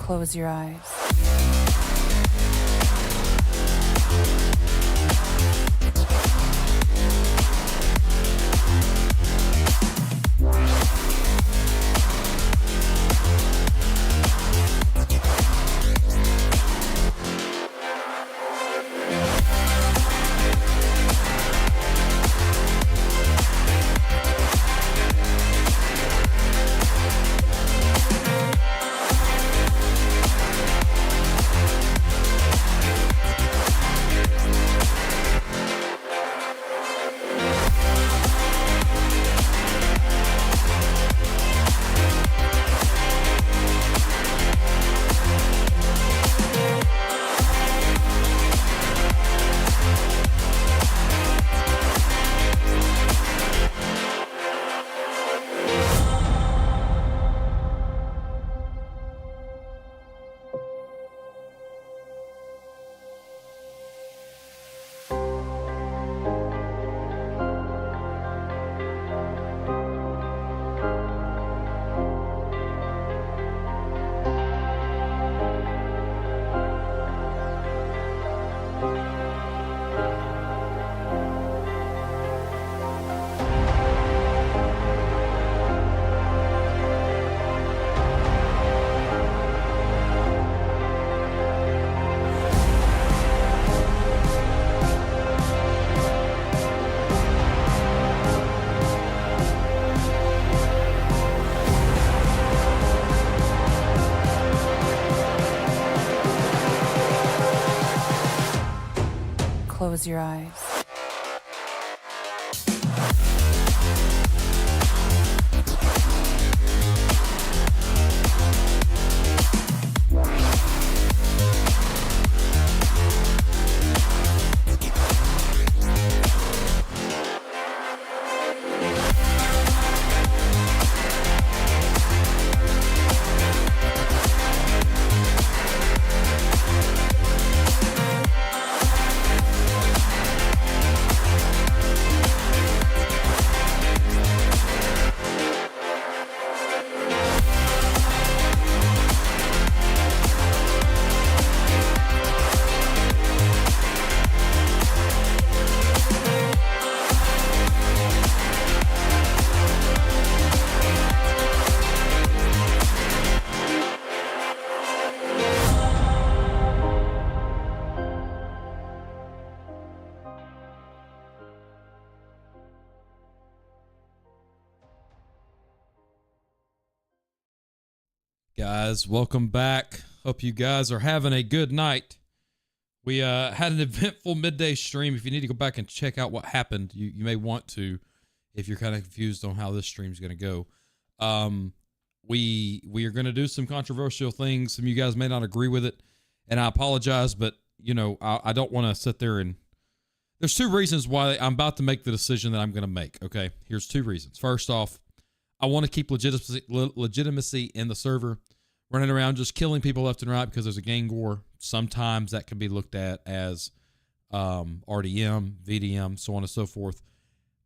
Close your eyes. Close your eyes. Guys, welcome back. Hope you guys are having a good night. We had an eventful midday stream. If you need to go back and check out what happened, you may want to, if you're kind of confused on how this stream's going to go. We are going to do some controversial things. Some of you guys may not agree with it, and I apologize, but you know, I don't want to sit there and. There's two reasons why I'm about to make the decision that I'm going to make. Okay, here's two reasons. First off, I want to keep legitimacy in the server. Running around just killing people left and right because there's a gang war. Sometimes that can be looked at as RDM, VDM, so on and so forth.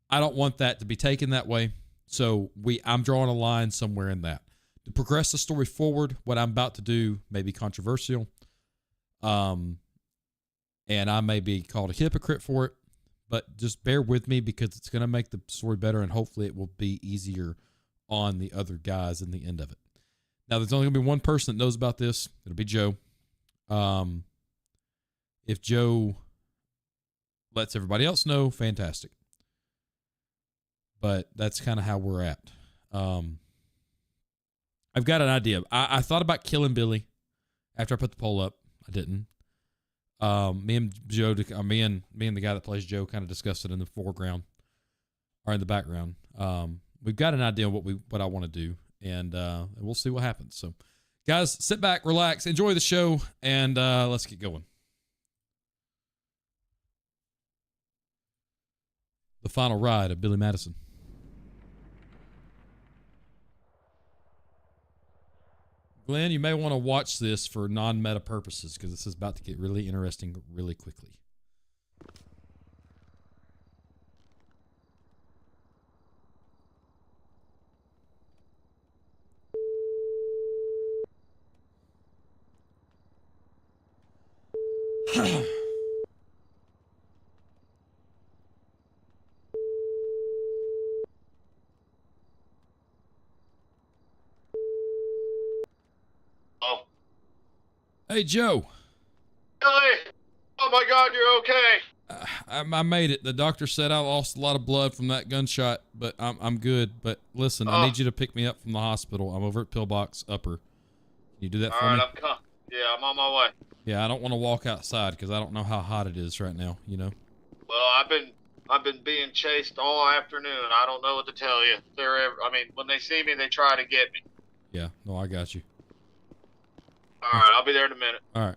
I don't want that to be taken that way. So I'm drawing a line somewhere in that. To progress the story forward, what I'm about to do may be controversial. And I may be called a hypocrite for it, but just bear with me because it's going to make the story better and hopefully it will be easier on the other guys in the end of it. Now, there's only going to be one person that knows about this. It'll be Joe. If Joe lets everybody else know, fantastic. But that's kind of how we're at. I've got an idea. I thought about killing Billy after I put the poll up. I didn't. Me and Joe, me and the guy that plays Joe kind of discussed it in the foreground or in the background. We've got an idea of what I want to do, and we'll see what happens. So, guys, sit back, relax, enjoy the show, and let's get going. The final ride of Billy Madison. Glenn, you may want to watch this for non-meta purposes because this is about to get really interesting really quickly. Oh. Hey, Joe. Billy! Oh my God, you're okay. I made it. The doctor said I lost a lot of blood from that gunshot, but I'm good. But listen, I need you to pick me up from the hospital. I'm over at Pillbox Upper. Can you do that for me? All right, I'm on my way. Yeah, I don't want to walk outside because I don't know how hot it is right now, you know? Well, I've been being chased all afternoon. I don't know what to tell you. When they see me, they try to get me. Yeah, no, I got you. All right, I'll be there in a minute. All right.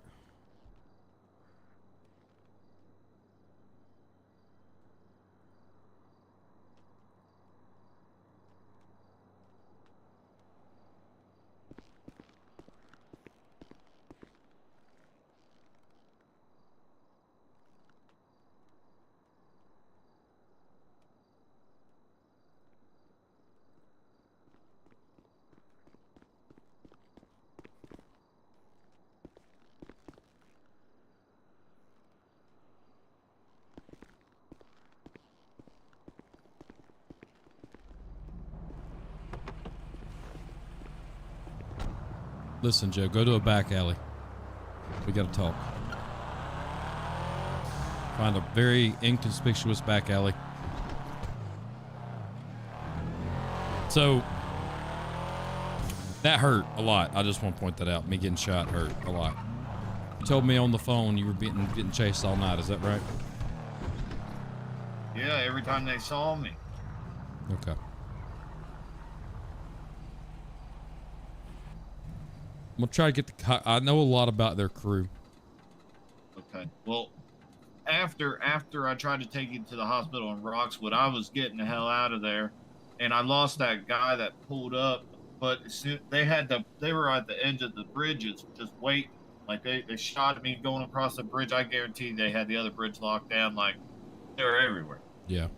Listen, Joe, go to a back alley. We got to talk. Find a very inconspicuous back alley. So, that hurt a lot. I just want to point that out. Me getting shot hurt a lot. You told me on the phone you were getting chased all night. Is that right? Yeah, every time they saw me. Okay. I'm gonna try to get I know a lot about their crew. Okay. Well, after I tried to take you to the hospital in Roxwood, I was getting the hell out of there, and I lost that guy that pulled up. But they were at the edge of the bridges, just waiting. Like they shot at me going across the bridge. I guarantee they had the other bridge locked down. Like they were everywhere. Yeah.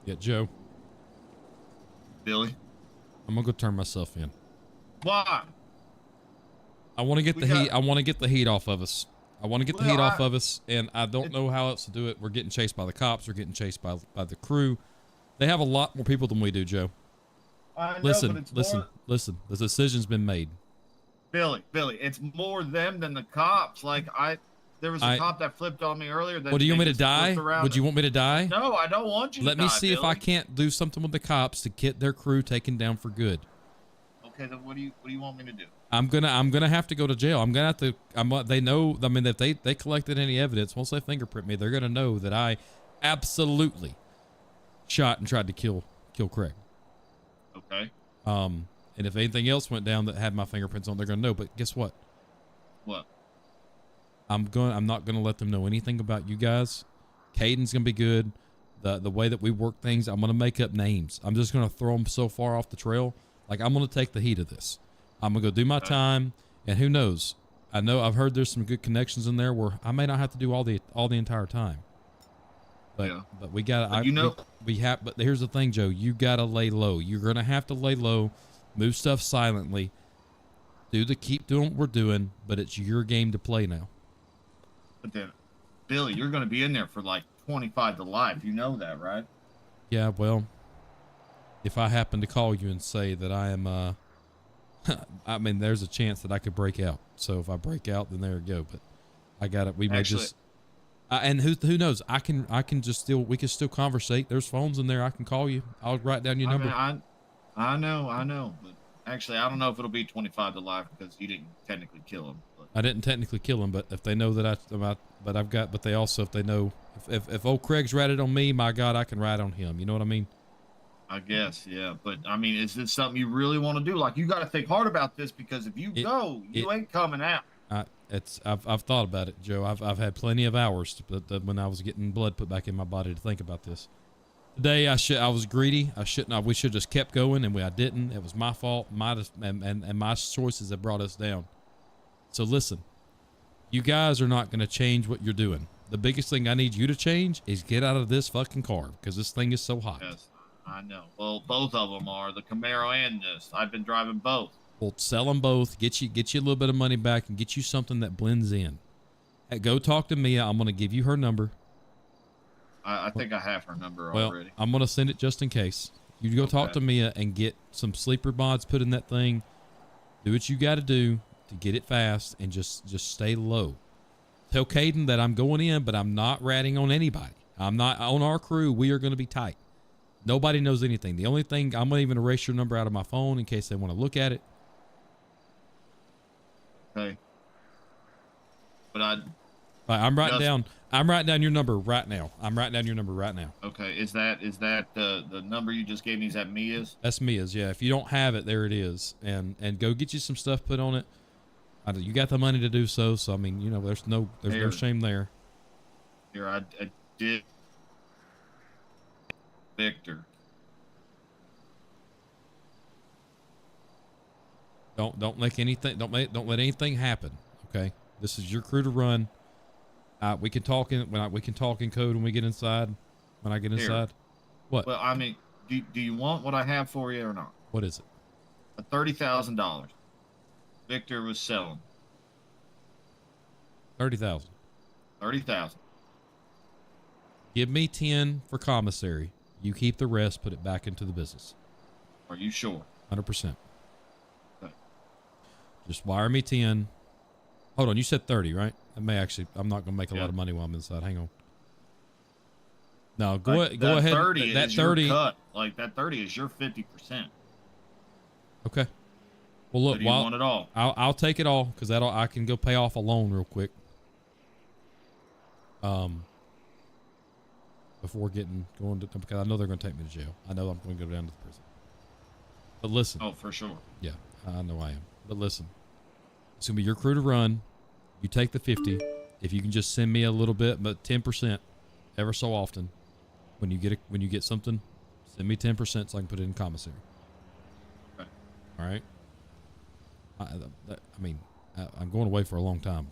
Yeah, Joe. Billy. I'm gonna go turn myself in. Why? I want to get heat. I want to get the heat off of us. I want to get the heat off of us, and I don't know how else to do it. We're getting chased by the cops. We're getting chased by the crew. They have a lot more people than we do, Joe. I know, listen. The decision's been made. Billy, it's more them than the cops. Like there was a cop that flipped on me earlier. Well, do you want me to die? Would you want me to die? No, I don't want you. Let me see if I can't do something with the cops to get their crew taken down for good. Okay, then what do you want me to do? I'm gonna have to go to jail. I'm gonna have to. They know. I mean, if they collected any evidence, once they fingerprint me, they're gonna know that I absolutely shot and tried to kill Craig. Okay. And if anything else went down that had my fingerprints on, they're gonna know. But guess what? What? I'm not gonna let them know anything about you guys. Caden's gonna be good. The way that we work things, I'm gonna make up names. I'm just gonna throw them so far off the trail. Like I'm gonna take the heat of this. I'm gonna go do my time, and who knows? I know I've heard there's some good connections in there where I may not have to do all the entire time. But yeah. But we gotta. We have. But here's the thing, Joe. You gotta lay low. You're gonna have to lay low, move stuff silently. Keep doing what we're doing. But it's your game to play now. But then, Billy, you're gonna be in there for like 25 to life. You know that, right? Yeah. Well, if I happen to call you and say that I am, I mean, there's a chance that I could break out. So if I break out, then there we go. But I got it. We may just, and who knows? We can still conversate. There's phones in there. I can call you. I'll write down your number. I know. But actually, I don't know if it'll be 25 to life because you didn't technically kill him. But. I didn't technically kill him, but if they know that but they also, if they know, if old Craig's ratted on me, my God, I can rat on him. You know what I mean? I guess, yeah. But I mean, is this something you really want to do? Like, you got to think hard about this because if you ain't coming out. I've thought about it, Joe. I've had plenty of hours when I was getting blood put back in my body to think about this. Today I was greedy. We should have just kept going, and I didn't. It was my fault, and my choices that brought us down. So listen, you guys are not going to change what you're doing. The biggest thing I need you to change is get out of this fucking car because this thing is so hot. Yes. I know. Well, both of them are, the Camaro and this. I've been driving both. Well, sell them both. Get you a little bit of money back and get you something that blends in. Go talk to Mia. I'm going to give you her number. I think I have her number Well, already. I'm going to send it just in case. You go talk to Mia and get some sleeper mods put in that thing. Do what you got to do to get it fast and just stay low. Tell Caden that I'm going in, but I'm not ratting on anybody. I'm not on our crew. We are going to be tight. Nobody knows anything. The only thing, I'm going to even erase your number out of my phone in case they want to look at it. Okay. But I'm writing down your number right now. Okay. Is that the number you just gave me? Is that Mia's? That's Mia's. Yeah. If you don't have it, there it is. And go get you some stuff put on it. You got the money to do so. So, I mean, you know, there's no shame there. Here, I did. Victor. Don't let anything happen. Okay. This is your crew to run. We can talk in code when we get inside. When I get inside. Here. What? Well, I mean, do you want what I have for you or not? What is it? A $30,000. Victor was selling. 30,000. 30,000. Give me 10 for commissary. You keep the rest. Put it back into the business. Are you sure? 100%. Okay. Just wire me 10. Hold on. You said 30, right? I'm not going to make a lot of money while I'm inside. Hang on. No, go ahead. 30 that is 30 your cut. Like that 30 is your 50%. Okay. Well, look, do you want it all? I'll take it all because I can go pay off a loan real quick. Before going to, because I know they're going to take me to jail. I know I'm going to go down to the prison. But listen. Oh, for sure. Yeah, I know I am. But listen, it's going to be your crew to run. You take the 50. If you can just send me a little bit, but 10% ever so often, when you get something, send me 10% so I can put it in commissary. Okay. All right. I'm going away for a long time.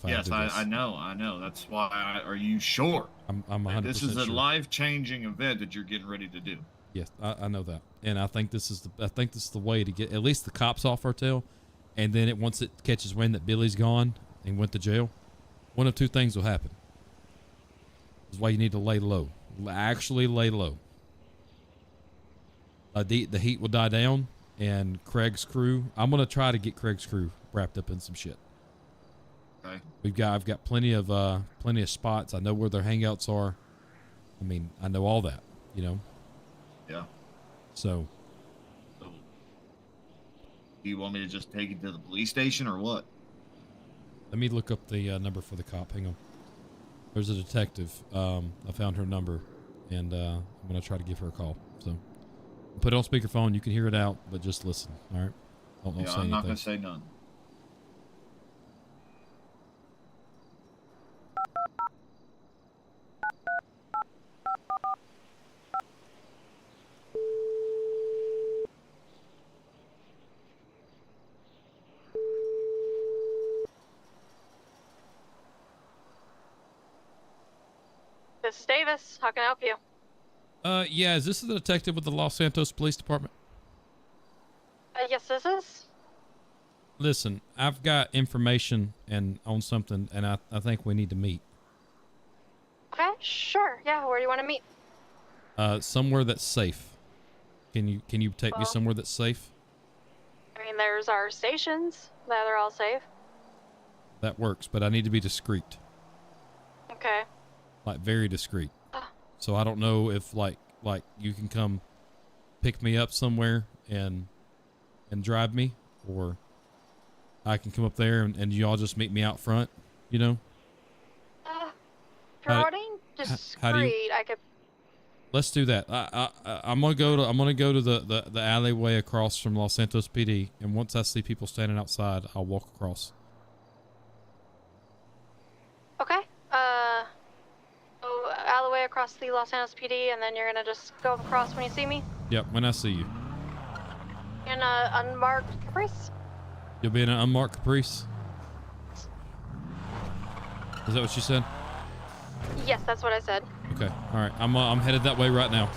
Yes, I know. That's why. Are you sure? I'm 100%. This is a sure. life-changing event that you're getting ready to do. Yes, I know that, and I think this is the way to get at least the cops off our tail, and then once it catches wind that Billy's gone and went to jail, one of two things will happen. This is why you need to lay low. Actually, lay low. The heat will die down, and Craig's crew. I'm gonna try to get Craig's crew wrapped up in some shit. Okay. I've got plenty of spots. I know where their hangouts are. I mean, I know all that. You know. Yeah. So. Do you want me to just take it to the police station or what? Let me look up the number for the cop. Hang on. There's a detective. I found her number, and I'm gonna try to give her a call. So, put it on speakerphone. You can hear it out, but just listen. All right. Don't say anything. I'm not gonna say none. This is Davis. How can I help you? Yeah, is this the detective with the Los Santos Police Department? Yes, this is. Listen, I've got information on something, and I think we need to meet. Okay, sure. Yeah, where do you want to meet? Somewhere that's safe. Can you take me somewhere that's safe? I mean, there's our stations. That are all safe. That works, but I need to be discreet. Okay. Like very discreet. So I don't know if like you can come pick me up somewhere and drive me, or I can come up there and you all just meet me out front, you know? Promoting discreet. I could. Let's do that. I'm gonna go to the alleyway across from Los Santos PD, and once I see people standing outside, I'll walk across. Okay. Alleyway across the Los Santos PD, and then you're gonna just go across when you see me? Yep, when I see you. In a unmarked Caprice? You'll be in an unmarked Caprice? Is that what you said? Yes, that's what I said. Okay, alright. I'm headed that way right now.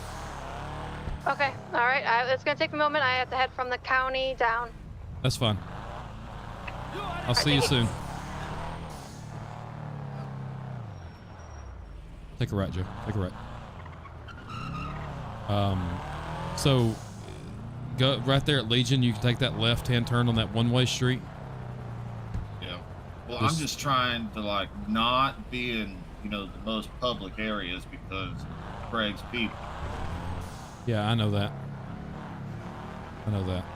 Okay, alright. It's gonna take me a moment. I have to head from the county down. That's fine. I'll see you soon. Take a right, Joe. Take a right. So go right there at Legion. You can take that left-hand turn on that one-way street. Yeah. Well, I'm just trying to like not be in, you know, the most public areas because Craig's people. Yeah, I know that. I know that.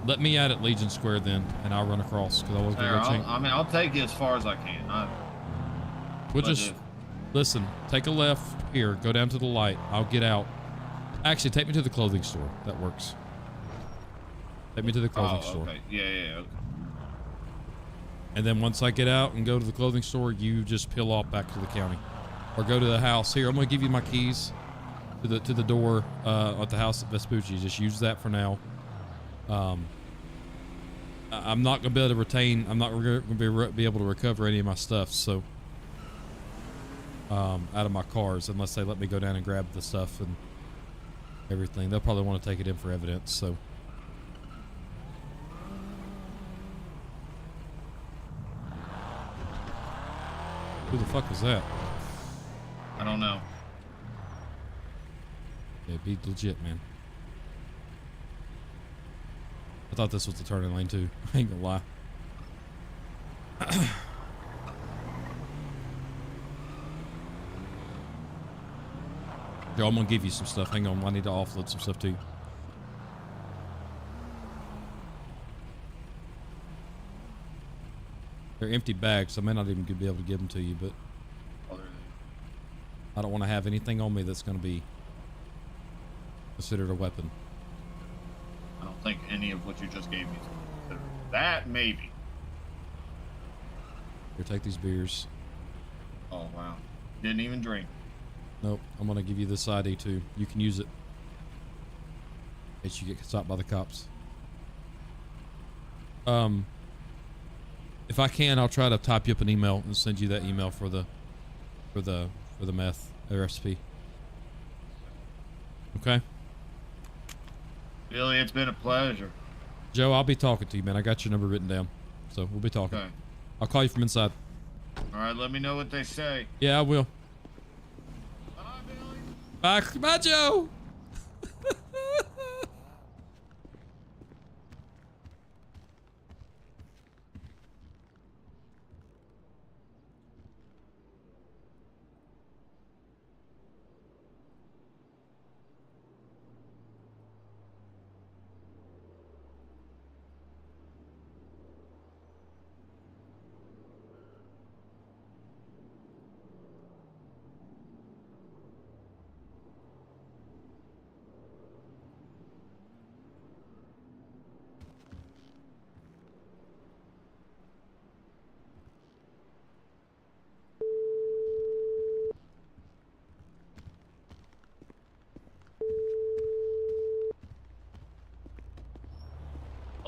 Let me out at Legion Square then, and I'll run across because I was going to go change. I'll take you as far as I can. We'll just listen. Take a left here. Go down to the light. I'll get out. Actually, take me to the clothing store. That works. Take me to the clothing store. Okay. Yeah. Okay. And then once I get out and go to the clothing store, you just peel off back to the county, or go to the house. Here, I'm going to give you my keys to the door at the house at Vespucci. Just use that for now. I'm not going to be able to retain. I'm not going to be able to recover any of my stuff. So, out of my cars, unless they let me go down and grab the stuff and everything. They'll probably want to take it in for evidence. So. Who the fuck was that? I don't know. Yeah, be legit, man. I thought this was the turning lane too. I ain't gonna lie. Yo, I'm gonna give you some stuff. Hang on, I need to offload some stuff too. They're empty bags, so I may not even be able to give them to you, but I don't want to have anything on me that's gonna be considered a weapon. I don't think any of what you just gave me is considered. That maybe. Here, take these beers. Oh wow. Didn't even drink. Nope, I'm gonna give you this ID too. You can use it in case you get stopped by the cops. If I can, I'll try to type you up an email and send you that email for the meth recipe. Okay. Billy, it's been a pleasure. Joe, I'll be talking to you, man. I got your number written down, so we'll be talking. Okay. I'll call you from inside. All right, let me know what they say. Yeah, I will. Bye, Billy. Bye, Joe.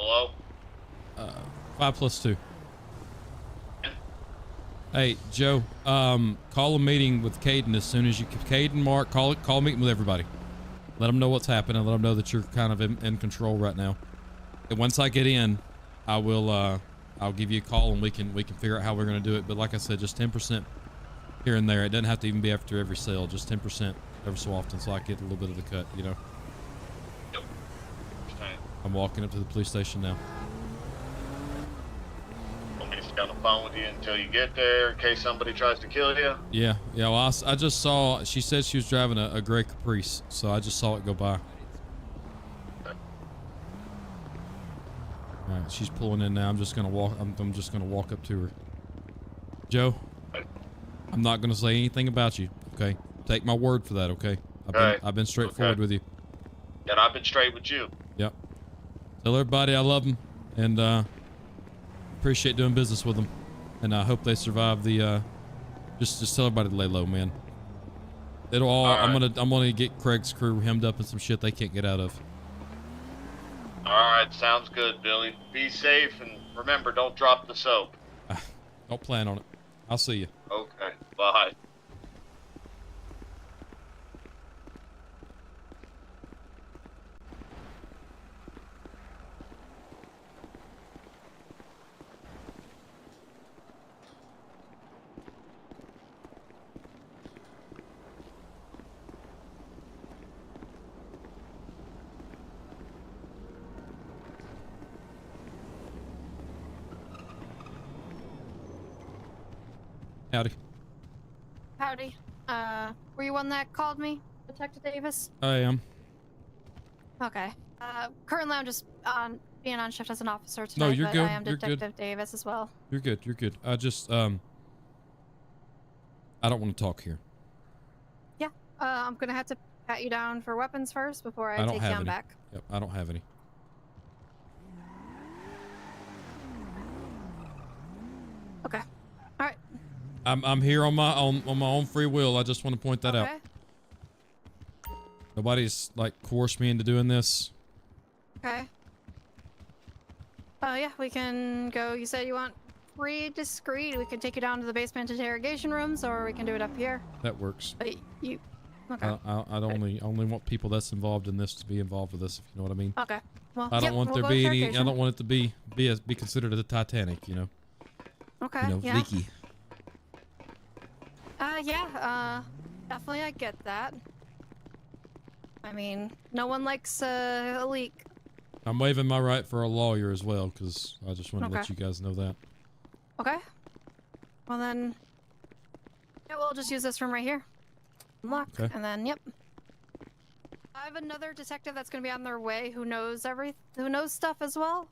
Hello? 5 + 2. Hey, Joe, call a meeting with Caden as soon as you can. Caden, Mark, call a meeting with everybody. Let them know what's happening. Let them know that you're kind of in control right now. And once I get in, I will, I'll give you a call and we can figure out how we're going to do it. But like I said, just 10% here and there. It doesn't have to even be after every sale, just 10% every so often so I get a little bit of the cut, you know? Yep. I'm walking up to the police station now. Want me to stay on the phone with you until you get there in case somebody tries to kill you? Yeah. Well, I just saw, she said she was driving a gray Caprice, so I just saw it go by. Okay. All right, she's pulling in now. I'm just gonna walk up to her. Joe, I'm not gonna say anything about you. Okay, take my word for that. Okay, I've been straightforward with you. And I've been straight with you. Yep. Tell everybody I love them and appreciate doing business with them, and I hope they survive the. Just tell everybody to lay low, man. It'll all. All right. I'm gonna get Craig's crew hemmed up in some shit they can't get out of. All right, sounds good, Billy. Be safe and remember, don't drop the soap. Don't plan on it. I'll see you. Okay, bye. Howdy. Howdy. Were you one that called me, Detective Davis? I am. Okay. Currently I'm just being on shift as an officer tonight, No, you're but good. I am You're Detective good. Davis as well. You're good. You're good. I just, I don't want to talk here. Yeah. I'm gonna have to pat you down for weapons first before I don't take have you on any. back. Yep, I don't have any. Okay. All right. I'm here on my own free will. I just want to point that out. Nobody's like coerced me into doing this. Okay. Yeah, we can go. You said you want free discreet. We can take you down to the basement interrogation rooms, or we can do it up here. That works. But you. Okay. I only want people that's involved in this to be involved with this, if you know what I mean. Okay. Well, I don't want we'll there go be any. I interrogation. don't want it to be considered a Titanic, you know. Okay. You know, yeah. leaky. Yeah. Definitely, I get that. I mean, no one likes a leak. I'm waiving my right for a lawyer as well, because I just want to let Okay. you guys know that. Okay. Well then, yeah, we'll just use this room right here. Unlock, Okay. and then yep. I have another detective that's gonna be on their way who knows who knows stuff as well.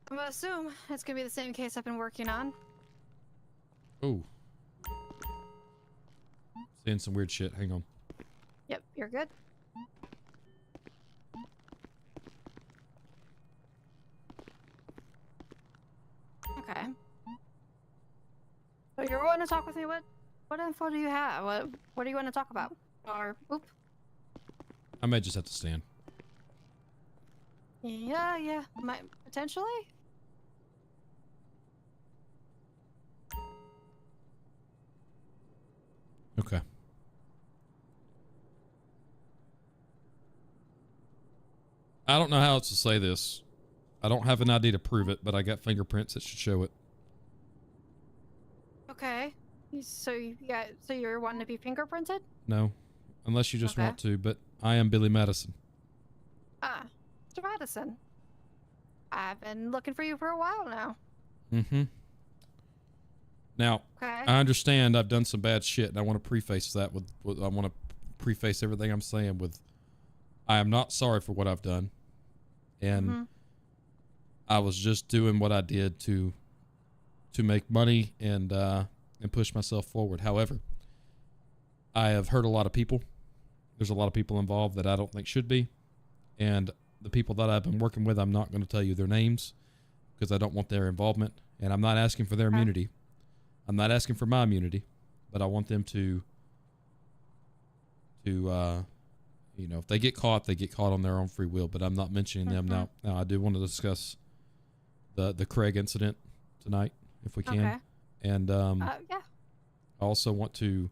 I'm gonna assume it's gonna be the same case I've been working on. Oh. Saying some weird shit. Hang on. Yep, you're good. Okay. So you're wanting to talk with me? What info do you have? What do you want to talk about? Or oop. I may just have to stand. Yeah, might potentially. Okay. I don't know how else to say this. I don't have an ID to prove it, but I got fingerprints that should show it. Okay. So you're wanting to be fingerprinted? No, unless you just Okay. want to, but I am Billy Madison. Ah, Mr. Madison. I've been looking for you for a while now. Mm-hmm. Now, Okay. I understand I've done some bad shit, and I want to preface that with I want to preface everything I'm saying with I am not sorry for what I've done, and I was just doing what I did to make money and push myself forward. However, I have hurt a lot of people. There's a lot of people involved that I don't think should be, and the people that I've been working with, I'm not going to tell you their names because I don't want their involvement, and I'm not asking for their immunity. I'm not asking for my immunity, but I want them to you know, if they get caught, they get caught on their own free will, but I'm not mentioning them now. Now I do want to discuss the Craig incident tonight, if we can. Okay. And Yeah. I also want to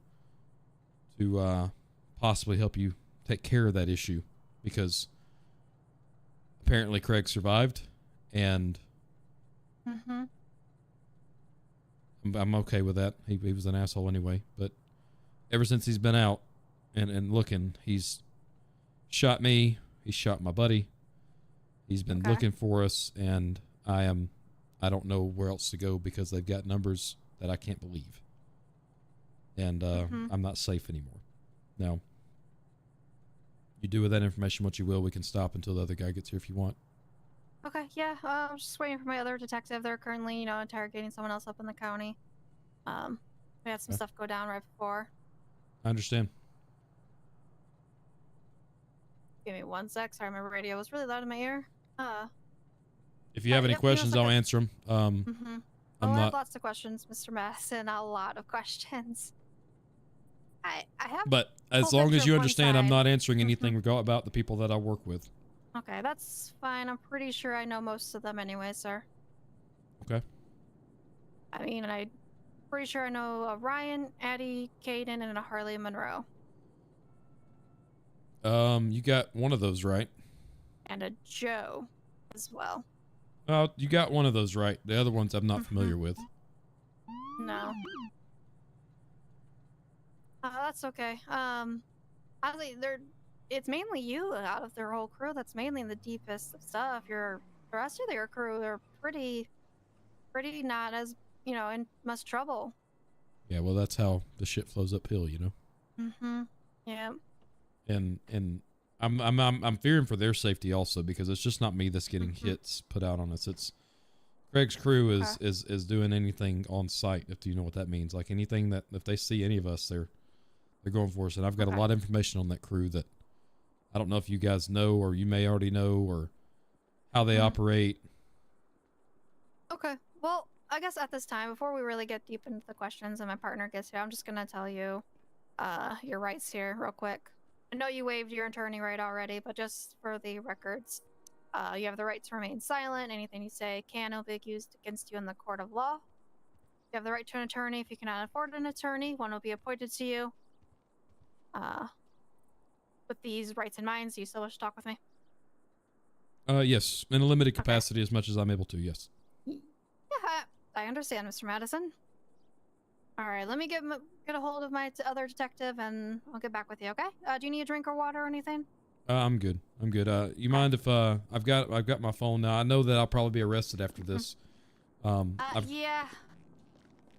possibly help you take care of that issue because apparently Craig survived, and I'm okay with that. He was an asshole anyway, but ever since he's been out and looking, he's shot me, he's shot my buddy, he's been looking for us, and I don't know where else to go because they've got numbers that I can't believe. And I'm not safe anymore. Now, you do with that information what you will. We can stop until the other guy gets here if you want. Okay, yeah. I'm just waiting for my other detective. They're currently, interrogating someone else up in the county. We had some stuff go down right before. I understand. Give me 1 sec. Sorry, my radio was really loud in my ear. If you have any questions, I'll answer them. I have lots of questions, Mr. Madison. A lot of questions. I have. But as full long picture as of you one understand, I'm side. not answering anything about the people that I work with. Okay, that's fine. I'm pretty sure I know most of them anyway, sir. Okay. I mean, I'm pretty sure I know a Ryan, Addie, Caden, and a Harley Monroe. You got one of those right. And a Joe as well. Oh, you got one of those right. The other ones I'm not familiar with. No. That's okay. Honestly, it's mainly you out of their whole crew that's mainly in the deepest of stuff. The rest of their crew are pretty not as, in much trouble. Yeah, well, that's how the shit flows uphill, you know. Mm-hmm. Yeah. And I'm fearing for their safety also, because it's just not me that's getting hits put out on us. It's Craig's crew is doing anything on site, if you know what that means. Like anything that if they see any of us, they're going for us. And I've got a lot of information on that crew that I don't know if you guys know, or you may already know, or how they operate. Okay. Well, I guess at this time, before we really get deep into the questions and my partner gets here, I'm just gonna tell you your rights here real quick. I know you waived your attorney right already, but just for the records, you have the right to remain silent. Anything you say can or will be used against you in the court of law. You have the right to an attorney. If you cannot afford an attorney, one will be appointed to you. With these rights in mind, do you still wish to talk with me? Yes, in a limited capacity, as much as I'm able to. Yes. Yeah, I understand, Mr. Madison. All right, let me get a hold of my other detective, and I'll get back with you. Okay? Do you need a drink or water or anything? I'm good. I'm good. You mind if I've got my phone now. I know that I'll probably be arrested after this. Yeah.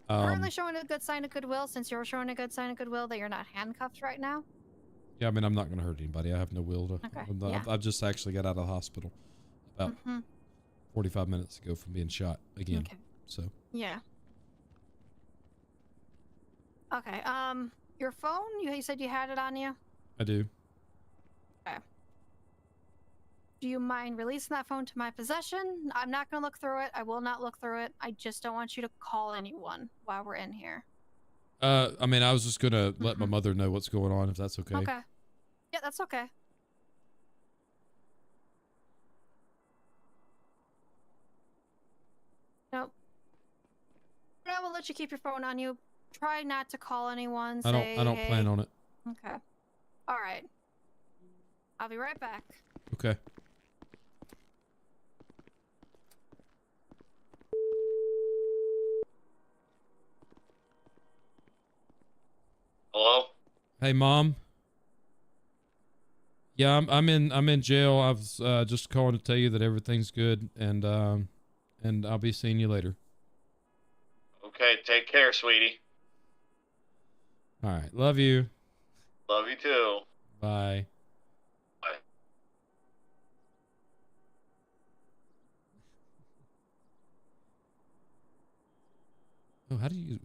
Currently showing a good sign of goodwill, since you're showing a good sign of goodwill that you're not handcuffed right now. Yeah, I mean, I'm not going to hurt anybody. I have no will to. Okay. I've just actually got out of the hospital about 45 minutes ago from being shot again. Okay. So. Yeah. Okay. Your phone? You said you had it on you? I do. Okay. Do you mind releasing that phone to my possession? I'm not going to look through it. I will not look through it. I just don't want you to call anyone while we're in here. I mean, I was just going to let my mother know what's going on, if that's okay. Okay. Yeah, that's okay. Nope. But I will let you keep your phone on you. Try not to call anyone. I don't plan on it. Okay. All right. I'll be right back. Okay. Hello? Hey, Mom. Yeah, I'm in jail. I was just calling to tell you that everything's good, and I'll be seeing you later. Okay, take care, sweetie. All right. Love you. Love you too. Bye. Bye. Oh, how do you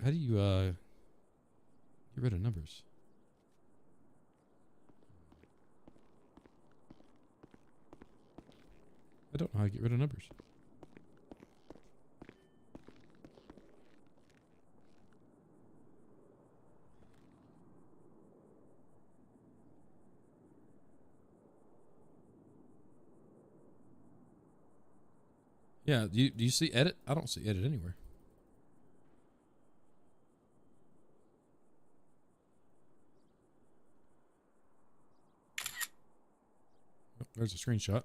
get rid of numbers? I don't know how to get rid of numbers. Yeah, do you see edit? I don't see edit anywhere. Oh, there's a screenshot.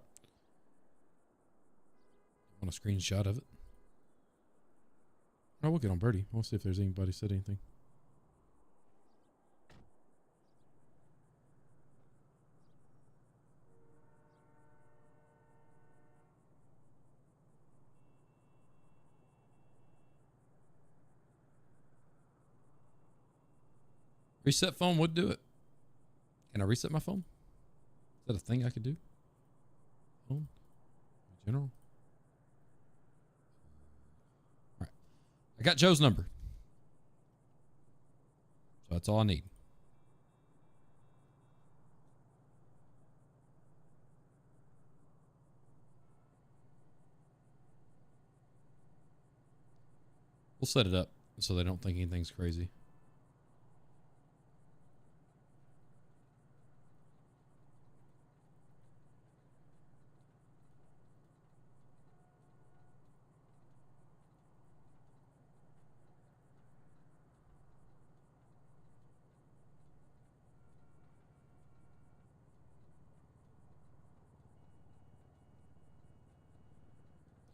Want a screenshot of it? Oh, we'll get on Birdie. We'll see if there's anybody said anything. Reset phone would do it. Can I reset my phone? Is that a thing I could do? Phone? General? Alright. I got Joe's number. So that's all I need. We'll set it up so they don't think anything's crazy.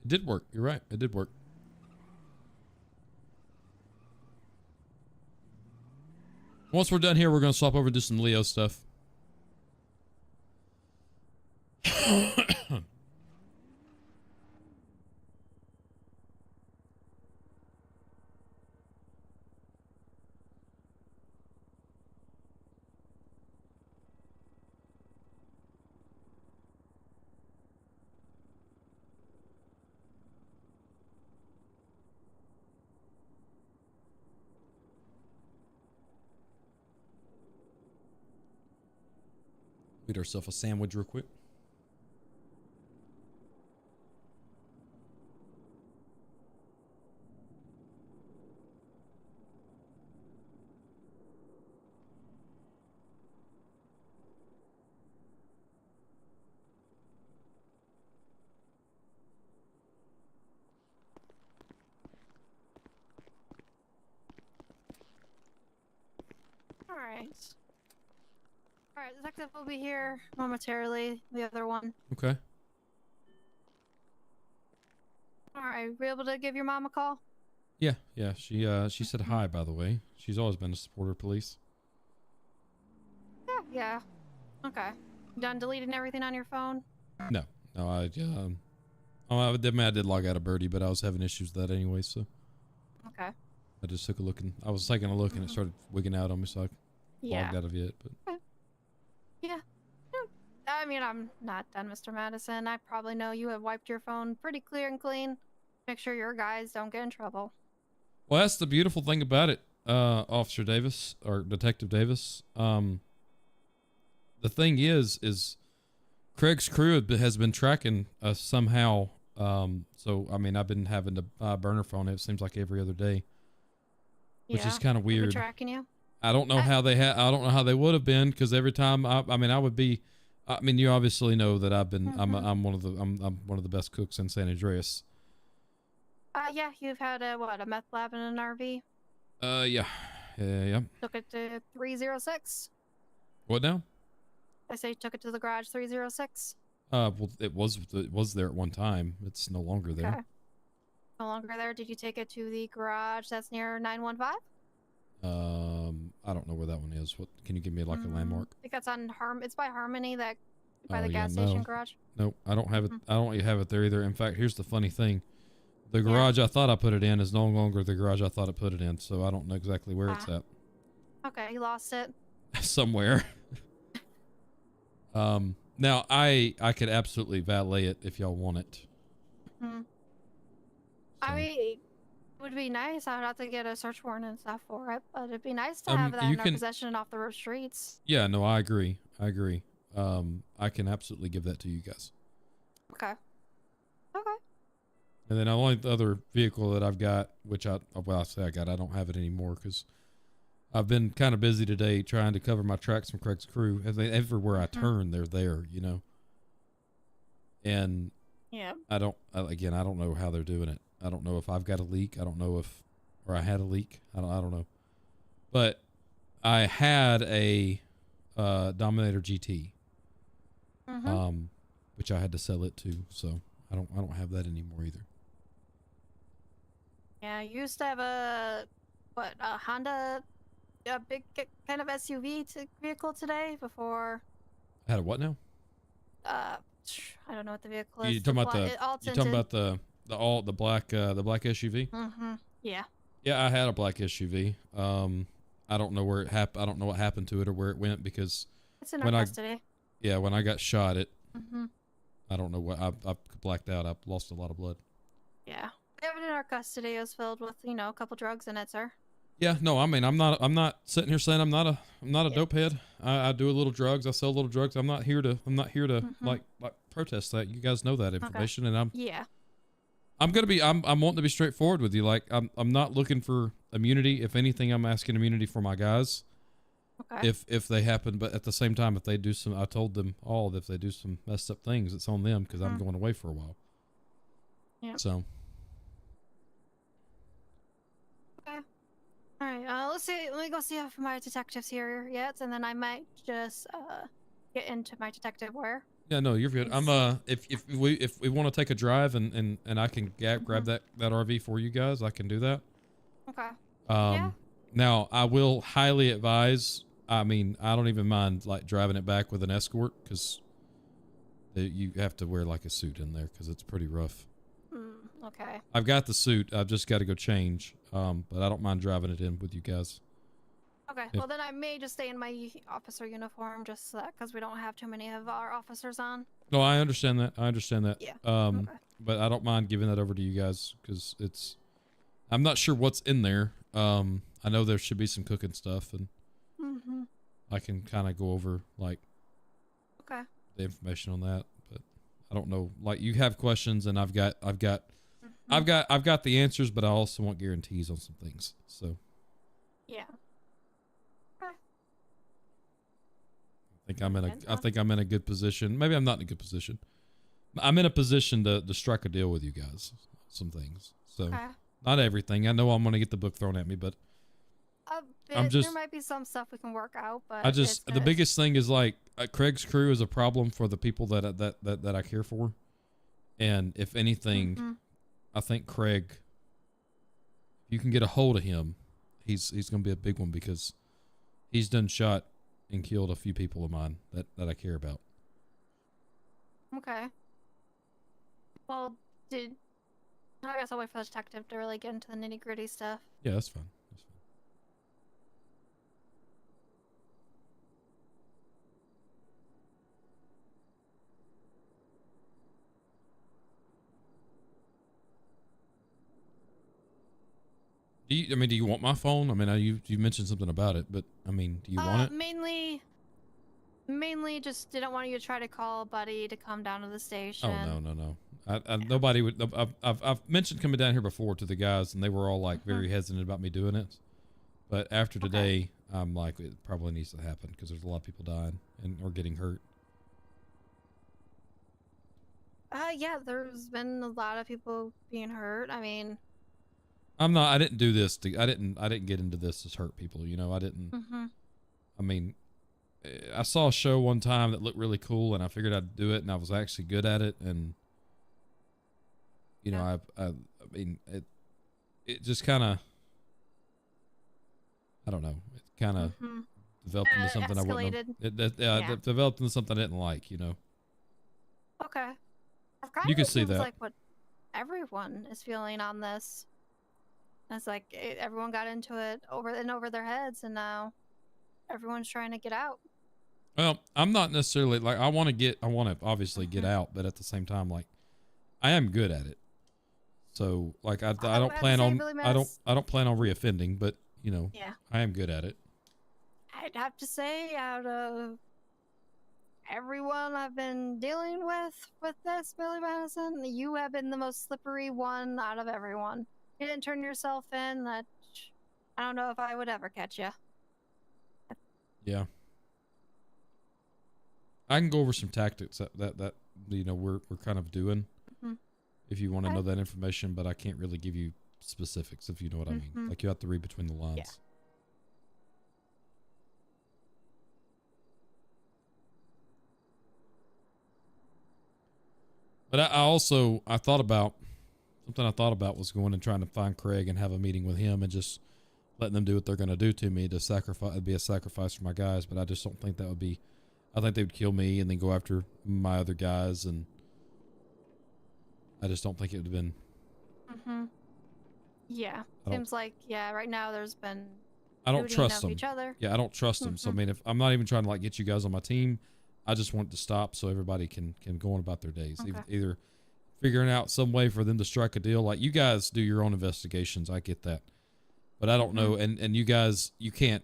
It did work. You're right. It did work. Once we're done here, we're going to swap over to some Leo stuff. Get ourselves a sandwich real quick. All right. All right, detective will be here momentarily. The other one. Okay. All right, were you able to give your mom a call? Yeah. She said hi, by the way. She's always been a supporter of police. Yeah. Okay. Done deleting everything on your phone? No, I did log out of Birdie, but I was having issues with that anyway, so Okay. I just took a look and I was taking a look and it started wigging out on me, so I Yeah. logged out of it. But Yeah. I mean, I'm not done, Mr. Madison. I probably know you have wiped your phone pretty clear and clean. Make sure your guys don't get in trouble. well, that's the beautiful thing about it, Officer Davis or Detective Davis. The thing is Craig's crew has been tracking us somehow. So I mean, I've been having to burn her phone. It seems like every other day, which is kind of They've been weird. tracking you? I don't know how they I don't know how they would have been, because every time I mean, you obviously know that I've been I'm one of the best cooks in San Andreas. Yeah, you've had a meth lab in an RV. Yeah. Took it to 306. What now? I say took it to the garage 306. Well, it was there at one time. It's no longer there. Okay. No longer there. Did you take it to the garage that's near 915? I don't know where that one is. What can you give me like a landmark? I think that's on It's by Harmony, that by the yeah, gas station garage. Nope, I don't have it. I don't have it there either. In fact, here's the funny thing: the garage I thought I put it in is no longer the garage I thought I put it in. So I don't know exactly where it's at. Okay, you lost it. Somewhere. Now I could absolutely valet it if y'all want it. I mean, it would be nice. I would have to get a search warrant and stuff for it, but it'd be nice to have that in our possession and off the road streets. Yeah, no, I agree. I can absolutely give that to you guys. Okay. And then the only other vehicle that I've got, which I don't have it anymore because I've been kind of busy today trying to cover my tracks from Craig's crew. Everywhere I turn, they're there, you know. And I don't know how they're doing it. I don't know if I've got a leak. I don't know or I had a leak. I don't know. But I had a Dominator GT, which I had to sell it to. So I don't have that anymore either. Yeah, I used to have a Honda, a big kind of SUV vehicle today before. I had a what now? I don't know what the vehicle is. You talking about the black SUV? Yeah. Yeah, I had a black SUV. I don't know where it happened. I don't know what happened to it or where it went because it's in our custody. When I got shot, I don't know what I blacked out. I lost a lot of blood. Yeah, we have it in our custody. It was filled with a couple drugs in it, sir. Yeah, no, I mean, I'm not sitting here saying I'm not a dope head. I do a little drugs. I sell a little drugs. I'm not here to like protest that. You guys know that information, and I'm wanting to be straightforward with you. Like I'm not looking for immunity. If anything, I'm asking immunity for my guys. Okay. If they happen, but at the same time, if they do some, I told them all that if they do some messed up things, it's on them because I'm going away for a while. Yeah. So. Okay. All right. Let's see. Let me go see if my detective's here yet, and then I might just get into my detective wear. Yeah, no, you're good. I'm if we want to take a drive and I can grab that RV for you guys, I can do that. Okay. Now I will highly advise. I mean, I don't even mind like driving it back with an escort because you have to wear like a suit in there because it's pretty rough. Okay. I've got the suit. I've just got to go change. But I don't mind driving it in with you guys. Okay. Well, then I may just stay in my officer uniform just because we don't have too many of our officers on. No, I understand that. Yeah. Okay. But I don't mind giving that over to you guys because I'm not sure what's in there. I know there should be some cooking stuff and I can kind of go over like the information on that, but I don't know. Like, you have questions, and I've got the answers, but I also want guarantees on some things. So Yeah. I think I'm in a good position. Maybe I'm not in a good position. I'm in a position to strike a deal with you guys. Some things. So not everything. I know I'm going to get the book thrown at me, but there might be some stuff we can work out, but the biggest thing is like Craig's crew is a problem for the people that I care for. And if anything, I think Craig, if you can get a hold of him, he's going to be a big one because he's done shot and killed a few people of mine that I care about. Okay. Well, I guess I'll wait for the detective to really get into the nitty gritty stuff. Yeah, that's fine. That's fine. Do you want my phone? I mean, you mentioned something about it, but I mean, do you want it? Mainly just didn't want you to try to call Buddy to come down to the station. Oh, no. Nobody would. I've mentioned coming down here before to the guys, and they were all like very hesitant about me doing it. But after today, I'm like, it probably needs to happen because there's a lot of people dying or getting hurt. Yeah, there's been a lot of people being hurt. I mean, I didn't do this I didn't get into this to hurt people. You know, I didn't. I mean, I saw a show one time that looked really cool, and I figured I'd do it, and I was actually good at it, and you know, I mean, it just kind of, I don't know, it kind of developed into something I wouldn't have. It developed into something I didn't like, you know. Okay. You can see that. Like what everyone is feeling on this. It's like everyone got into it over their heads, and now everyone's trying to get out. Well, I'm not necessarily like I want to obviously get out, but at the same time, like I am good at it. So like I don't plan on I don't plan on reoffending, but you know, I am good at it. I'd have to say, out of everyone I've been dealing with this, Billy Madison, you have been the most slippery one out of everyone. You didn't turn yourself in. That I don't know if I would ever catch you. Yeah. I can go over some tactics that you know we're kind of doing. If you want to know that information, but I can't really give you specifics if you know what I mean. Like you have to read between the lines. Yeah. But I thought about was going and trying to find Craig and have a meeting with him and just letting them do what they're going to do to me to sacrifice. It'd be a sacrifice for my guys, but I just don't think that would be. I think they would kill me and then go after my other guys, and I just don't think it would have been. Yeah, seems like right now there's been. I don't trust them. Each other. Yeah, I don't trust them. So I mean, if I'm not even trying to like get you guys on my team, I just want it to stop so everybody can go on about their days. Either figuring out some way for them to strike a deal. Like you guys do your own investigations, I get that, but I don't know. And you guys, you can't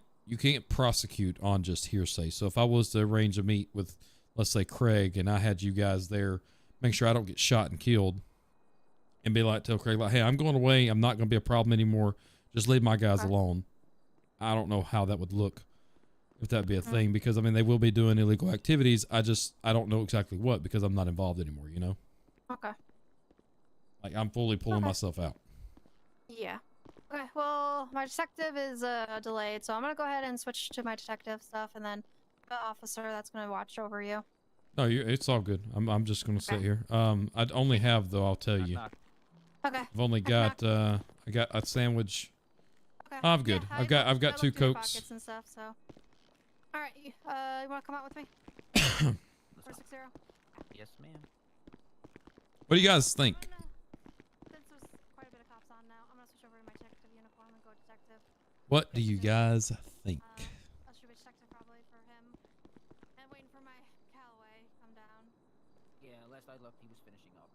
prosecute on just hearsay. So if I was to arrange a meet with, let's say Craig, and I had you guys there, make sure I don't get shot and killed, and be like, tell Craig like, hey, I'm going away. I'm not going to be a problem anymore. Just leave my guys alone. I don't know how that would look, if that'd be a thing, because I mean, they will be doing illegal activities. I don't know exactly what, because I'm not involved anymore, you know? Okay. Like I'm fully pulling myself out. Yeah. Okay, well, my detective is delayed, so I'm going to go ahead and switch to my detective stuff, and then the officer that's going to watch over you. No, it's all good. I'm just going to sit here. I'd only have, though, I'll tell you. Okay. I've only got, I got a sandwich. Okay. I'm good. Yeah, I've got 2 Cokes. Pockets and stuff, so. All right, you want to come out with me? 460? Yes, ma'am. What do you guys think? Since there's quite a bit of cops on now, I'm gonna switch over to my detective uniform and go detective. What do you guys think? I'll shoot a detective probably for him. And waiting for my Callaway to come down. Yeah, last I looked, he was finishing up.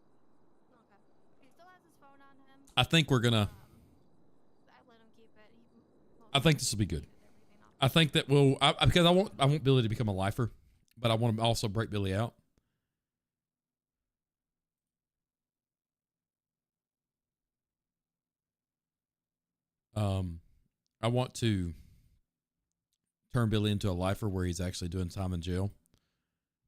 Okay. He still has his phone on him. I think we're gonna. I let him keep it. I think this will be good. I think that because I want Billy to become a lifer, but I want to also break Billy out. I want to turn Billy into a lifer where he's actually doing time in jail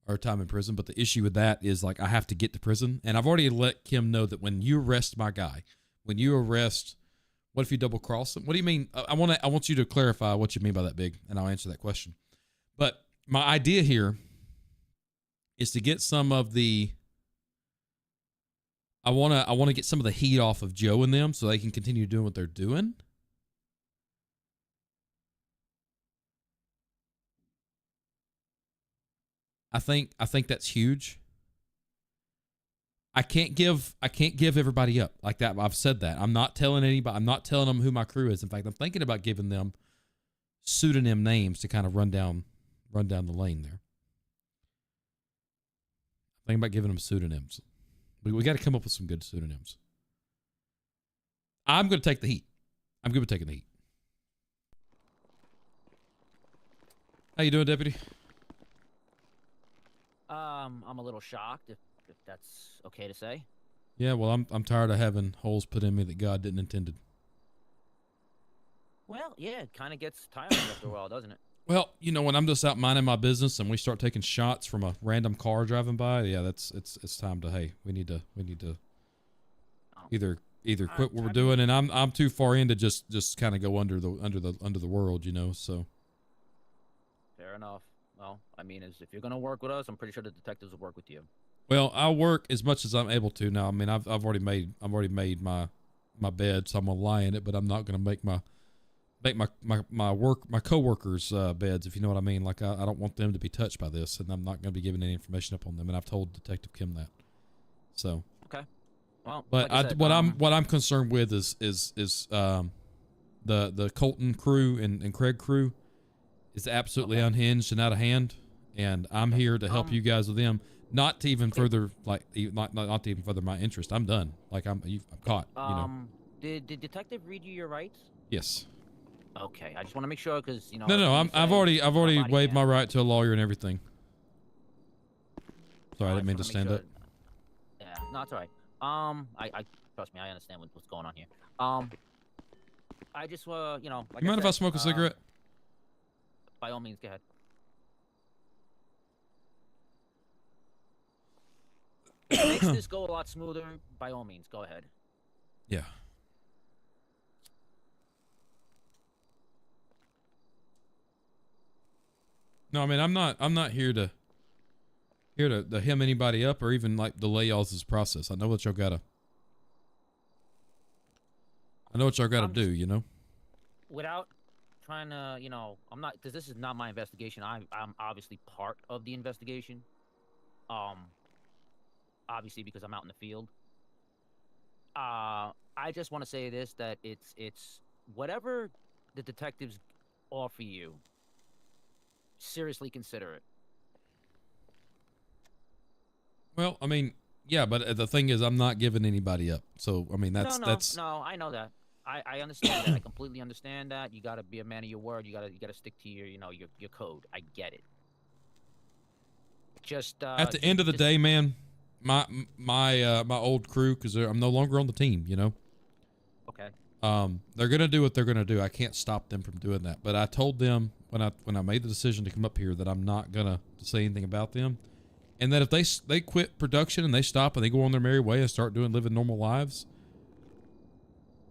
or time in prison. But the issue with that is like I have to get to prison, and I've already let Kim know that when you arrest my guy, when you arrest, what if you double cross him? What do you mean? I want you to clarify what you mean by that, Big, and I'll answer that question. But my idea here is to get some of the. I want to get some of the heat off of Joe and them so they can continue doing what they're doing. I think that's huge. I can't give everybody up like that. I've said that. I'm not telling anybody. I'm not telling them who my crew is. In fact, I'm thinking about giving them pseudonym names to kind of run down the lane there. Thinking about giving them pseudonyms. We got to come up with some good pseudonyms. I'm going to take the heat. I'm good with taking the heat. How you doing, Deputy? I'm a little shocked, if that's okay to say. Yeah, well, I'm tired of having holes put in me that God didn't intended. Well, yeah, it kind of gets tiring after a while, doesn't it? Well, you know, when I'm just out minding my business and we start taking shots from a random car driving by, yeah, it's time to, hey, we need to either quit what we're doing, and I'm too far in to just kind of go under the world, you know. So Fair enough. Well, I mean, if you're gonna work with us, I'm pretty sure the detectives will work with you. well, I'll work as much as I'm able to now. I mean, I've already made my bed, so I'm gonna lie in it, but I'm not gonna make my coworkers' beds, if you know what I mean. Like I don't want them to be touched by this, and I'm not going to be giving any information up on them. And I've told Detective Kim that. So Okay. Well, but like I said, what I'm concerned with is the Colton crew and Craig crew is absolutely unhinged and out of hand, and I'm here to help you guys with them. Not to even further not to even further my interest. I'm done. Like I'm caught. You know. Did detective read you your rights? Yes. Okay, I just want to make sure because you know. No. I've already waived my right to a lawyer and everything. Sorry, I didn't mean to stand up. Yeah, no, it's all right. I trust me, I understand what's going on here. I just you know. Like You mind if I said, smoke a cigarette? By all means, go ahead. If it makes this go a lot smoother, by all means, go ahead. Yeah. No, I mean I'm not here to hem anybody up or even like delay y'all's process. I know what y'all gotta do, you know. Without trying to, you know, I'm not, because this is not my investigation. I'm obviously part of the investigation. Obviously because I'm out in the field. I just want to say this, that it's whatever the detectives offer you, seriously consider it. Well, I mean, yeah, but the thing is, I'm not giving anybody up. So, I mean, No, I know that. I understand that. I completely understand that. You got to be a man of your word. You got to stick to your, you know, your code. I get it. Just at the end of the day, man, my old crew, because I'm no longer on the team, you know. Okay. They're gonna do what they're gonna do. I can't stop them from doing that. But I told them when I made the decision to come up here that I'm not gonna say anything about them, and that if they quit production and they stop and they go on their merry way and start living normal lives,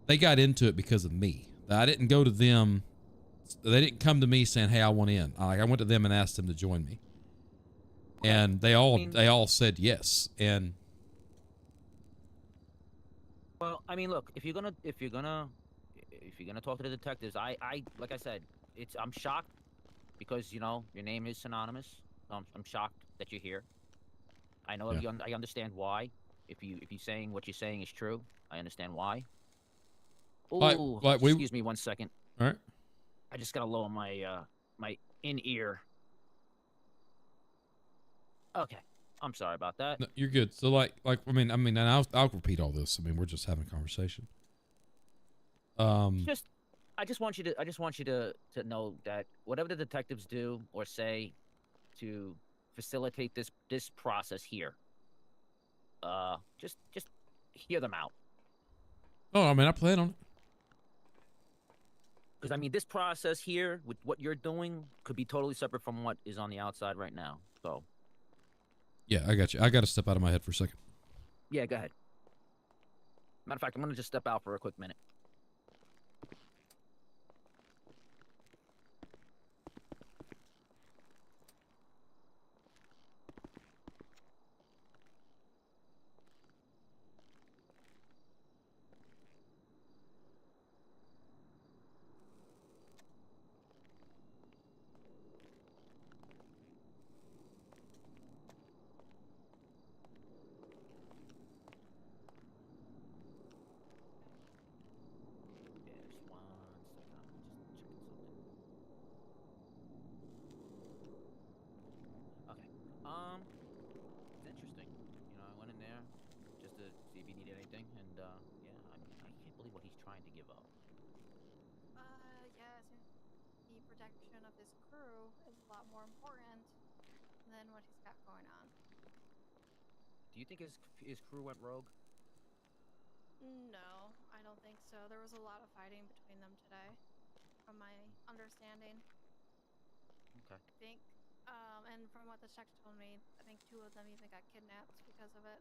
they got into it because of me. I didn't go to them. They didn't come to me saying, "Hey, I want in." I went to them and asked them to join me, and they all said yes. And well, I mean, look, if you're gonna talk to the detectives, I like I said, I'm shocked because you know your name is synonymous. I'm shocked that you're here. I know I understand why. If you saying what you're saying is true, I understand why. Ooh, excuse me 1 second. All right. I just gotta lower my my in-ear. Okay, I'm sorry about that. No, you're good. So like I mean, and I'll repeat all this. I mean, we're just having a conversation. I just want you to know that whatever the detectives do or say to facilitate this process here, just hear them out. Oh, I mean, I plan on it. Because I mean, this process here with what you're doing could be totally separate from what is on the outside right now. So. Yeah, I got you. I got to step out of my head for a second. Yeah, go ahead. Matter of fact, I'm gonna just step out for a quick minute. Yeah, just one second. I'm just checking something. Okay. It's interesting. You know, I went in there just to see if he needed anything, and yeah, I mean, I can't believe what he's trying to give up. Yes, the protection of his crew is a lot more important than what he's got going on. Do you think his crew went rogue? No, I don't think so. There was a lot of fighting between them today, from my understanding. Okay. I think, and from what the check told me, I think 2 of them even got kidnapped because of it.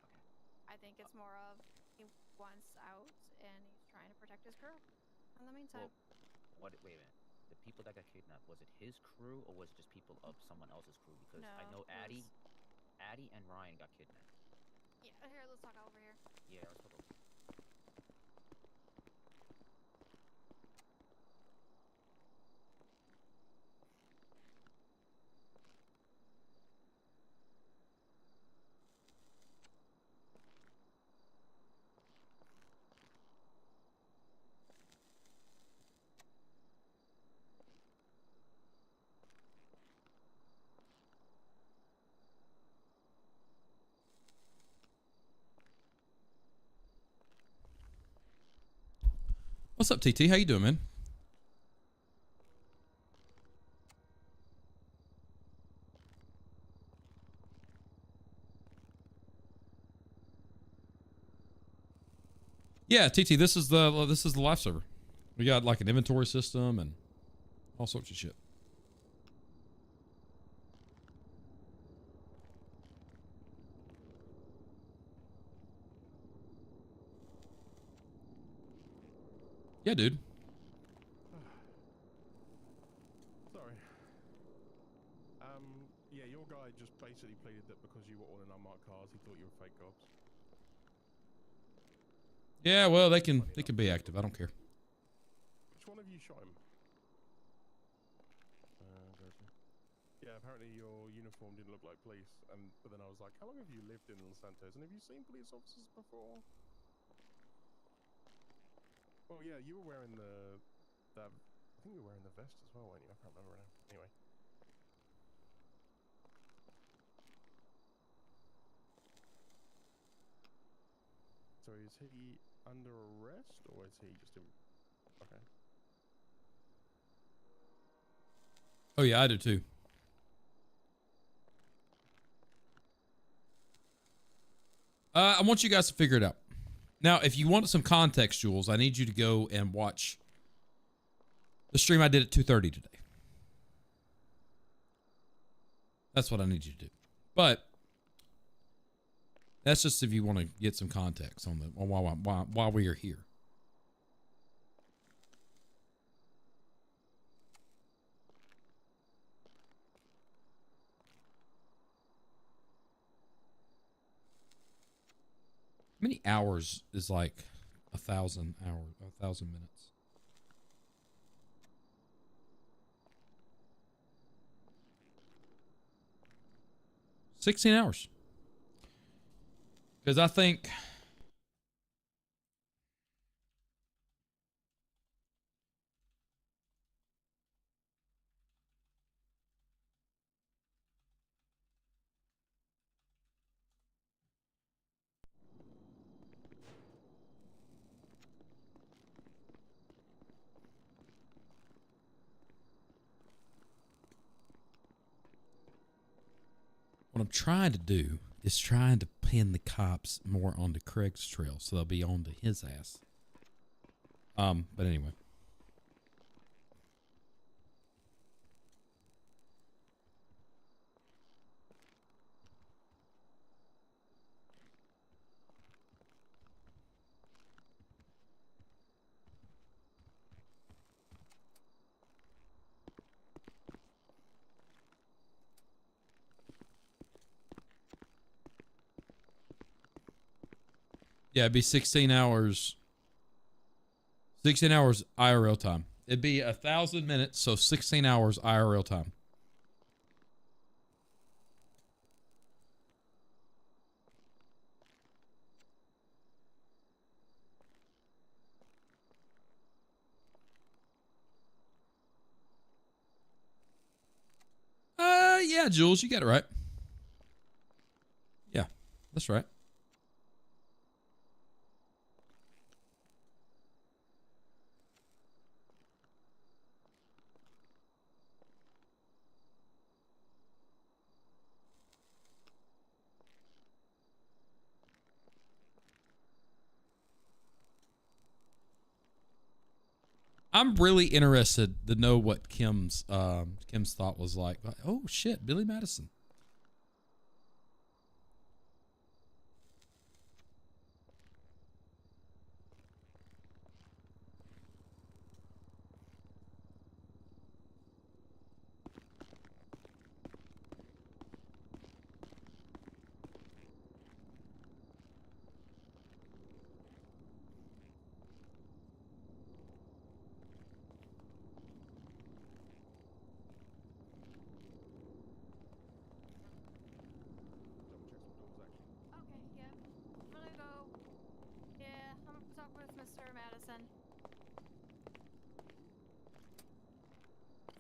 Okay. I think it's more of he wants out and he's trying to protect his crew. In the meantime, Wait a minute. The people that got kidnapped, was it his crew or was it just people of someone else's crew? Because I no, know it was- Addie and Ryan got kidnapped. Yeah, here, let's talk over here. Yeah, let's talk about. What's up, TT? How you doing, man? Yeah, TT. This is the life server. We got like an inventory system and all sorts of shit. Yeah, dude. Sorry. Yeah, your guy just basically pleaded that because you were all in unmarked cars, he thought you were fake cops. Yeah, well, they can be active. I don't care. Which one of you shot him? Gotcha. Yeah, apparently your uniform didn't look like police, but then I was like, how long have you lived in Los Santos, and have you seen police officers before? Well, yeah, you were wearing I think you were wearing the vest as well, weren't you? I can't remember now. Anyway. So is he under arrest, or is he just in... Okay. Oh yeah, I do too. I want you guys to figure it out. Now, if you want some context, Jules, I need you to go and watch the stream I did at 2:30 today. That's what I need you to do. But that's just if you want to get some context on why we are here. How many hours is like 1,000 hours, 1,000 minutes? $16 hours. Because I think what I'm trying to do is trying to pin the cops more onto Craig's trail so they'll be onto his ass. But anyway. Yeah, it'd be 16 hours. 16 hours IRL time. It'd be 1,000 minutes, so 16 hours IRL time. Yeah, Jules, you got it right. Yeah, that's right. I'm really interested to know what Kim's thought was like. Oh shit, Billy Madison. Okay, yeah. I'm gonna go. Yeah, I'm gonna talk with Mr. Madison.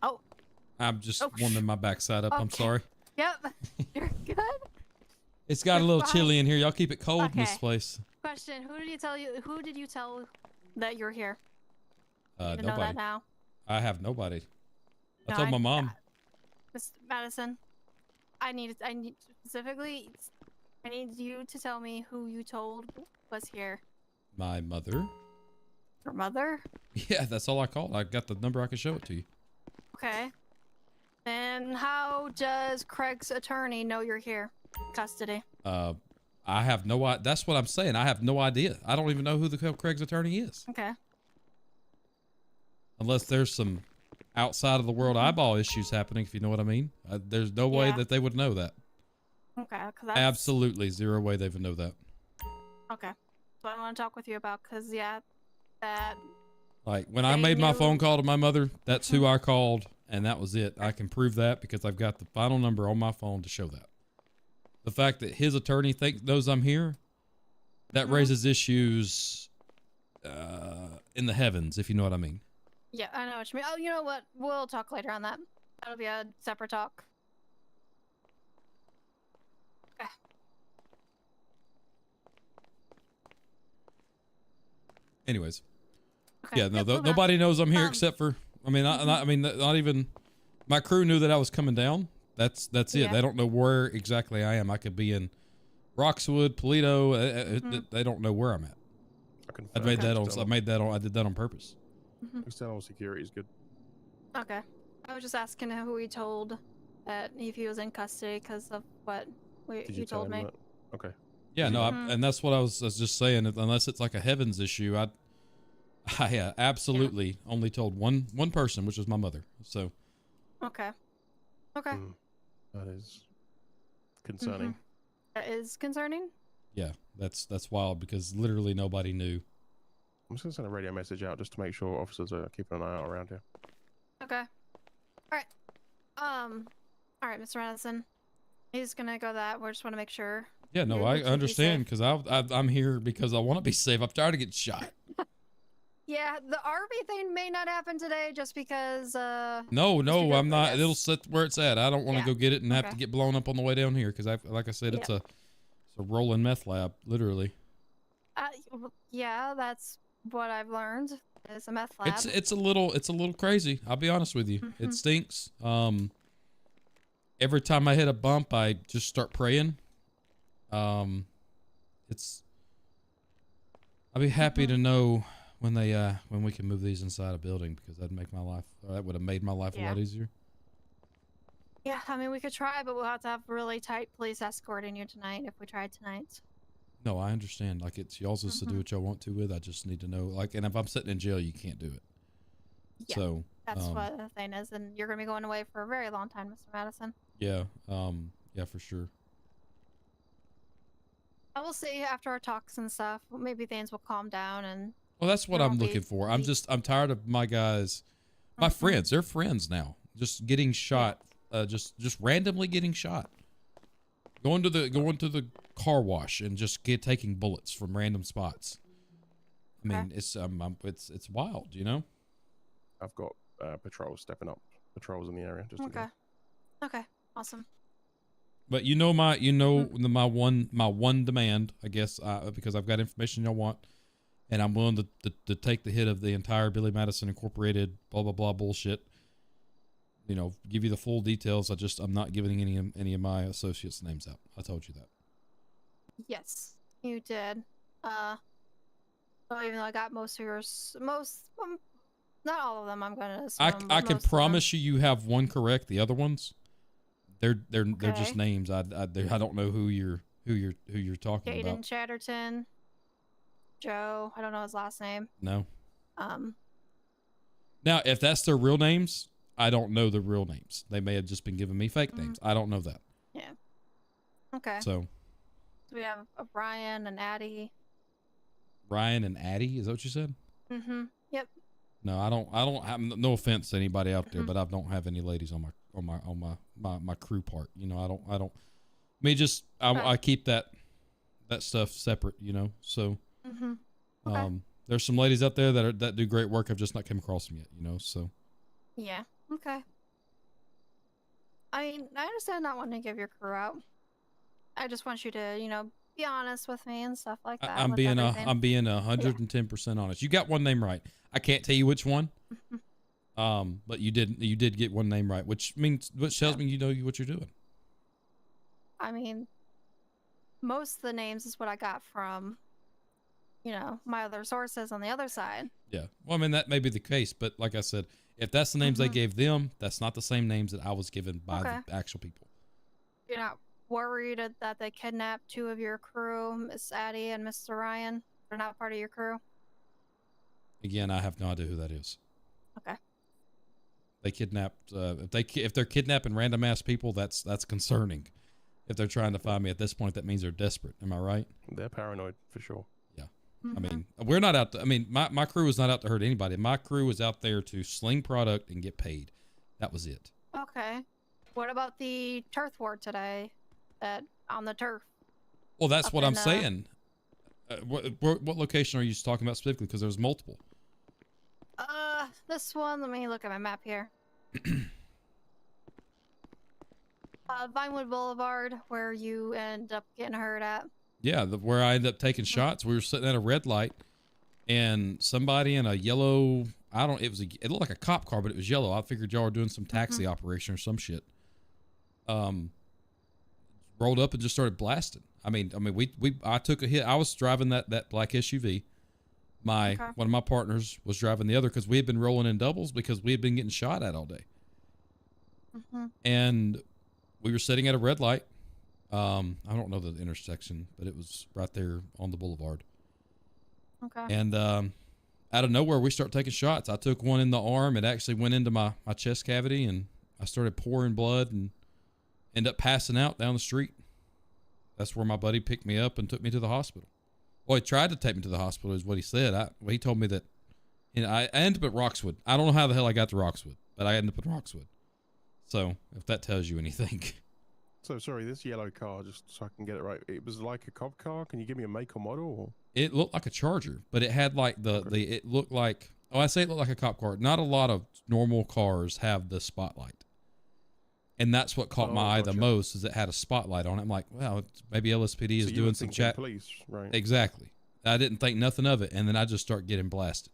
Oh. I'm just Oh, warming my backside up. I'm okay. sorry. Yep. You're good. It's got a little chilly in here. Y'all keep it cold in this Okay. place. Question: Who did you tell that you're here? You know Nobody. that now. I have nobody. I No, told my mom. Mr. Madison, I need specifically. I need you to tell me who you told was here. My mother. Your mother? Yeah, that's all I called. I got the number. I can show it to you. Okay. And how does Craig's attorney know you're here? Custody. I have no idea. That's what I'm saying. I have no idea. I don't even know who the Craig's attorney is. Okay. Unless there's some outside of the world eyeball issues happening, if you know what I mean. There's no way that they would know that. Okay. That's... Absolutely zero way they would know that. Okay. So I want to talk with you about, because, yeah, that... Like, when I made my phone call to my mother, that's who I called, and that was it. I can prove that because I've got the final number on my phone to show that. The fact that his attorney knows I'm here, that raises issues in the heavens, if you know what I mean. Yeah, I know what you mean. Oh, you know what? We'll talk later on that. That'll be a separate talk. Okay. Anyways. Okay. Yeah, no, nobody knows I'm here except for, I mean, not even, my crew knew that I was coming down. That's it. Yeah. They don't know where exactly I am. I could be in Roxwood, Polito. They don't know where I'm at. I did that on purpose. External security is good. Okay. I was just asking who he told that if he was in custody because of what you told me. Okay. Yeah, no, and that's what I was just saying. Unless it's like a heavens issue, I absolutely only told one person, which was my mother. So. Okay. Okay. That is concerning. That is concerning. Yeah, that's wild because literally nobody knew. I'm just gonna send a radio message out just to make sure officers are keeping an eye out around here. Okay. All right. All right, Mr. Madison. He's gonna go that. We just want to make sure. Yeah, no, I understand because I'm here because I want to be safe. I'm tired of getting shot. Yeah, the RV thing may not happen today just because. No, I'm not. It'll sit where it's at. I don't want to go get it and have to get blown up on the way down here because like I said, it's a rolling meth lab, literally. Yeah, that's what I've learned. It's a meth lab. It's a little crazy. I'll be honest with you. It stinks. Every time I hit a bump, I just start praying. I'd be happy to know when we can move these inside a building, because that'd make my life, that would have made my life a lot easier. Yeah, I mean, we could try, but we'll have to have really tight police escorting you tonight if we tried tonight. No, I understand. Like, it's y'all's just to do what y'all want to with. I just need to know, like, and if I'm sitting in jail, you can't do it. Yeah, so that's what the thing is, and you're gonna be going away for a very long time, Mr. Madison. Yeah, yeah, for sure. I will see after our talks and stuff. Maybe things will calm down, and Well, that's what I'm looking for. I'm tired of my guys, my friends. They're friends now. Just getting shot, just randomly getting shot. Going to the car wash and just taking bullets from random spots. I mean, it's wild, you know. I've got patrols stepping up, patrols in the area. Just Okay, awesome. But my one demand, I guess, because I've got information y'all want, and I'm willing to take the hit of the entire Billy Madison Incorporated blah blah blah bullshit. You know, give you the full details. I'm not giving any of my associates' names out. I told you that. Yes, you did. So even though I got most of yours, not all of them, I'm gonna assume. I can promise you have one correct. The other ones, they're just names. I don't know who you're talking about. Jaden Chatterton, Joe. I don't know his last name. No. Now, if that's their real names, I don't know the real names. They may have just been giving me fake names. I don't know that. Yeah. Okay. So we have a Brian and Addie. Ryan and Addie, is that what you said? Yep. No, I don't have, no offense to anybody out there, but I don't have any ladies on my crew part. You know, I don't. I keep that stuff separate. You know, so there's some ladies out there that do great work. I've just not come across them yet. You know, so. Yeah. Okay. I mean, I understand not wanting to give your crew out. I just want you to, be honest with me and stuff like that. I'm being 110% honest. You got one name right. I can't tell you which one. But you did get one name right, which tells me you know what you're doing. I mean, most of the names is what I got from, my other sources on the other side. Yeah. Well, I mean, that may be the case, but like I said, if that's the names they gave them, that's not the same names that I was given by the actual people. You're not worried that they kidnapped two of your crew, Miss Addie and Mr. Ryan? They're not part of your crew? Again, I have no idea who that is. Okay. They kidnapped. If they're kidnapping random ass people, that's concerning. If they're trying to find me at this point, that means they're desperate. Am I right? They're paranoid for sure. Yeah. I mean, we're not out to. I mean, my crew was not out to hurt anybody. My crew was out there to sling product and get paid. That was it. Okay. What about the turf war today? On the turf. Well, that's what I'm saying. What location are you talking about specifically? Because there's multiple. This one. Let me look at my map here. Vinewood Boulevard, where you end up getting hurt at. Yeah, where I ended up taking shots. We were sitting at a red light, and somebody in a yellow. It looked like a cop car, but it was yellow. I figured y'all were doing some taxi operation or some shit. Rolled up and just started blasting. I took a hit. I was driving that black SUV. One of my partners was driving the other, because we had been rolling in doubles because we had been getting shot at all day. And we were sitting at a red light. I don't know the intersection, but it was right there on the boulevard. Okay. And out of nowhere, we start taking shots. I took one in the arm. It actually went into my chest cavity, and I started pouring blood and end up passing out down the street. That's where my buddy picked me up and took me to the hospital. Well, he tried to take me to the hospital is what he said. He told me that, I ended up at Roxwood. I don't know how the hell I got to Roxwood, but I ended up at Roxwood. So if that tells you anything. So sorry, this yellow car, just so I can get it right, it was like a cop car. Can you give me a make or model? Or? It looked like a Charger, but it had like it looked like, I say it looked like a cop car. Not a lot of normal cars have the spotlight. And that's what caught my eye the most, is it had a spotlight on it. I'm like, well, maybe LSPD is doing some chat. Police, right? Exactly. I didn't think nothing of it, and then I just start getting blasted.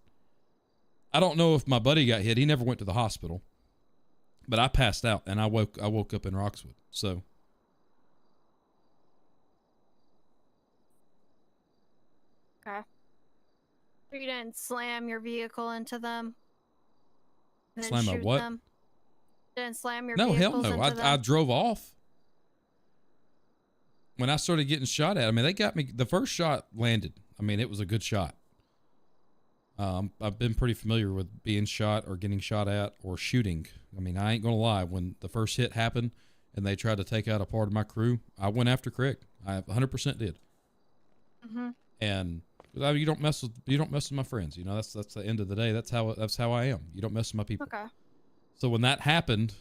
I don't know if my buddy got hit. He never went to the hospital, but I passed out, and I woke up in Roxwood. So. Okay. You didn't slam your vehicle into them? And then Slam a shoot what? them? Didn't slam your No, hell vehicles no. into them? I drove off. When I started getting shot at, I mean, they got me. The first shot landed. I mean, it was a good shot. I've been pretty familiar with being shot or getting shot at or shooting. I mean, I ain't gonna lie. When the first hit happened and they tried to take out a part of my crew, I went after Craig. I 100% did. Mm-hmm. And you don't mess with my friends. You know, that's the end of the day. That's how I am. You don't mess with my people. Okay. So when that happened,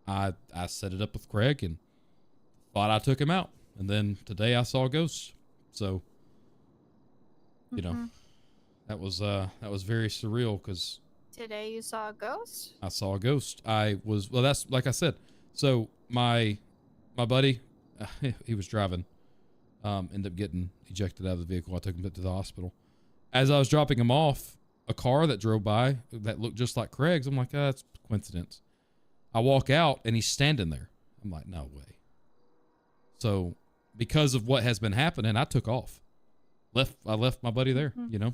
I set it up with Craig and thought I took him out. And then today I saw ghosts. So, you know, that was very surreal because Today you saw a ghost? I saw a ghost. That's like I said. So my buddy, he was driving, ended up getting ejected out of the vehicle. I took him to the hospital. As I was dropping him off, a car that drove by that looked just like Craig's. I'm like, that's coincidence. I walk out and he's standing there. I'm like, no way. So because of what has been happening, I took off. I left my buddy there, you know.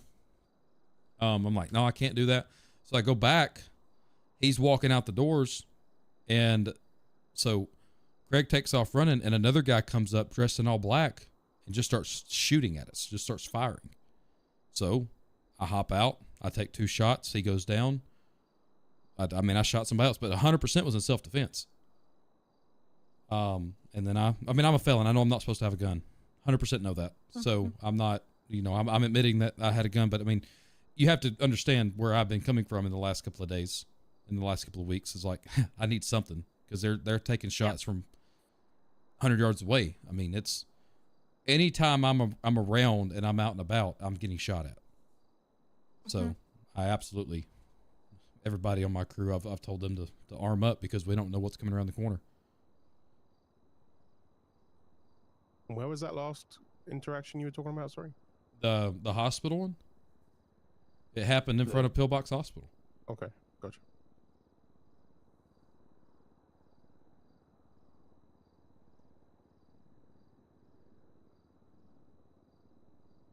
I'm like, no, I can't do that. So I go back. He's walking out the doors, and so Craig takes off running, and another guy comes up dressed in all black and just starts shooting at us, just starts firing. So I hop out. I take 2 shots. He goes down. I mean, I shot somebody else, but 100% was in self-defense. And then I'm a felon. I know I'm not supposed to have a gun. 100% know that. So I'm not, you know, I'm admitting that I had a gun, but I mean, you have to understand where I've been coming from in the last couple of days, in the last couple of weeks. Is like, I need something because they're taking shots from 100 yards away. I mean, it's anytime I'm around and I'm out and about, I'm getting shot at. So I absolutely, everybody on my crew, I've told them to arm up because we don't know what's coming around the corner. Where was that last interaction you were talking about? Sorry. The hospital one. It happened in front of Pillbox Hospital. Okay, gotcha.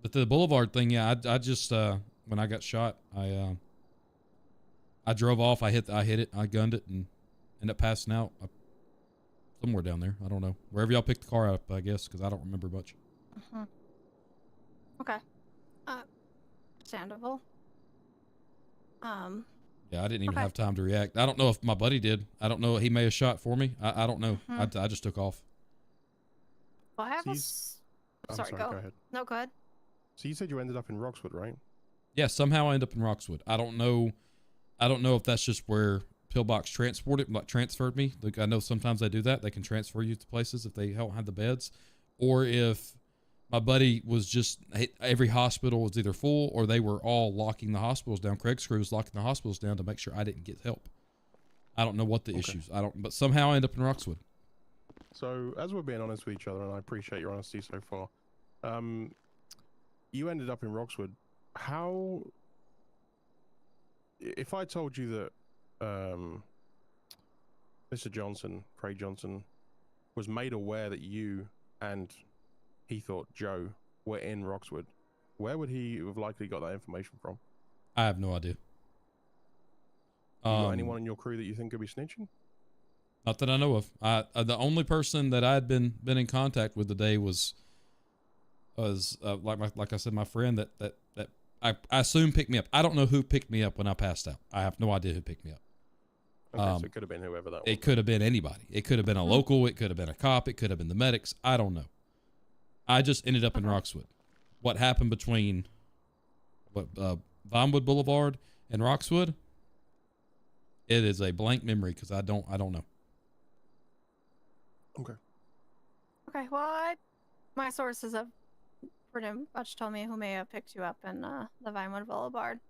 But the Boulevard thing, yeah, I just when I got shot, I drove off. I hit it. I gunned it and ended up passing out somewhere down there. I don't know, wherever y'all picked the car up, I guess, because I don't remember much. Okay. Understandable. Yeah, I didn't even have time to react. I don't know if my buddy did. I don't know. He may have shot for me. I don't know. I just took off. Well, I have I'm sorry, go ahead. No, go ahead. So you said you ended up in Roxwood, right? Yeah, somehow I end up in Roxwood. I don't know if that's just where Pillbox transferred me. Like, I know sometimes they do that. They can transfer you to places if they don't have the beds, or if my buddy was just, every hospital was either full or they were all locking the hospitals down. Craig's crew was locking the hospitals down to make sure I didn't get help. I don't know what the issues. But somehow I end up in Roxwood. So as we're being honest with each other, and I appreciate your honesty so far, you ended up in Roxwood. How, if I told you that Mr. Johnson, Craig Johnson, was made aware that you and he thought Joe were in Roxwood, where would he have likely got that information from? I have no idea. You got anyone in your crew that you think could be snitching? Not that I know of. The only person that I had been in contact with today was like I said, my friend that I assume picked me up. I don't know who picked me up when I passed out. I have no idea who picked me up. Okay, so it could have been whoever that was. It could have been anybody. It could have been a local. It could have been a cop. It could have been the medics. I don't know. I just ended up in Roxwood. What happened between Vinewood Boulevard and Roxwood? It is a blank memory because I don't know. Okay. Okay. Well, my sources have pretty much told me who may have picked you up in the Vinewood Boulevard.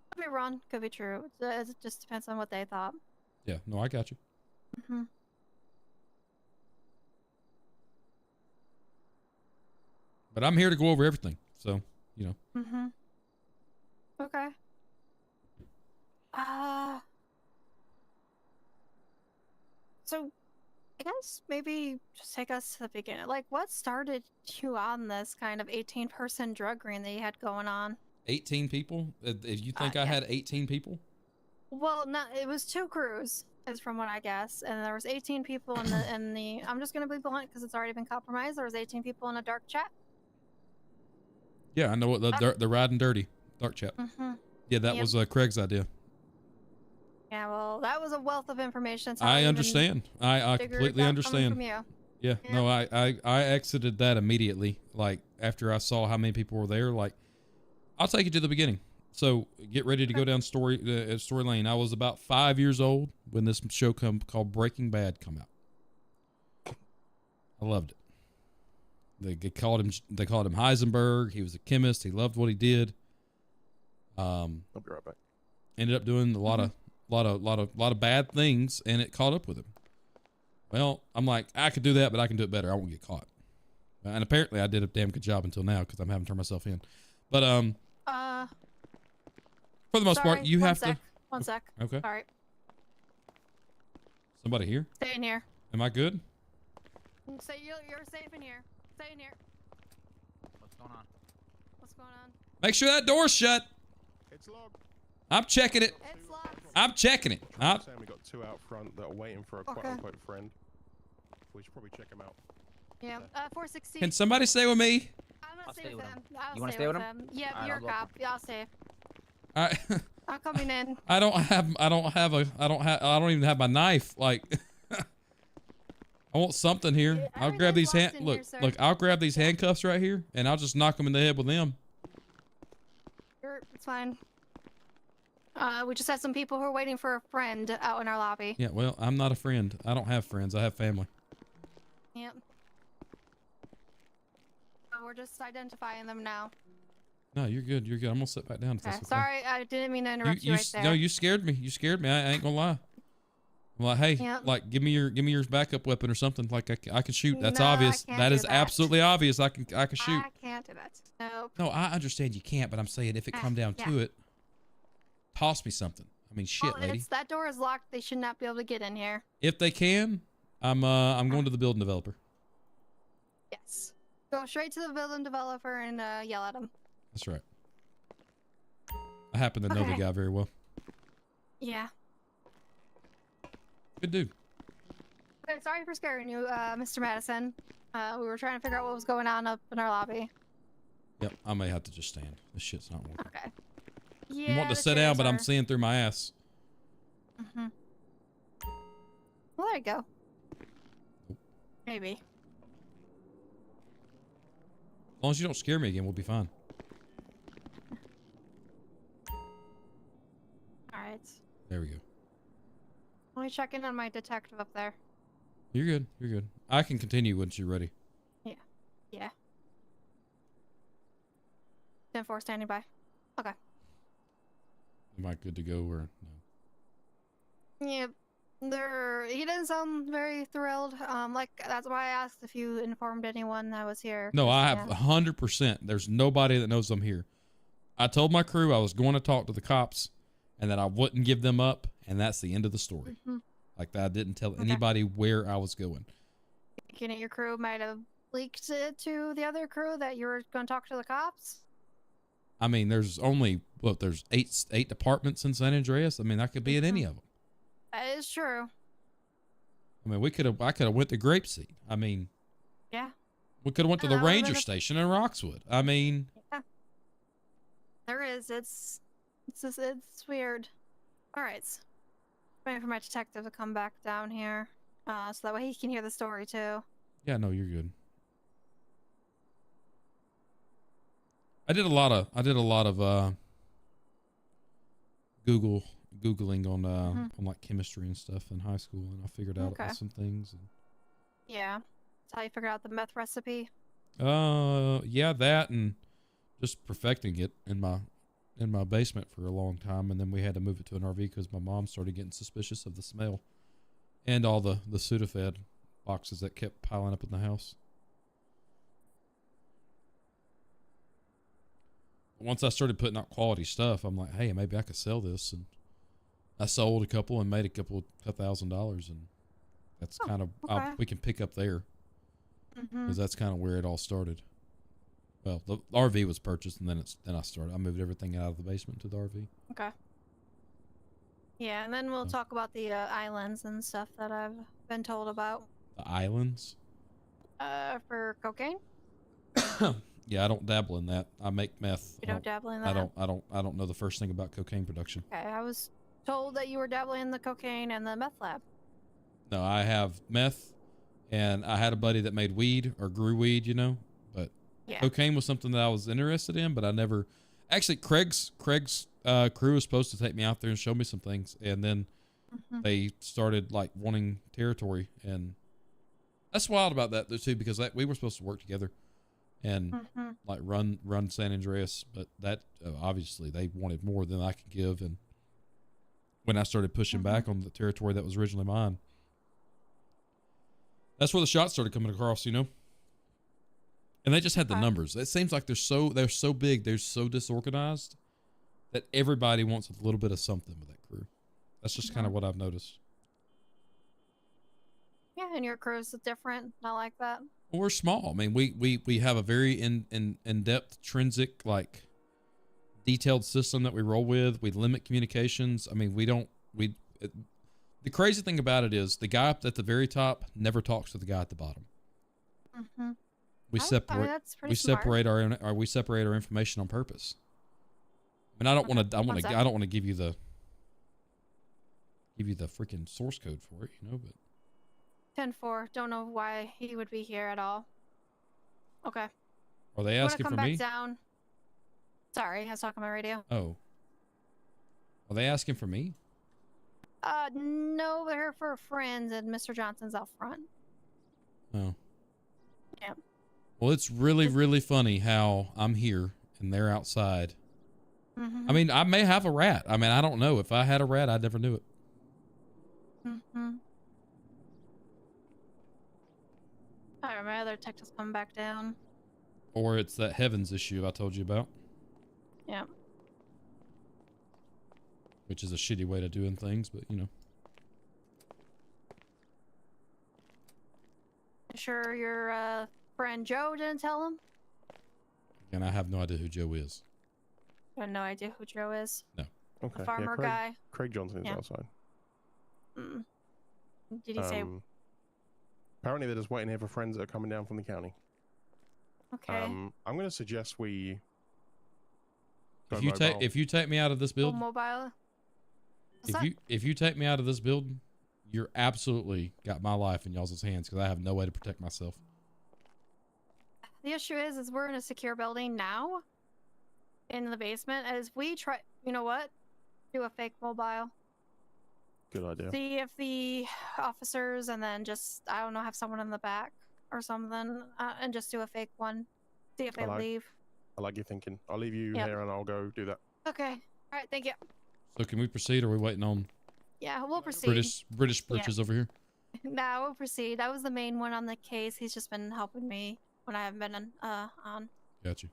Could be wrong. Could be true. It just depends on what they thought. Yeah. No, I got you. But I'm here to go over everything. So, you know. Okay. So I guess maybe just take us to the beginning. Like, what started you on this kind of 18-person drug ring that you had going on? 18 people? If you think I Yeah. had 18 people? Well, no, it was 2 crews, is from what I guess, and there was 18 people in the. I'm just gonna be blunt because it's already been compromised. There was 18 people in a dark chat. Yeah, I know what the riding dirty dark chat. Mm-hmm. Yeah, that was Craig's idea. Yeah, well, that was a wealth of information. That's how I even understand. I figured completely that coming understand. from you. Yeah, Yeah. no, I exited that immediately. Like after I saw how many people were there, like I'll take you to the beginning. So get ready to go down story lane. I was about 5 years old when this show called Breaking Bad come out. I loved it. They called him Heisenberg. He was a chemist. He loved what he did. I'll be right back. Ended up doing a lot of bad things, and it caught up with him. Well, I'm like, I could do that, but I can do it better. I won't get caught. And apparently, I did a damn good job until now because I'm having to turn myself in. But for the most part, you have to. One sec. Okay. All right. Somebody here? Stay in here. Am I good? So you're safe in here. Stay in here. What's going on? What's going on? Make sure that door's shut. It's locked. I'm checking it. It's locked. I'm checking it. Saying we got 2 out front that are waiting for a quote unquote friend. We should probably check them out. Yeah. 416. Can somebody stay with me? I'm gonna I'll stay stay with with him. You wanna stay with him? Yeah, Alright, you're a I'll go. cop. Yeah, I'll stay. I I'm coming in. I don't even have my knife. Like I want something here. Yeah, I'll grab these everything's locked in here, sir. look, I'll grab these handcuffs right here and I'll just knock them in the head with them. It's fine. We just had some people who are waiting for a friend out in our lobby. Yeah, well, I'm not a friend. I don't have friends. I have family. Yep. We're just identifying them now. No, you're good. You're good. I'm gonna sit back down. If Okay. that's okay. Sorry, I didn't mean to interrupt you right there. No, you scared me. You scared me. I ain't gonna lie. I'm like, hey, Yep. like, give me your backup weapon or something. Like, I can shoot. That's No, I obvious. can't That do is that. absolutely obvious. I can shoot. I can't do that. Nope. No, I understand you can't, but I'm saying if it come down yeah. to it, toss me something. I mean, shit, Well, lady. that door is locked. They should not be able to get in here. If they can, I'm going to the building developer. Yes. Go straight to the building developer and yell at him. That's right. I happen to know the Okay. guy very well. Yeah. Good dude. Okay, sorry for scaring you, Mr. Madison. We were trying to figure out what was going on up in our lobby. Yep, I may have to just stand. This shit's not working. Okay. I'm Yeah. wanting to the sit down, chairs but I'm are- seeing through my ass. Mhm. Well, there you go. Maybe. As long as you don't scare me again, we'll be fine. Alright. There we go. Let me check in on my detective up there. You're good. You're good. I can continue once you're ready. Yeah. 10-4 standing by. Okay. Am I good to go or no? Yep. He didn't sound very thrilled. Like that's why I asked if you informed anyone I was here. No, 'cause, I have yeah. 100%. There's nobody that knows I'm here. I told my crew I was going to talk to the cops and that I wouldn't give them up, and that's the end of the story. Mhm. Like that, I didn't tell Okay. anybody where I was going. Thinking that your crew might have leaked it to the other crew that you were going to talk to the cops. I mean, there's only there's eight departments in San Andreas. I mean, I could be at any of them. That is true. I mean, I could have went to Grapeseed. I mean, Yeah. we could have went to the That would've ranger been a- station in Roxwood. I mean, There is. It's weird. All right. Waiting for my detective to come back down here, so that way he can hear the story too. yeah, no, you're good. I did a lot of googling on on like chemistry and stuff in high school, and I figured out Okay. some things. And, Yeah. That's how you figured out the meth recipe. yeah, that and just perfecting it in my basement for a long time, and then we had to move it to an RV because my mom started getting suspicious of the smell and all the Sudafed boxes that kept piling up in the house. Once I started putting out quality stuff, I'm like, hey, maybe I could sell this, and I sold a couple and made $2,000, and That's Oh, kind of okay. we can pick up there Mm-hmm. because that's kind of where it all started. Well, the RV was purchased, and then I moved everything out of the basement to the RV. Okay. Yeah, and then we'll talk about the islands and stuff that I've been told about. The islands. For cocaine. Yeah, I don't dabble in that. I make meth. You don't dabble in that. I don't know the first thing about cocaine production. Okay, I was told that you were dabbling in the cocaine and the meth lab. No, I have meth, and I had a buddy that made weed or grew weed, you know. But Yeah. cocaine was something that I was interested in, but I never. Actually, Craig's crew was supposed to take me out there and show me some things, and then Mm-hmm. they started like wanting territory, and that's wild about that though too, because we were supposed to work together and Mm-hmm. like run San Andreas, but that obviously they wanted more than I could give, and when I started pushing back on the territory that was originally mine, that's where the shots started coming across, you know. And they just had the numbers. It seems like they're so big, they're so disorganized that everybody wants a little bit of something with that crew. That's just kind of what I've noticed. Yeah, and your crew's different, not like that. Well, we're small. I mean, we have a very in-depth, intrinsic, like detailed system that we roll with. We limit communications. I mean, the crazy thing about it is the guy up at the very top never talks to the guy at the bottom. Mm-hmm. We I mean, separate. that's pretty We smart. separate our information on purpose. I mean, I don't want to. I don't want to give you the freaking source code for it, you know. But 10-4. Don't know why he would be here at all. Okay. are they You wanna asking come for back me? down? Sorry, I was talking on my radio. Oh, are they asking for me? No, they're here for friends, and Mr. Johnson's out front. Oh. Yeah. Well, it's really funny how I'm here and they're outside. Mm-hmm. I mean, I may have a rat. I mean, I don't know. If I had a rat, I never knew it. Mm-hmm. Alright, my other tech has come back down. Or it's that heavens issue I told you about, Yeah. which is a shitty way of doing things, but you know. You sure your friend Joe didn't tell him? And I have no idea who Joe is. I have no idea who Joe is. Okay. The farmer Craig, guy. Craig Johnson is Yeah. outside. Mm. Did he say? Apparently, they're just waiting here for friends that are coming down from the county. Okay. I'm going to suggest we. If you take me out of this Go building, mobile. What's that? if you take me out of this building, you're absolutely got my life in y'all's hands because I have no way to protect myself. The issue is we're in a secure building now. In the basement, as we try, you know what? Do a fake mobile. Good idea. See if the officers, and then just I don't know, have someone in the back or something, and just do a fake one. See if they leave. I like your thinking. I'll leave you Yep. here and I'll go do that. Okay. All right. Thank you. So can we proceed, or are we waiting on Yeah, we'll proceed. British britches over here? Nah, we'll proceed. That was the main one on the case. He's just been helping me when I haven't been on. Got you.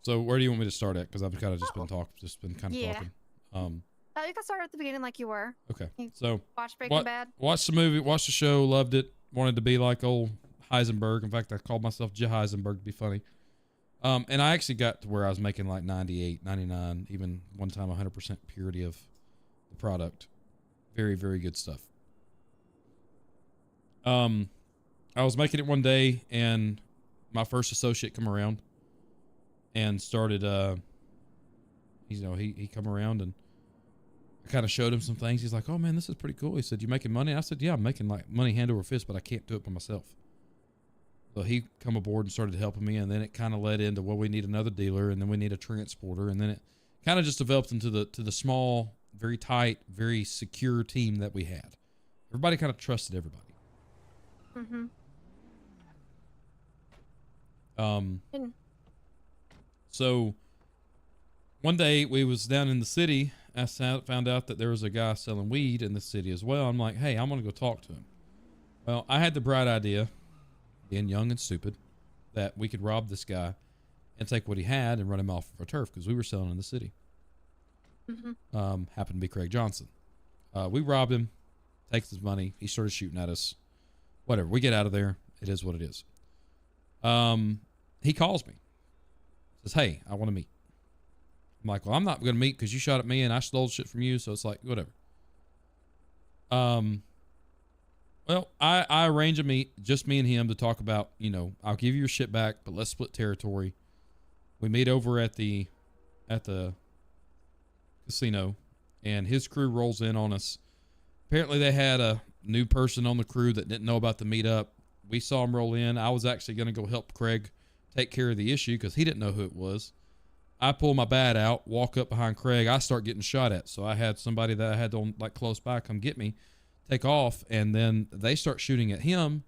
So where do you want me to start at? Because I've kind of just been talking. Yeah. talking. You can start at the beginning like you were. Okay. You So watch Breaking Bad. watched the movie, watched the show, loved it. Wanted to be like old Heisenberg. In fact, I called myself J. Heisenberg to be funny. And I actually got to where I was making like 98, 99, even one time 100% purity of the product. Very, very good stuff. I was making it one day, and my first associate come around and started, he come around, and I kind of showed him some things. He's like, "Oh man, this is pretty cool." He said, "You making money?" And I said, "Yeah, I'm making like money hand over fist, but I can't do it by myself." So he come aboard and started helping me, and then it kind of led into, well, we need another dealer, and then we need a transporter, and then it kind of just developed into the small, very tight, very secure team that we had. Everybody kind of trusted everybody. Mm-hmm. So one day we was down in the city. I found out that there was a guy selling weed in the city as well. I'm like, hey, I'm going to go talk to him. Well, I had the bright idea, being young and stupid, that we could rob this guy and take what he had and run him off of our turf because we were selling in the city. Mm-hmm. Happened to be Craig Johnson. We robbed him, takes his money. He started shooting at us. Whatever. We get out of there. It is what it is. He calls me. Says, hey, I want to meet. I'm like, well, I'm not going to meet because you shot at me and I stole shit from you. So it's like, whatever. Well, I arrange a meet, just me and him, to talk about, I'll give you your shit back, but let's split territory. We meet over at the casino, and his crew rolls in on us. Apparently they had a new person on the crew that didn't know about the meetup. We saw him roll in. I was actually going to go help Craig take care of the issue because he didn't know who it was. I pull my bat out, walk up behind Craig. I start getting shot at. So I had somebody that I had on like close by come get me, take off, and then they start shooting at him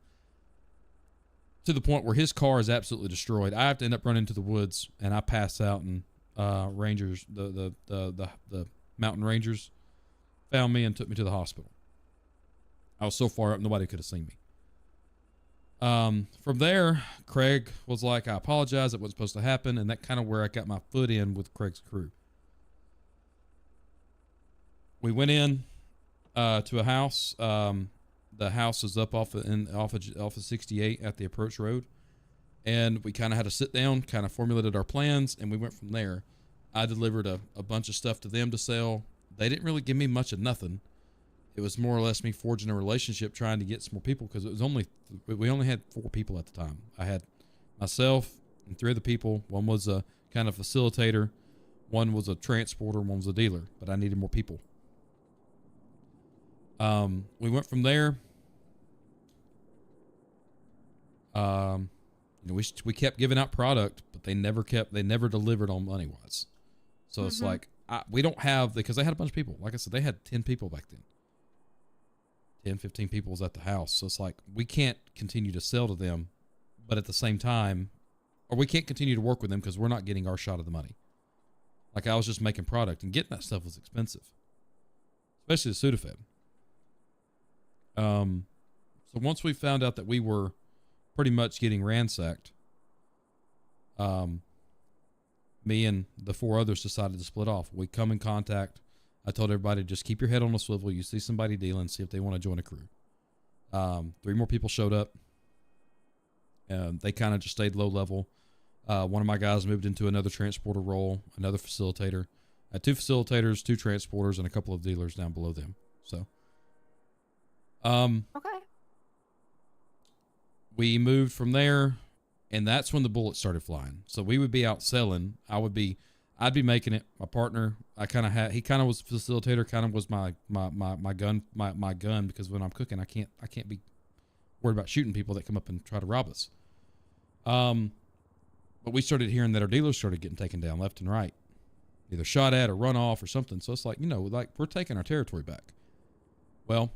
to the point where his car is absolutely destroyed. I have to end up running into the woods, and I pass out, and Rangers, the mountain rangers, found me and took me to the hospital. I was so far up, nobody could have seen me. From there, Craig was like, I apologize, it wasn't supposed to happen, and that kind of where I got my foot in with Craig's crew. We went in to a house. The house is up off of 68 at the approach road, and we kind of had to sit down, kind of formulated our plans, and we went from there. I delivered a bunch of stuff to them to sell. They didn't really give me much of nothing. It was more or less me forging a relationship, trying to get some more people, because we only had 4 people at the time. I had myself and 3 other people. One was a kind of facilitator, one was a transporter, one was a dealer, but I needed more people. We went from there. We kept giving out product, but they never delivered on money wise. So it's like, we don't have, because they had a bunch of people. Like I said, they had 10 people back then. 10, 15 people was at the house. So it's like, we can't continue to sell to them, but at the same time, or we can't continue to work with them because we're not getting our shot of the money. Like, I was just making product, and getting that stuff was expensive, especially the Sudafed. So once we found out that we were pretty much getting ransacked, me and the 4 others decided to split off. We come in contact. I told everybody, just keep your head on a swivel. You see somebody dealing, see if they want to join a crew. 3 more people showed up. They kind of just stayed low level. One of my guys moved into another transporter role, another facilitator. I had 2 facilitators, 2 transporters, and a couple of dealers down below them. So, Okay. we moved from there, and that's when the bullets started flying. So we would be out selling. I'd be making it. My partner, he kind of was facilitator, kind of was my gun, because when I'm cooking, I can't be worried about shooting people that come up and try to rob us. But we started hearing that our dealers started getting taken down left and right, either shot at or run off or something. So it's like, like we're taking our territory back. Well,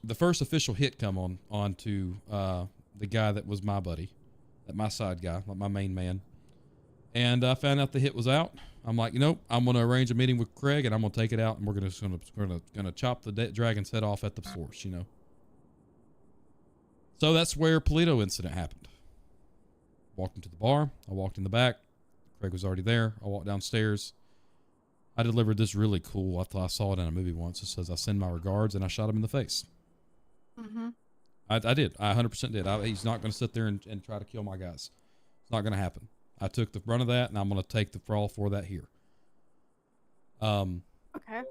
the first official hit come on to the guy that was my buddy, my side guy, like my main man. And I found out the hit was out. I'm like, I'm going to arrange a meeting with Craig, and I'm going to take it out, and we're going to chop the dragon's head off at the source, So that's where Polito incident happened. Walked into the bar. I walked in the back. Craig was already there. I walked downstairs. I delivered this really cool. I thought I saw it in a movie once. It says, I send my regards, and I shot him in the face. I did. I 100% did. He's not going to sit there and try to kill my guys. It's not going to happen. I took the brunt of that, and I'm going to take the fall for that here. Okay.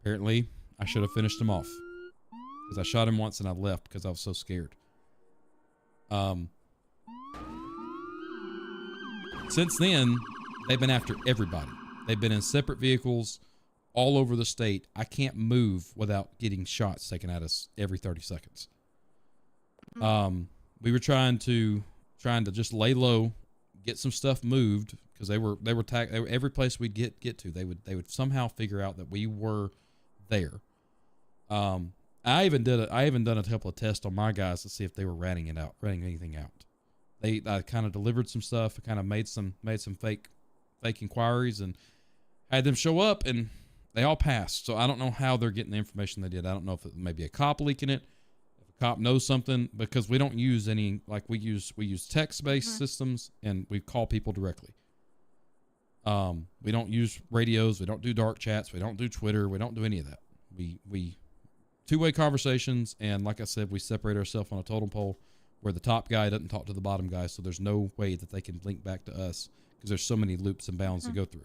Apparently, I should have finished him off, because I shot him once and I left because I was so scared. Since then, they've been after everybody. They've been in separate vehicles all over the state. I can't move without getting shots taken at us every 30 seconds. We were trying to just lay low, get some stuff moved, because they were every place we'd get to, they would somehow figure out that we were there. I even done a couple of tests on my guys to see if they were ratting anything out. I kind of delivered some stuff. I kind of made some fake inquiries and had them show up, and they all passed. So I don't know how they're getting the information they did. I don't know if it may be a cop leaking it, if a cop knows something, because we don't use any, like we use text-based systems, and we call people directly. We don't use radios. We don't do dark chats. We don't do Twitter. We don't do any of that. We two-way conversations, and like I said, we separate ourselves on a totem pole where the top guy doesn't talk to the bottom guy, so there's no way that they can link back to us because there's so many loops and bounds to go through.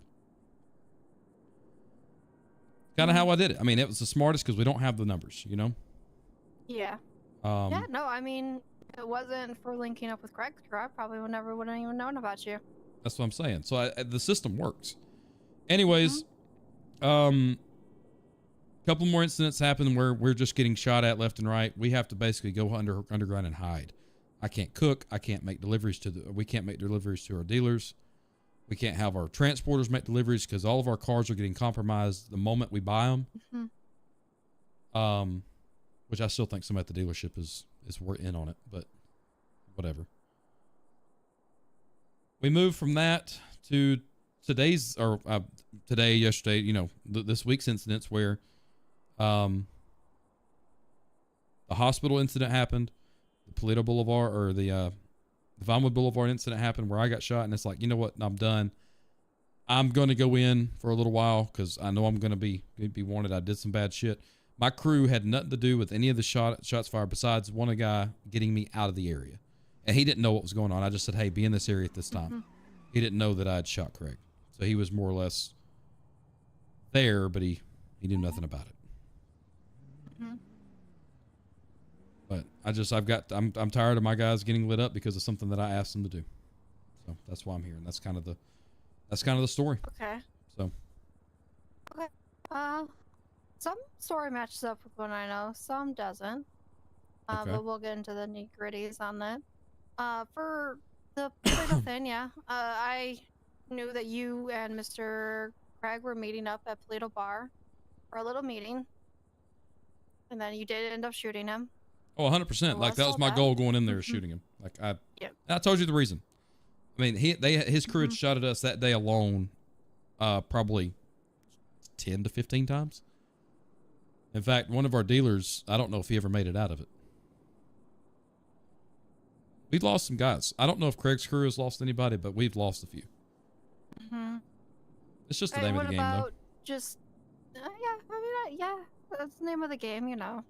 Kind of how I did it. I mean, it was the smartest because we don't have the numbers, you know? Yeah. Yeah, no, I mean, if it wasn't for linking up with Craig's crew, I probably would have even known about you. That's what I'm saying. So the system works. Anyways, couple more incidents happen where we're just getting shot at left and right. We have to basically go underground and hide. I can't cook. I can't make deliveries we can't make deliveries to our dealers. We can't have our transporters make deliveries because all of our cars are getting compromised the moment we buy them. Which I still think somebody at the dealership is in on it, but whatever. We moved from that to yesterday, you know, this week's incidents where the hospital incident happened, the Paleto Boulevard or the Vinewood Boulevard incident happened where I got shot, and it's like, you know what, I'm done. I'm going to go in for a little while because I know I'm going to be wanted. I did some bad shit. My crew had nothing to do with any of the shots fired besides one guy getting me out of the area. And he didn't know what was going on. I just said, hey, be in this area at this time. He didn't know that I had shot Craig. So he was more or less there, but he knew nothing about it. But I'm tired of my guys getting lit up because of something that I asked them to do. So that's why I'm here. And that's kind of the story. Okay. So. Okay. Some story matches up with what I know, some doesn't. Okay. But we'll get into the nitty-gritties on that. For the Paleto thing, yeah. I knew that you and Mr. Craig were meeting up at Paleto Bar for a little meeting. And then you did end up shooting him. Oh, 100%. Like that was my goal going in there, shooting him. Like I told you the reason. I mean, his crew had shot at us that day alone, probably 10 to 15 times. In fact, one of our dealers, I don't know if he ever made it out of it. We've lost some guys. I don't know if Craig's crew has lost anybody, but we've lost a few. It's just the name of the game, though. What about just, yeah, that's the name of the game, you know.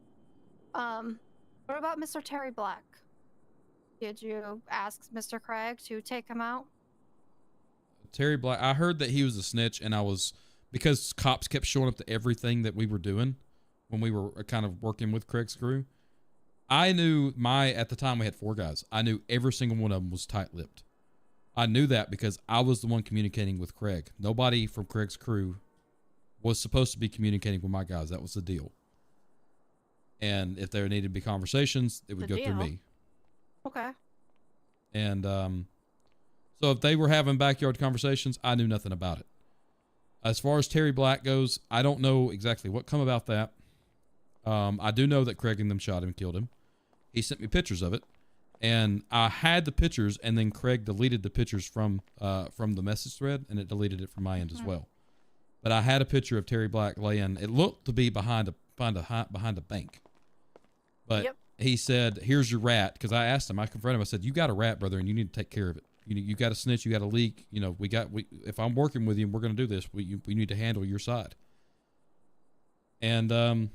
What about Mr. Terry Black? Did you ask Mr. Craig to take him out? Terry Black, I heard that he was a snitch, and because cops kept showing up to everything that we were doing when we were kind of working with Craig's crew. I knew at the time we had 4 guys. I knew every single one of them was tight-lipped. I knew that because I was the one communicating with Craig. Nobody from Craig's crew was supposed to be communicating with my guys. That was the deal. And if there needed to be conversations, it would go through me. Okay. And so if they were having backyard conversations, I knew nothing about it. As far as Terry Black goes, I don't know exactly what come about that. I do know that Craig and them shot him and killed him. He sent me pictures of it, and I had the pictures, and then Craig deleted the pictures from the message thread, and it deleted it from my end as well. But I had a picture of Terry Black laying. It looked to be behind a bank, but he said, "Here's your rat." Because I asked him, I confronted him. I said, "You got a rat, brother, and you need to take care of it. You got a snitch. You got a leak. You know, if I'm working with you and we're going to do this, we need to handle your side." And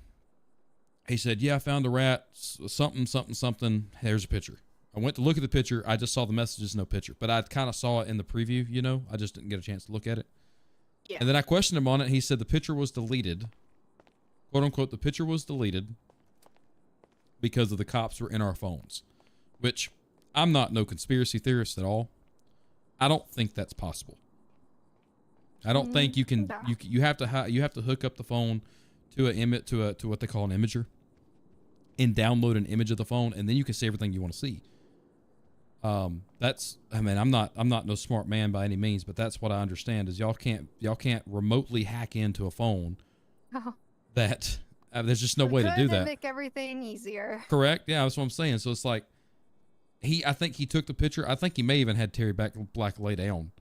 he said, "Yeah, I found a rat, something. Here's a picture." I went to look at the picture. I just saw the messages, no picture. But I kind of saw it in the preview, you know. I just didn't get a chance to look at it. Yeah. And then I questioned him on it. He said the picture was deleted. Quote unquote, the picture was deleted because of the cops were in our phones. Which, I'm not no conspiracy theorist at all. I don't think that's possible. I don't think you can. You have to hook up the phone to to what they call an imager, and download an image of the phone, and then you can see everything you want to see. I'm not no smart man by any means, but that's what I understand is y'all can't remotely hack into a phone. That there's just no way to do that. Make everything easier. Correct. Yeah, that's what I'm saying. So it's like I think he took the picture. I think he may even had Terry Black lay down,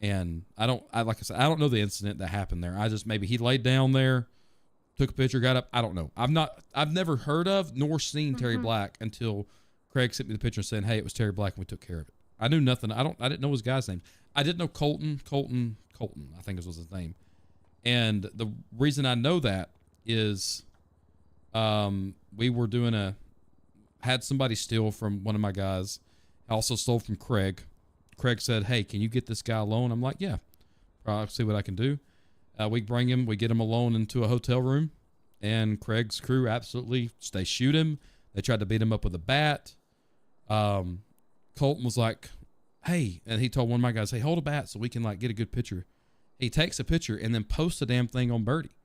and like I said, I don't know the incident that happened there. Maybe he laid down there, took a picture, got up. I don't know. I've never heard of nor seen Terry Black until Craig sent me the picture saying, "Hey, it was Terry Black and we took care of it." I knew nothing. I didn't know his guy's name. I didn't know Colton, I think was his name. And the reason I know that is We were had somebody steal from one of my guys. I also stole from Craig. Craig said, "Hey, can you get this guy a loan?" I'm like, "Yeah, I'll see what I can do." We get him alone into a hotel room, and Craig's crew they shoot him. They tried to beat him up with a bat. Colton was like, "Hey," and he told one of my guys, "Hey, hold a bat so we can like get a good picture." He takes a picture and then posts the damn thing on Birdie.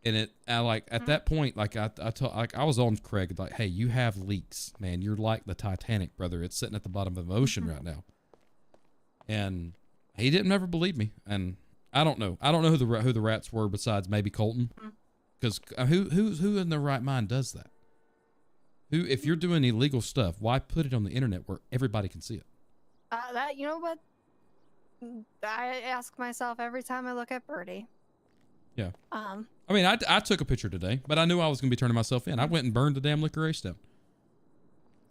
And at that point, like I was on Craig, like, "Hey, you have leaks, man. You're like the Titanic, brother. It's sitting at the bottom of the ocean right now." And he didn't ever believe me. And I don't know who the rats were besides maybe Colton, because who in their right mind does that? Who, if you're doing illegal stuff, why put it on the internet where everybody can see it? You know what? I ask myself every time I look at Birdie. Yeah. I mean, I took a picture today, but I knew I was going to be turning myself in. I went and burned the damn liquor race down.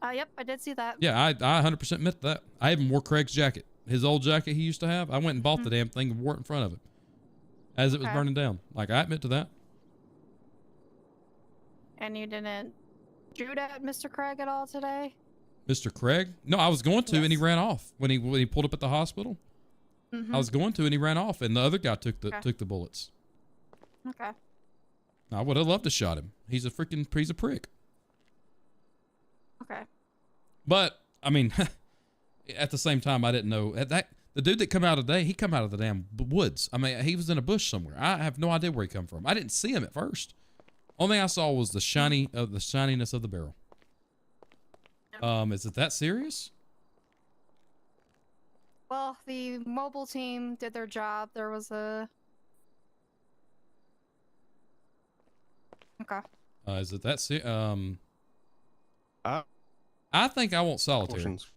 Yep, I did see that. Yeah, I 100% admit that. I even wore Craig's jacket. His old jacket he used to have. I went and bought the damn thing and wore it in front of him as it was burning down. Like, I admit to that. And you didn't shoot at Mr. Craig at all today? Mr. Craig? No, I was going to, and he ran off when he pulled up at the hospital. I was going to, and he ran off, and the other guy took the bullets. Okay. I would have loved to shot him. He's a prick. Okay. But I mean, at the same time, I didn't know that the dude that come out today, he come out of the damn woods. I mean, he was in a bush somewhere. I have no idea where he come from. I didn't see him at first. Only thing I saw was the shininess of the barrel. Is it that serious? Well, the mobile team did their job. There was a... Okay. Is it that I think I want solitary. Precautions.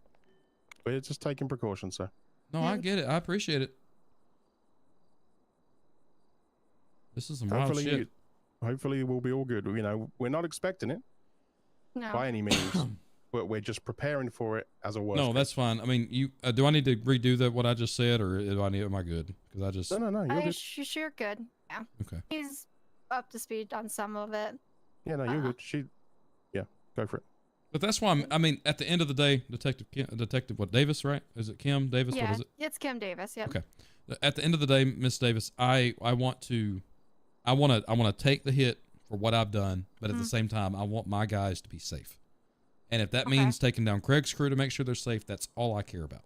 We're just taking precautions, sir. No, I get it. I appreciate it. This is some wild shit. Hopefully we'll be all good. You know, we're not expecting it by any means, but we're just preparing for it as a worst. No, that's fine. I mean, you do I need to redo what I just said, or am I good? Because I just no. You're good. You're good. Yeah. Okay. He's up to speed on some of it. Yeah, no, you're good. Yeah, go for it. But that's why I mean, at the end of the day, Detective what, Davis, right? Is it Kim Davis? Yeah, what is it? It's Kim Davis. Yeah. Okay. At the end of the day, Miss Davis, I want to take the hit for what I've done, but at the same time, I want my guys to be safe. And if that means taking down Craig's crew to make sure they're safe, that's all I care about.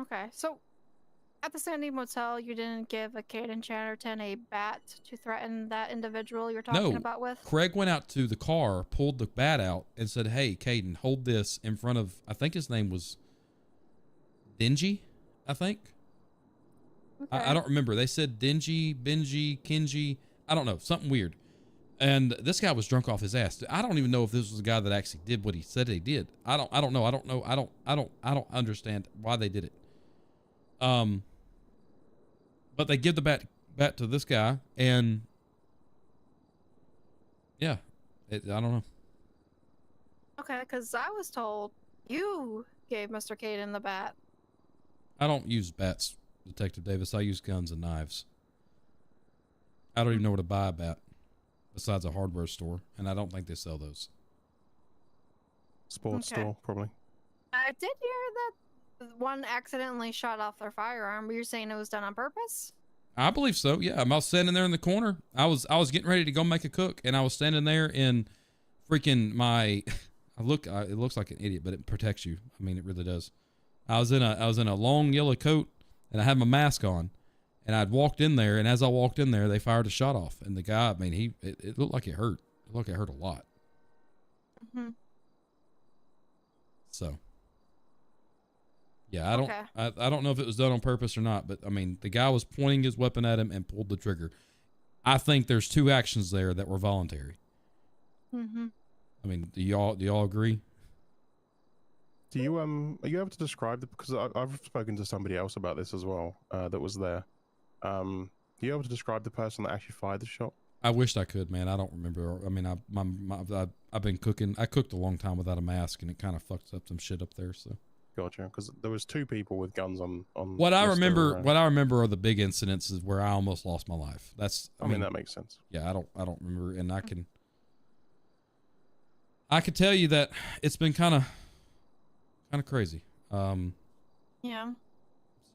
Okay. So, at the Sandy Motel, you didn't give a Caden Chatterton a bat to threaten that individual you're talking about with? Craig went out to the car, pulled the bat out, and said, "Hey, Caden, hold this in front of," I think his name was Dingy, I think. Okay. I don't remember. They said Dingy, Benji, Kenji. I don't know. Something weird. And this guy was drunk off his ass. I don't even know if this was a guy that actually did what he said he did. I don't know. I don't understand why they did it. But they give the bat to this guy, and yeah, I don't know. Okay, because I was told you gave Mr. Caden the bat. I don't use bats, Detective Davis. I use guns and knives. I don't even know where to buy a bat besides a hardware store, and I don't think they sell those. Sports store, probably. I did hear that one accidentally shot off their firearm, but you're saying it was done on purpose? I believe so. Yeah, I was standing there in the corner. I was getting ready to go make a cook, and I was standing there in freaking my. It looks like an idiot, but it protects you. I mean, it really does. I was in a long yellow coat, and I had my mask on, and I'd walked in there, and as I walked in there, they fired a shot off, and the guy, I mean, it looked like it hurt. It looked like it hurt a lot. So. Yeah, I don't know if it was done on purpose or not, but I mean, the guy was pointing his weapon at him and pulled the trigger. I think there's two actions there that were voluntary. I mean, do y'all agree? Do you are you able to describe because I've spoken to somebody else about this as well that was there. Are you able to describe the person that actually fired the shot? I wished I could, man. I don't remember. I mean, I've been cooking. I cooked a long time without a mask, and it kind of fucked up some shit up there. So. Gotcha, because there was two people with guns on. What I remember are the big incidences where I almost lost my life. I mean that makes sense. Yeah, I don't remember, and I can. I could tell you that it's been kind of crazy. Yeah. So.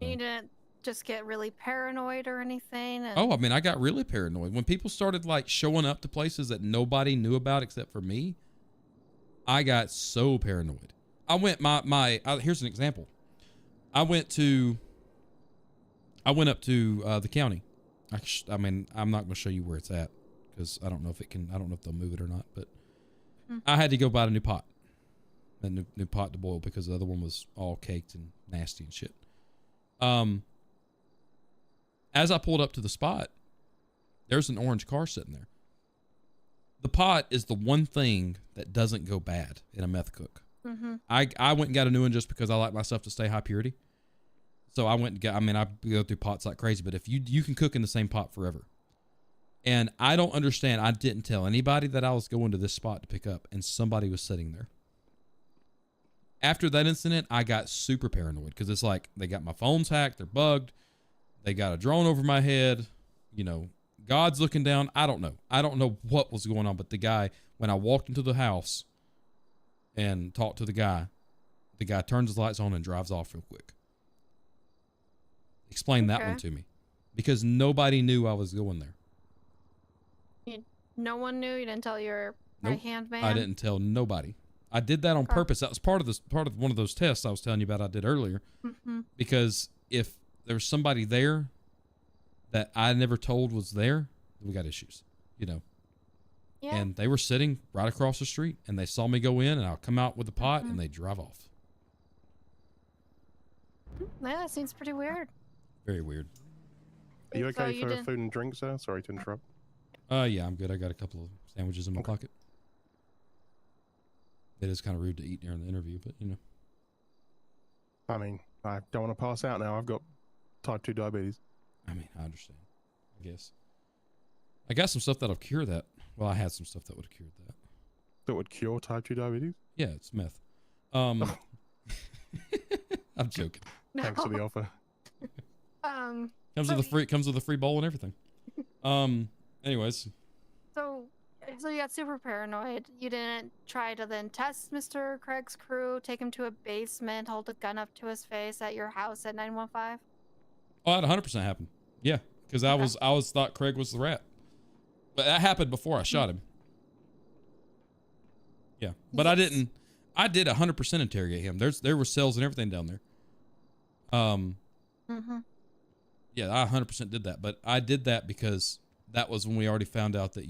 You didn't just get really paranoid or anything? And... Oh, I mean, I got really paranoid when people started like showing up to places that nobody knew about except for me. I got so paranoid. I went here's an example. I went up to the county. I mean, I'm not going to show you where it's at because I don't know if they'll move it or not, but I had to go buy a new pot, a new pot to boil because the other one was all caked and nasty and shit. As I pulled up to the spot, there's an orange car sitting there. The pot is the one thing that doesn't go bad in a meth cook. I went and got a new one just because I like my stuff to stay high purity. So I went and got, I mean, I go through pots like crazy, but if you can cook in the same pot forever. And I don't understand. I didn't tell anybody that I was going to this spot to pick up, and somebody was sitting there. After that incident, I got super paranoid because it's like they got my phones hacked, they're bugged, they got a drone over my head, you know, God's looking down. I don't know. I don't know what was going on, but the guy, when I walked into the house and talked to the guy turns his lights on and drives off real quick. Explain that one to me, because nobody knew I was going there. No one knew? You didn't tell your right-hand man? I didn't tell nobody. I did that on purpose. That was part of one of those tests I was telling you about I did earlier. Because if there was somebody there that I never told was there, we got issues, you know. Yeah. And they were sitting right across the street, and they saw me go in, and I'll come out with the pot, and they drive off. Yeah, that seems pretty weird. Very weird. Are you So okay you for didn't- food and drink, sir? Sorry to interrupt. Yeah, I'm good. I got a couple of sandwiches in my pocket. It is kind of rude to eat during the interview, but you know. I mean, I don't want to pass out now. I've got type 2 diabetes. I mean, I understand. I guess. I got some stuff that'll cure that. Well, I had some stuff that would have cured that. That would cure type 2 diabetes? Yeah, it's meth. I'm joking. Thanks for the offer. Comes with a free bowl and everything. Anyways. So you got super paranoid. You didn't try to then test Mr. Craig's crew, take him to a basement, hold a gun up to his face at your house at 915? Oh, that 100% happened. Yeah, because I was thought Craig was the rat. But that happened before I shot him. Yeah, but I didn't. I did 100% interrogate him. There were cells and everything down there. Yeah, I 100% did that, but I did that because that was when we already found out that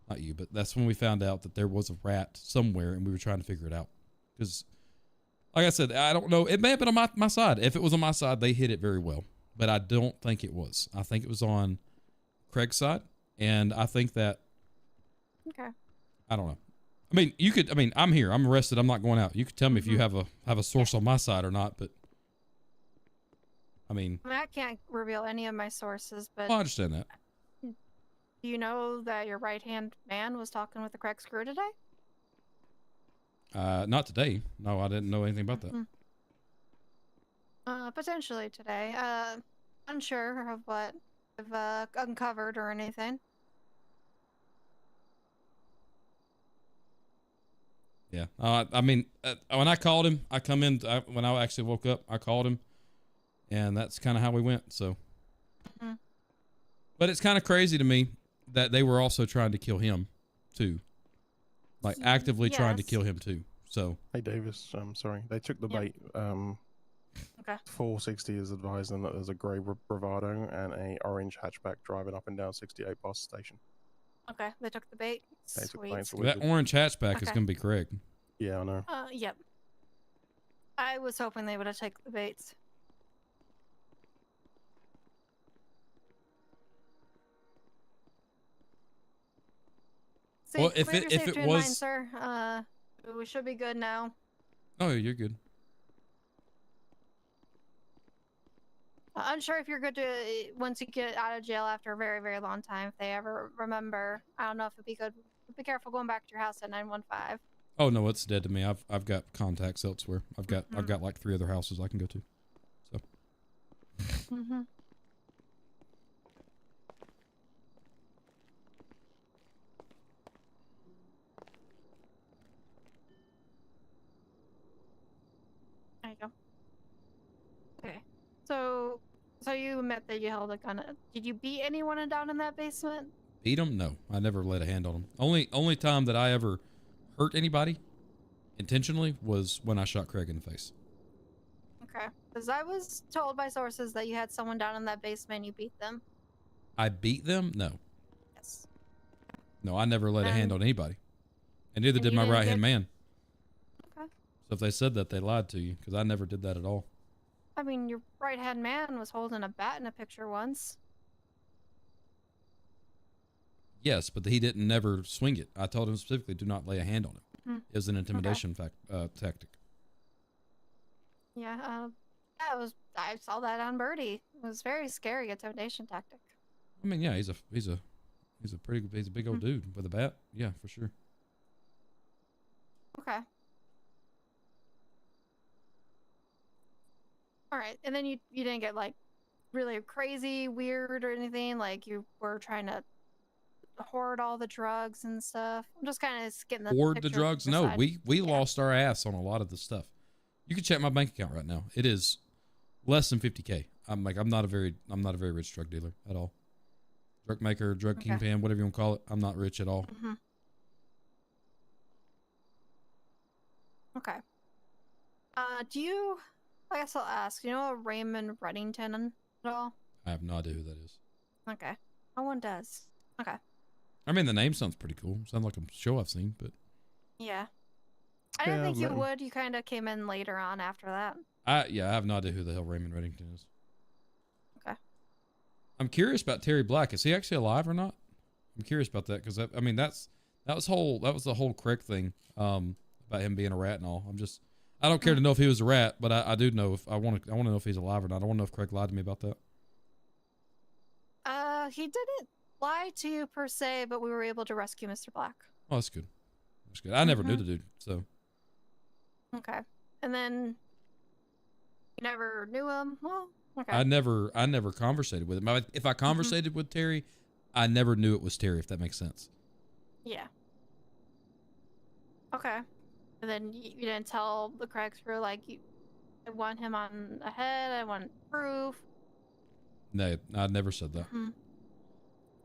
not you, but that's when we found out that there was a rat somewhere, and we were trying to figure it out. Because, like I said, I don't know. It may have been on my side. If it was on my side, they hit it very well, but I don't think it was. I think it was on Craig's side, and I think that. Okay. I don't know. I mean, you could. I mean, I'm here. I'm arrested. I'm not going out. You could tell me if you have a source on my side or not, but. I mean, I can't reveal any of my sources, but I understand that. do you know that your right-hand man was talking with the Craig's crew today? Not today. No, I didn't know anything about that. Potentially today. Unsure of what I've uncovered or anything. Yeah. I mean, when I called him, I come in when I actually woke up. I called him, and that's kind of how we went. So, but it's kind of crazy to me that they were also trying to kill him, too. Like actively trying to kill him too. So. Hey Davis, I'm sorry. They took the bait. Okay. 460 is advising that there's a grey Bravado and a orange hatchback driving up and down 68 bus station. Okay, they took the bait. They took the Sweet. bait, so That orange hatchback is going to be Craig. Yeah, I know. Yep. I was hoping they would have taken the baits. See, Well, if we have it- your if it safety in was- mind, sir. We should be good now. Oh, you're good. Unsure if you're good to once you get out of jail after a very, very long time. If they ever remember, I don't know if it'd be good. Be careful going back to your house at 915. Oh no, it's dead to me. I've got contacts elsewhere. I've got like 3 other houses I can go to. So. So, so you admit that you held a gun. Did you beat anyone down in that basement? Beat him? No, I never laid a hand on him. Only time that I ever hurt anybody intentionally was when I shot Craig in the face. Okay. Because I was told by sources that you had someone down in that basement and you beat them. I beat them? No. Yes. No, I never laid a hand on anybody. And neither did you my didn't right-hand get- man. Okay. So if they said that, they lied to you, because I never did that at all. I mean, your right-hand man was holding a bat in a picture once. Yes, but he didn't never swing it. I told him specifically, do not lay a hand on him. Hmm. It was an intimidation tactic. Yeah, yeah, it was. I saw that on Birdie. It was very scary intimidation tactic. I mean, yeah, he's a big old dude with a bat. Yeah, for sure. Okay. All right, and then you didn't get like really crazy, weird, or anything. Like you were trying to hoard all the drugs and stuff. I'm just kind of getting the Hoard the picture drugs? from your No, side. we lost our ass on a lot of the stuff. You can check my bank account right now. It is less than 50K. I'm not a very rich drug dealer at all. Drug maker, drug kingpin, whatever you want to call it. I'm not rich at all. Mm-hmm. Okay. Do you? I guess I'll ask. You know a Raymond Reddington at all? I have no idea who that is. Okay. No one does. Okay. I mean, the name sounds pretty cool. Sounds like a show I've seen, but Yeah. I didn't Yeah, think you man. would. You kind of came in later on after that. I have no idea who the hell Raymond Reddington is. Okay. I'm curious about Terry Black. Is he actually alive or not? I'm curious about that because I mean that was the whole Craig thing about him being a rat and all. I don't care to know if he was a rat, but I do know if I want to know if he's alive or not. I want to know if Craig lied to me about that. He didn't lie to you per se, but we were able to rescue Mr. Black. Oh, that's good. That's good. I never knew the dude, so Okay. And then you never knew him? Well, okay. I never conversated with him. If I conversated with Terry, I never knew it was Terry. If that makes sense. Yeah. Okay. And then you didn't tell the Craigs crew, like, I want him on ahead, I want proof. No, I never said that.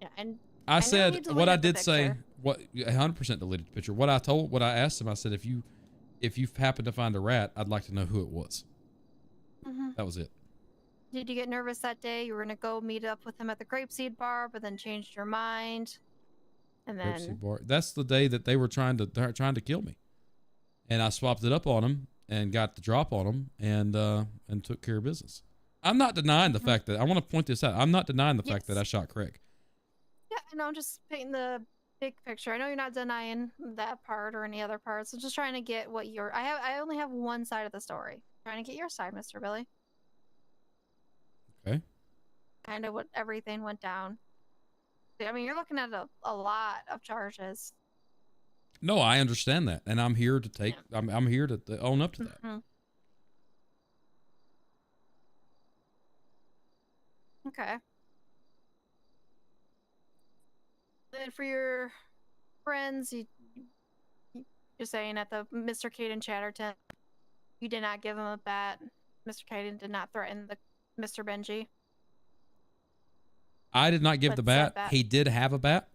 Yeah, and I know said you what I deleted the did say. picture. What 100% deleted the picture. What I asked him, I said if you happen to find a rat, I'd like to know who it was. That was it. Did you get nervous that day? You were gonna go meet up with him at the Grapeseed Bar, but then changed your mind. And then Grapeseed Bar. That's the day that they were trying to kill me, and I swapped it up on him and got the drop on him and took care of business. I'm not denying the fact that I want to point this out. I'm not denying the fact that I shot Craig. yeah, no, I'm just painting the big picture. I know you're not denying that part or any other parts. I'm just trying to get what you're. I only have one side of the story. Trying to get your side, Mr. Billy. Okay. Kind of what everything went down. I mean, you're looking at a lot of charges. No, I understand that, and I'm here to take. I'm here to own up to that. Okay. Then for your friends, you're saying at the Mr. Caden Chatterton, you did not give him a bat. Mr. Caden did not threaten the Mr. Benji. I did not give the bat. Bat. He did have a bat.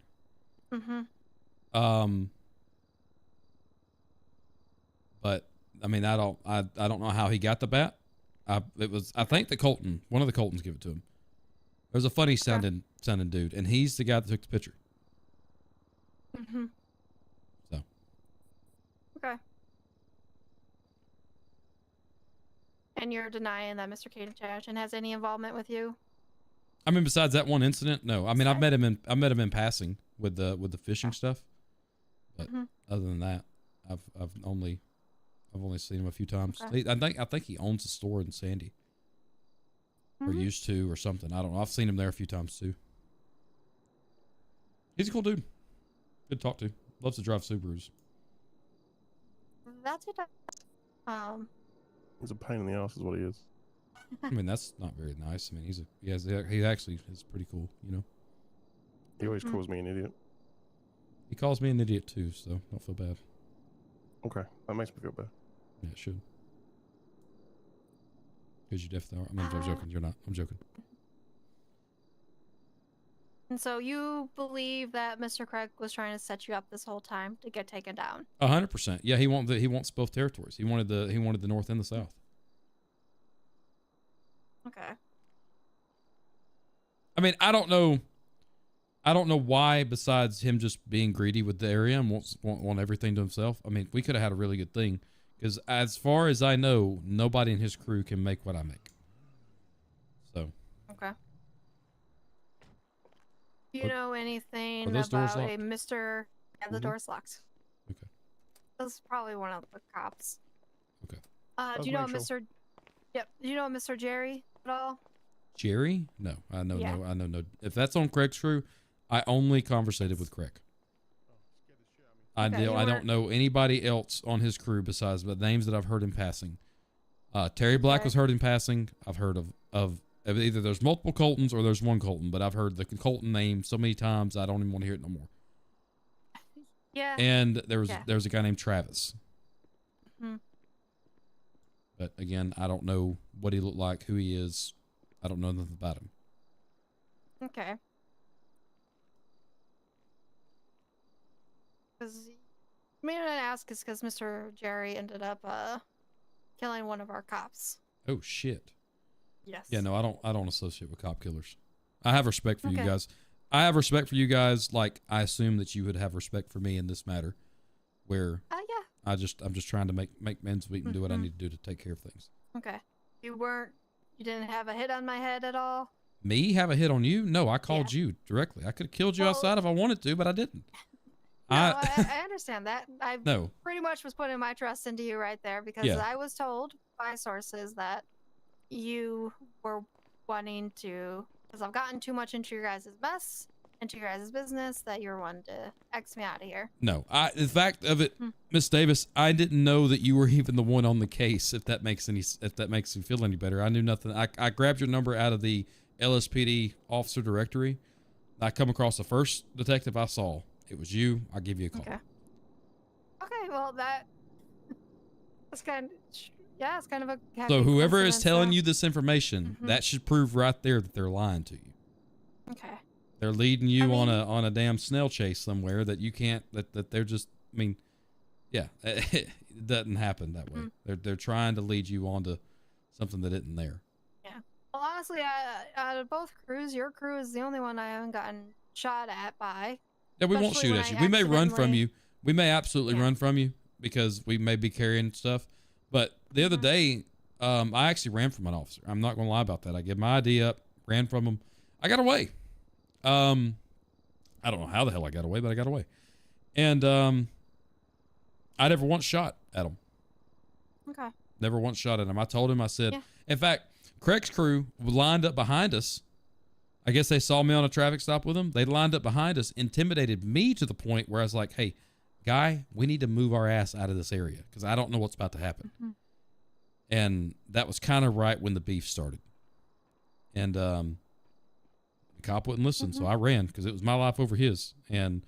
But I mean, I don't know how he got the bat. I think one of the Coltons gave it to him. It was a funny sounding dude, and he's the guy that took the picture. So. Okay. And you're denying that Mr. Caden Chatterton has any involvement with you? I mean, besides that one incident, no. I mean, I've met him in passing with the fishing stuff, but other than that, I've only seen him a few times. Okay. I think he owns a store in Sandy, or used to, or something. I don't know. I've seen him there a few times too. He's a cool dude. Good to talk to. Loves to drive Subarus. That's it. He's a pain in the ass, is what he is. I mean, that's not very nice. I mean, he actually is pretty cool, you know. He always calls me an idiot. He calls me an idiot too, so don't feel bad. Okay, that makes me feel bad. Yeah, it should. Because you definitely are. I mean, I'm joking. You're not. I'm joking. And so you believe that Mr. Craig was trying to set you up this whole time to get taken down? 100%. Yeah, he wants both territories. He wanted the North and the South. Okay. I mean, I don't know why, besides him just being greedy with the area and want everything to himself. I mean, we could have had a really good thing, because as far as I know, nobody in his crew can make what I make. So. Okay. Do you know anything Are those doors about a locked? Mr. Yeah, the Mhm. door's locked. Okay. That's probably one of the cops. Okay. Do you know Mr. Yep. Do you know Mr. Jerry at all? Jerry? No, I know Yeah. no. If that's on Craig's crew, I only conversated with Craig. Okay, I don't know anybody else on his crew besides the names that I've heard in passing. Terry Black Okay. was heard in passing. I've heard of either there's multiple Coltons or there's one Colton, but I've heard the Colton name so many times I don't even want to hear it no more. Yeah. And there was a guy named Travis. Mhm. But again, I don't know what he looked like, who he is. I don't know nothing about him. Okay. Because the reason I ask is because Mr. Jerry ended up killing one of our cops. Oh shit. Yes. Yeah, no, I don't associate with cop killers. I have respect for you Okay. guys. I have respect for you guys, like I assume that you would have respect for me in this matter, where Yeah. I'm just trying to make ends meet and do what I Mhm. need to do to take care of things. Okay. You didn't have a hit on my head at all? Me have a hit on you? No, I called you directly. I could have killed you Well- outside if I wanted to, but I didn't. No, I understand that. I No. pretty much was putting my trust into you right there because Yeah. I was told by sources that you were wanting to, because I've gotten too much into your guys' mess, into your guys' business, that you were wanting to X me out of here. No, the fact of it, Miss Davis, I didn't know that you were even the one on the case. If that makes you feel any better, I knew nothing. I grabbed your number out of the LSPD officer directory. I come across the first detective I saw. It was you. I'll give you a call. Okay, well that's kind of, yeah, it's kind of a happy So whoever is coincidence, telling though. you this information, Mhm. that should prove right there that they're lying to you. Okay. They're leading you I mean- on a damn snail chase somewhere that you can't. That they're just. I mean, yeah, it doesn't happen that way. They're trying to lead you onto something that isn't there. Yeah. Well, honestly, out of both crews, your crew is the only one I haven't gotten shot at by. Yeah, we won't Especially shoot when at you. I We may run from accidentally- you. We may absolutely Yeah. run from you because we may be carrying stuff. But the other day, I actually ran from an officer. I'm not going to lie about that. I gave my ID up, ran from him. I got away. I don't know how the hell I got away, but I got away. And I never once shot at him. Okay. Never once shot at him. I told him, I said, Yeah. in fact, Craig's crew lined up behind us. I guess they saw me on a traffic stop with them. They lined up behind us, intimidated me to the point where I was like, hey, guy, we need to move our ass out of this area because I don't know what's about to happen. And that was kind of right when the beef started. And the cop wouldn't listen, so I ran because it was my life over his. And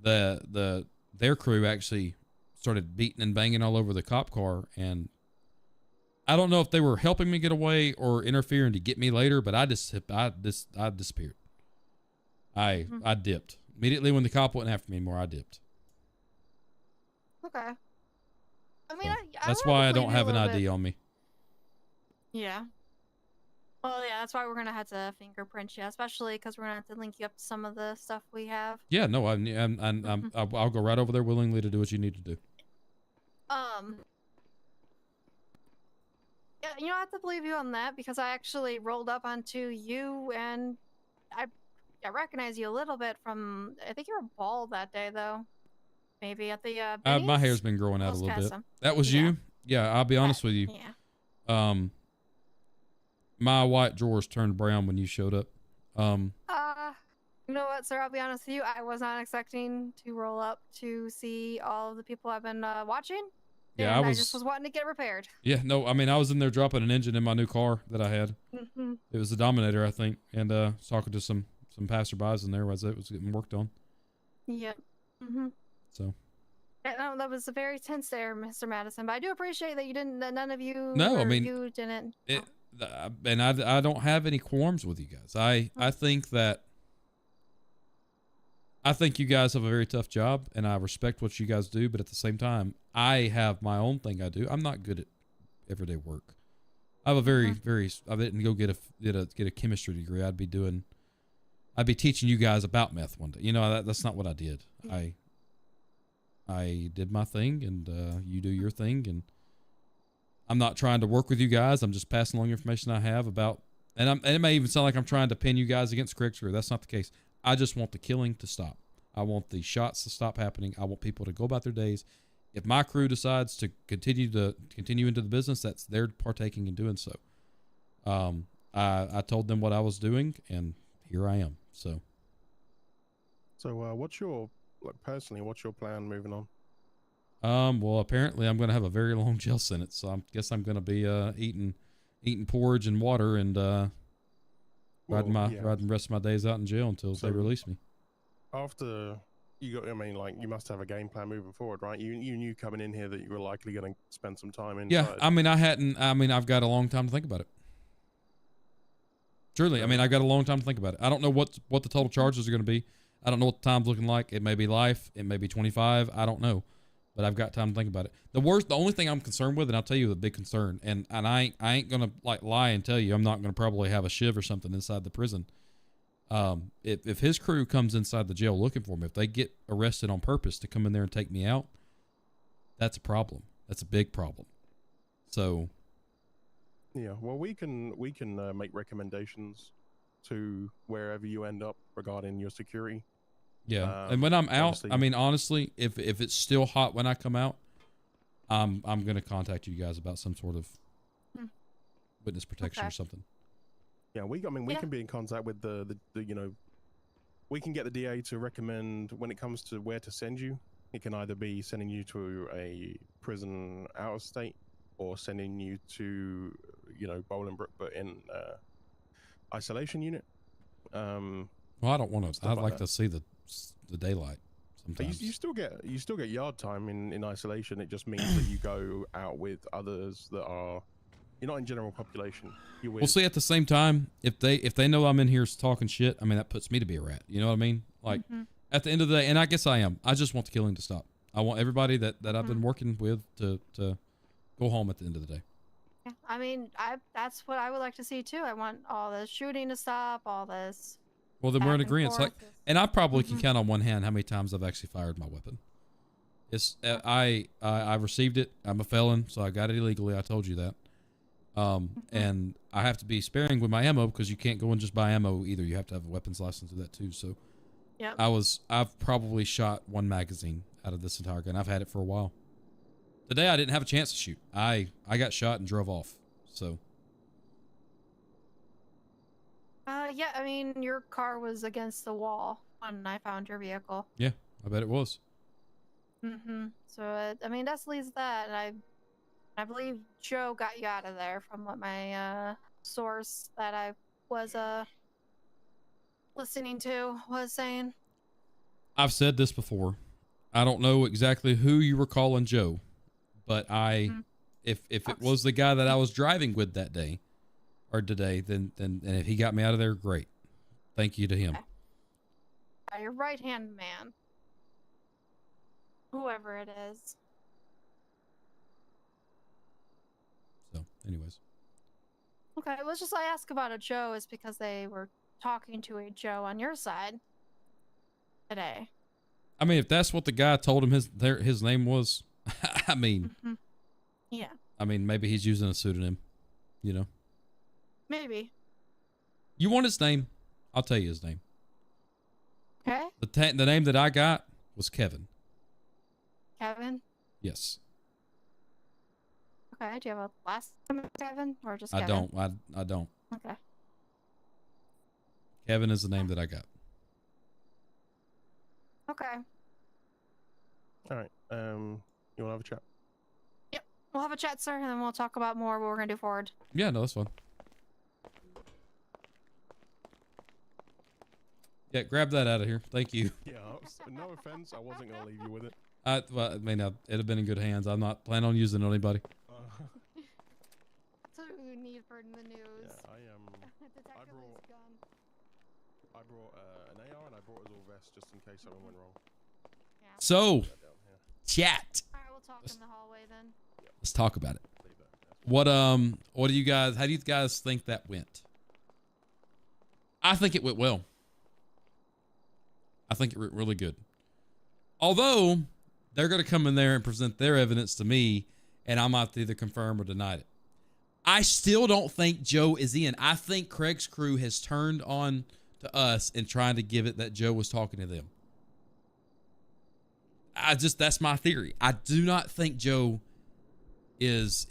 their crew actually started beating and banging all over the cop car. And I don't know if they were helping me get away or interfering to get me later, but I disappeared. I dipped immediately when the cop wasn't after me anymore. I dipped. Okay. I mean, So, I that's wanna why I believe don't you a have an little ID bit. on me. Yeah. Well, yeah, that's why we're gonna have to fingerprint you, especially because we're gonna have to link you up to some of the stuff we have. Yeah, no, I'll go right over there willingly to do what you need to do. Yeah, you know, I have to believe you on that because I actually rolled up onto you and I recognize you a little bit from. I think you were bald that day though. Maybe at the My Benny's? hair's been growing out a Close little past bit. them. That was Yeah. you? Yeah, I'll be honest with you. Yeah. My white drawers turned brown when you showed up. You know what, sir? I'll be honest with you. I was not expecting to roll up to see all of the people I've been watching. Yeah, and I just was wanting to get repaired. Yeah, no, I mean, I was in there dropping an engine in my new car that I had. Mm-hmm. It was the Dominator, I think, and was talking to some passerbys in there as it was getting worked on. Yeah. Mm-hmm. So. No, that was a very tense there, Mr. Madison. But I do appreciate that you didn't. That none of you. No, I or mean, you didn't. and I don't have any qualms with you guys. I think you guys have a very tough job, and I respect what you guys do. But at the same time, I have my own thing I do. I'm not good at everyday work. I have a very I didn't go get a chemistry degree. I'd be teaching you guys about meth one day. You know, that's not what I did. I did my thing, and you do your thing, and I'm not trying to work with you guys. I'm just passing along information I have about, and it may even sound like I'm trying to pin you guys against Crickster. That's not the case. I just want the killing to stop. I want the shots to stop happening. I want people to go about their days. If my crew decides to continue into the business, that's their partaking in doing so. I told them what I was doing, and here I am. So what's your what's your plan moving on? Well, apparently I'm going to have a very long jail sentence, so I guess I'm going to be eating porridge and water and riding the rest of my days out in jail until they release me. After you must have a game plan moving forward, right? You knew coming in here that you were likely going to spend some time inside. Yeah, I've got a long time to think about it. Truly, I've got a long time to think about it. I don't know what the total charges are going to be. I don't know what the time's looking like. It may be life. It may be 25. I don't know. But I've got time to think about it. The only thing I'm concerned with, and I'll tell you the big concern, and I ain't going to lie and tell you I'm not going to probably have a shiv or something inside the prison. If his crew comes inside the jail looking for me, if they get arrested on purpose to come in there and take me out, that's a problem. That's a big problem. So. Yeah, well, we can make recommendations to wherever you end up regarding your security. Yeah, and when I'm out, honestly, if it's still hot when I come out, I'm gonna contact you guys about some sort of witness protection or something. Yeah, we can be in contact with the we can get the DA to recommend when it comes to where to send you. It can either be sending you to a prison out of state or sending you to Bolingbrook, but in isolation unit. Well, I don't want to. I'd like to see the daylight. Sometimes you still get yard time in isolation. It just means that you go out with others that are you're not in general population. You're with. Well, see, at the same time, if they know I'm in here talking shit, that puts me to be a rat. You know what I mean? Like at the end of the day, and I guess I am. I just want the killing to stop. I want everybody that I've been working with to go home at the end of the day. Yeah, that's what I would like to see too. I want all the shooting to stop, all this. Well, then we're in agreement. And I probably can count on one hand how many times I've actually fired my weapon. It's I received it. I'm a felon, so I got it illegally. I told you that. And I have to be sparing with my ammo because you can't go and just buy ammo either. You have to have a weapons license to that too. So, yeah, I've probably shot one magazine out of this entire gun. I've had it for a while. Today I didn't have a chance to shoot. I got shot and drove off. So. Yeah, your car was against the wall when I found your vehicle. Yeah, I bet it was. So, that leads that, and I believe Joe got you out of there from what my source that I was listening to was saying. I've said this before. I don't know exactly who you were calling Joe, but if it was the guy that I was driving with that day or today, then and if he got me out of there, great. Thank you to him. Okay. Your right-hand man. Whoever it is. So, anyways. Okay, well, just I ask about a Joe is because they were talking to a Joe on your side today. If that's what the guy told him his name was, yeah. Maybe he's using a pseudonym, Maybe. You want his name? I'll tell you his name. Okay. The name that I got was Kevin. Kevin? Yes. Okay, do you have a last name of Kevin or just I Kevin? don't. I don't. Okay. Kevin is the name that I got. Okay. All right. You want to have a chat? Yep. We'll have a chat, sir, and then we'll talk about more what we're going to do forward. Yeah, no, that's fine. Yeah, grab that out of here. Thank you. Yeah, no offense. I wasn't going to leave you with it. It'd have been in good hands. I'm not planning on using it on anybody. It's absolutely need for the news. Yeah, Detective brought- is gone. I brought an AR and I brought his all vest just in case something went wrong. Yeah. So, Put that down here. chat. All right, we'll talk in the hallway then. Let's talk about it. Leave that. That's What do you guys? How do you guys think that went? I think it went well. I think it went really good. Although they're going to come in there and present their evidence to me, and I might either confirm or deny it. I still don't think Joe is in. I think Craig's crew has turned on to us and trying to give it that Joe was talking to them. That's my theory. I do not think Joe is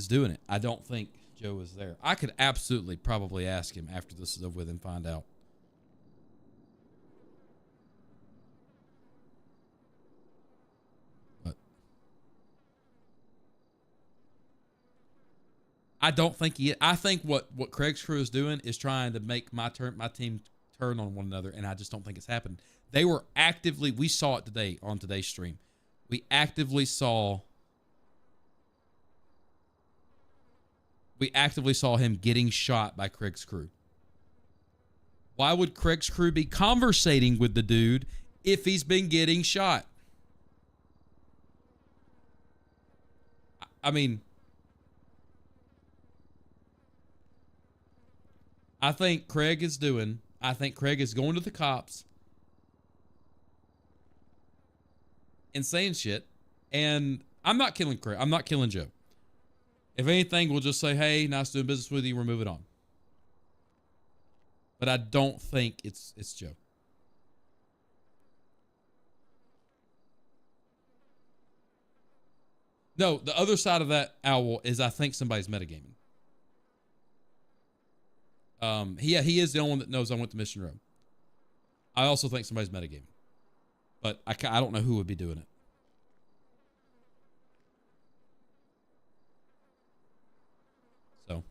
doing it. I don't think Joe is there. I could absolutely probably ask him after this is over with and find out. But I don't think I think what Craig's crew is doing is trying to make my team turn on one another, and I just don't think it's happened. They were actively, we saw it today on today's stream. We actively saw him getting shot by Craig's crew. Why would Craig's crew be conversating with the dude if he's been getting shot? I mean, I think Craig is going to the cops and saying shit. And I'm not killing Craig. I'm not killing Joe. If anything, we'll just say, hey, nice doing business with you. We're moving on. But I don't think it's Joe. No, the other side of that, Owl, is I think somebody's metagaming. He is the only one that knows I went to Mission Row. I also think somebody's metagaming. But I don't know who would be doing it. So.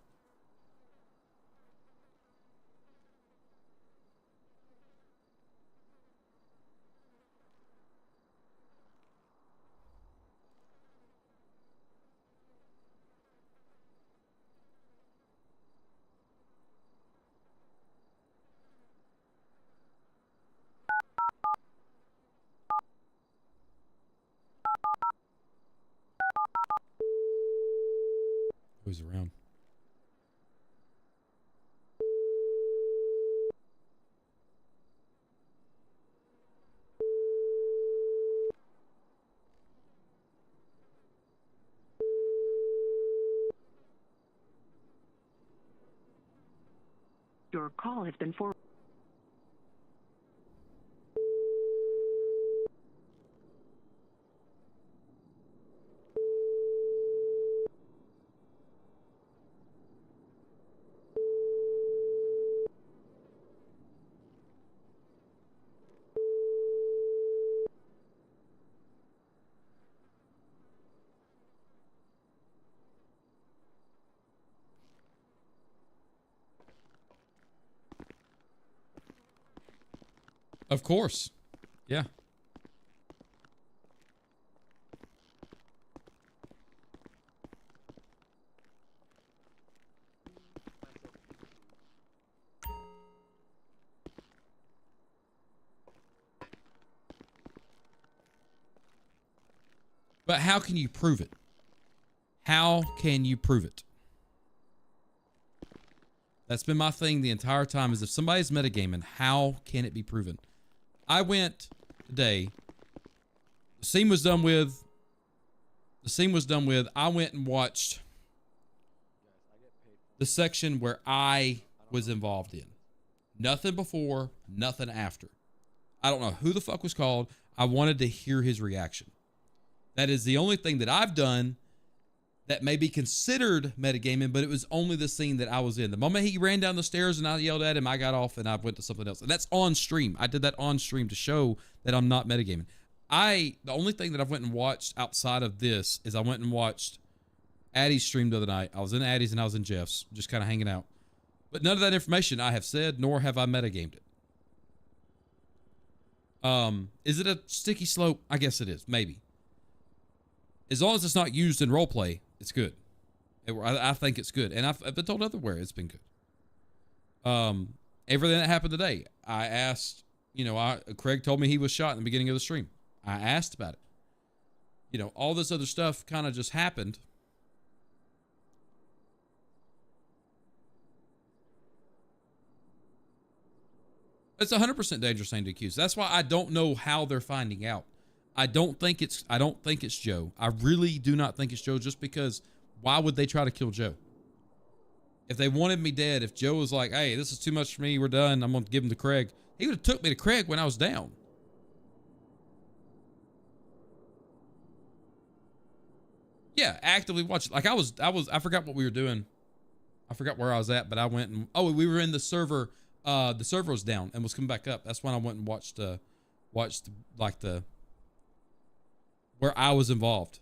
Who's around? Your call has been forwarded. Of course. Yeah. But how can you prove it? How can you prove it? That's been my thing the entire time, is if somebody's metagaming, how can it be proven? I went today. The scene was done with. I went and watched the section where I was involved in. Nothing before, nothing after. I don't know who the fuck was called. I wanted to hear his reaction. That is the only thing that I've done that may be considered metagaming, but it was only the scene that I was in. The moment he ran down the stairs and I yelled at him, I got off and I went to something else. And that's on stream. I did that on stream to show that I'm not metagaming. The only thing that I've went and watched outside of this is I went and watched Addie's stream the other night. I was in Addie's and I was in Jeff's, just kind of hanging out. But none of that information I have said, nor have I metagamed it. Is it a sticky slope? I guess it is, maybe. As long as it's not used in roleplay, it's good. I think it's good, and I've been told everywhere it's been good. Everything that happened today, I asked. Craig told me he was shot in the beginning of the stream. I asked about it. All this other stuff kind of just happened. It's 100% dangerous thing to accuse. That's why I don't know how they're finding out. I don't think it's Joe. I really do not think it's Joe, just because why would they try to kill Joe? If they wanted me dead, if Joe was like, hey, this is too much for me, we're done, I'm going to give him to Craig, he would have took me to Craig when I was down. Yeah, actively watch. Like I forgot what we were doing. I forgot where I was at, but I went and, we were in the server. The server was down and was coming back up. That's when I went and watched where I was involved.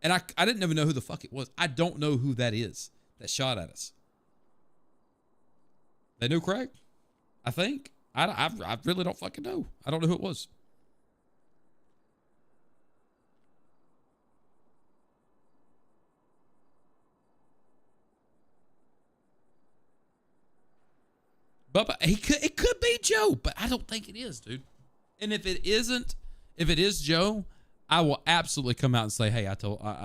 And I didn't even know who the fuck it was. I don't know who that is that shot at us. They knew Craig, I think. I really don't fucking know. I don't know who it was. But it could be Joe, but I don't think it is, dude. And if it is Joe, I will absolutely come out and say, hey,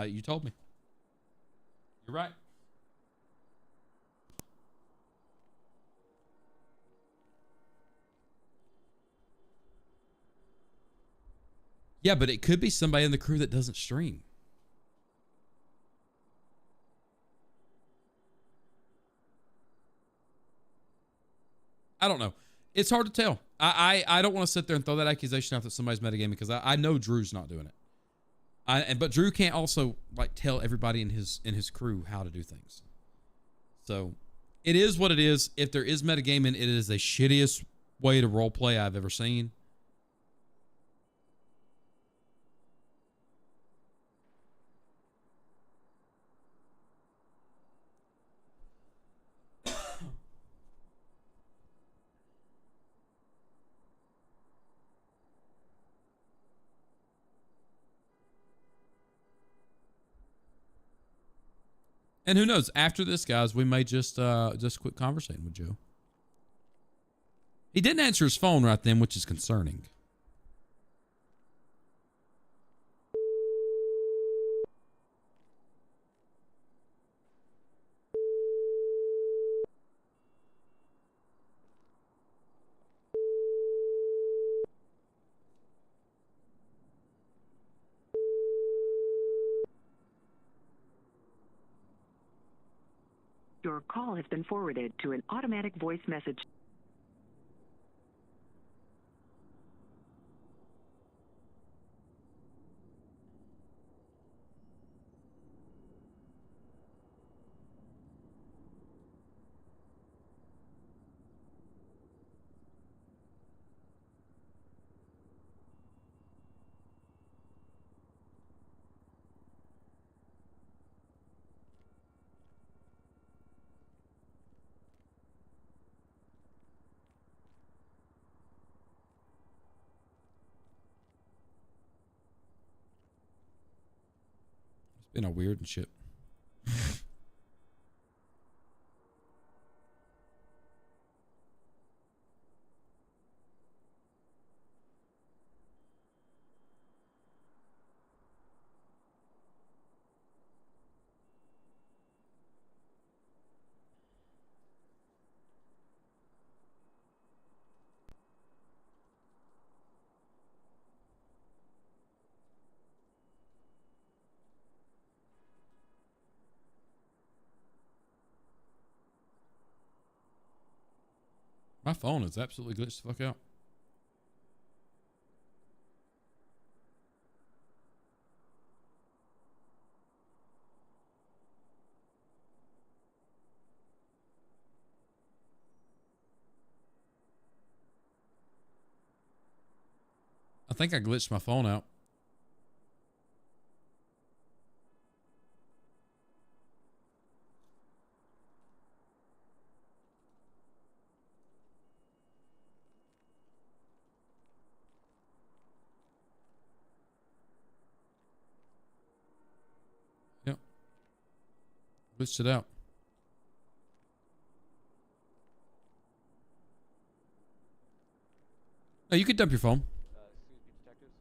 you told me. You're right. Yeah, but it could be somebody in the crew that doesn't stream. I don't know. It's hard to tell. I don't want to sit there and throw that accusation out that somebody's metagaming, because I know Drew's not doing it. But Drew can't also tell everybody in his crew how to do things. So it is what it is. If there is metagaming, it is the shittiest way to role play I've ever seen. And who knows? After this, guys, we may just quit conversating with Joe. He didn't answer his phone right then, which is concerning. Your call has been forwarded to an automatic voice message. It's been a weird and shit. My phone is absolutely glitched the fuck out. I think I glitched my phone out. Yep. Switched it out. Oh, you could dump your phone. Excuse me, detectives.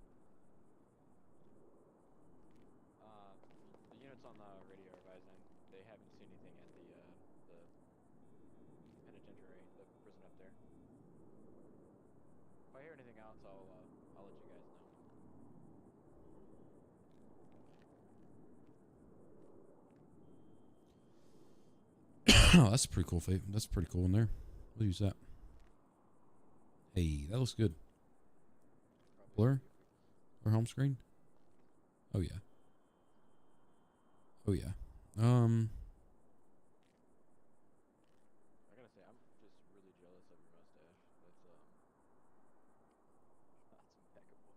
The units on the radio are advising they haven't seen anything at the penitentiary, the prison up there. If I hear anything else, I'll let you guys know. Oh, that's pretty cool, Faith. That's pretty cool in there. We'll use that. Hey, that looks good. Blur? Or home screen? Oh yeah. Oh yeah. I gotta say, I'm just really jealous of your mustache. That's impeccable.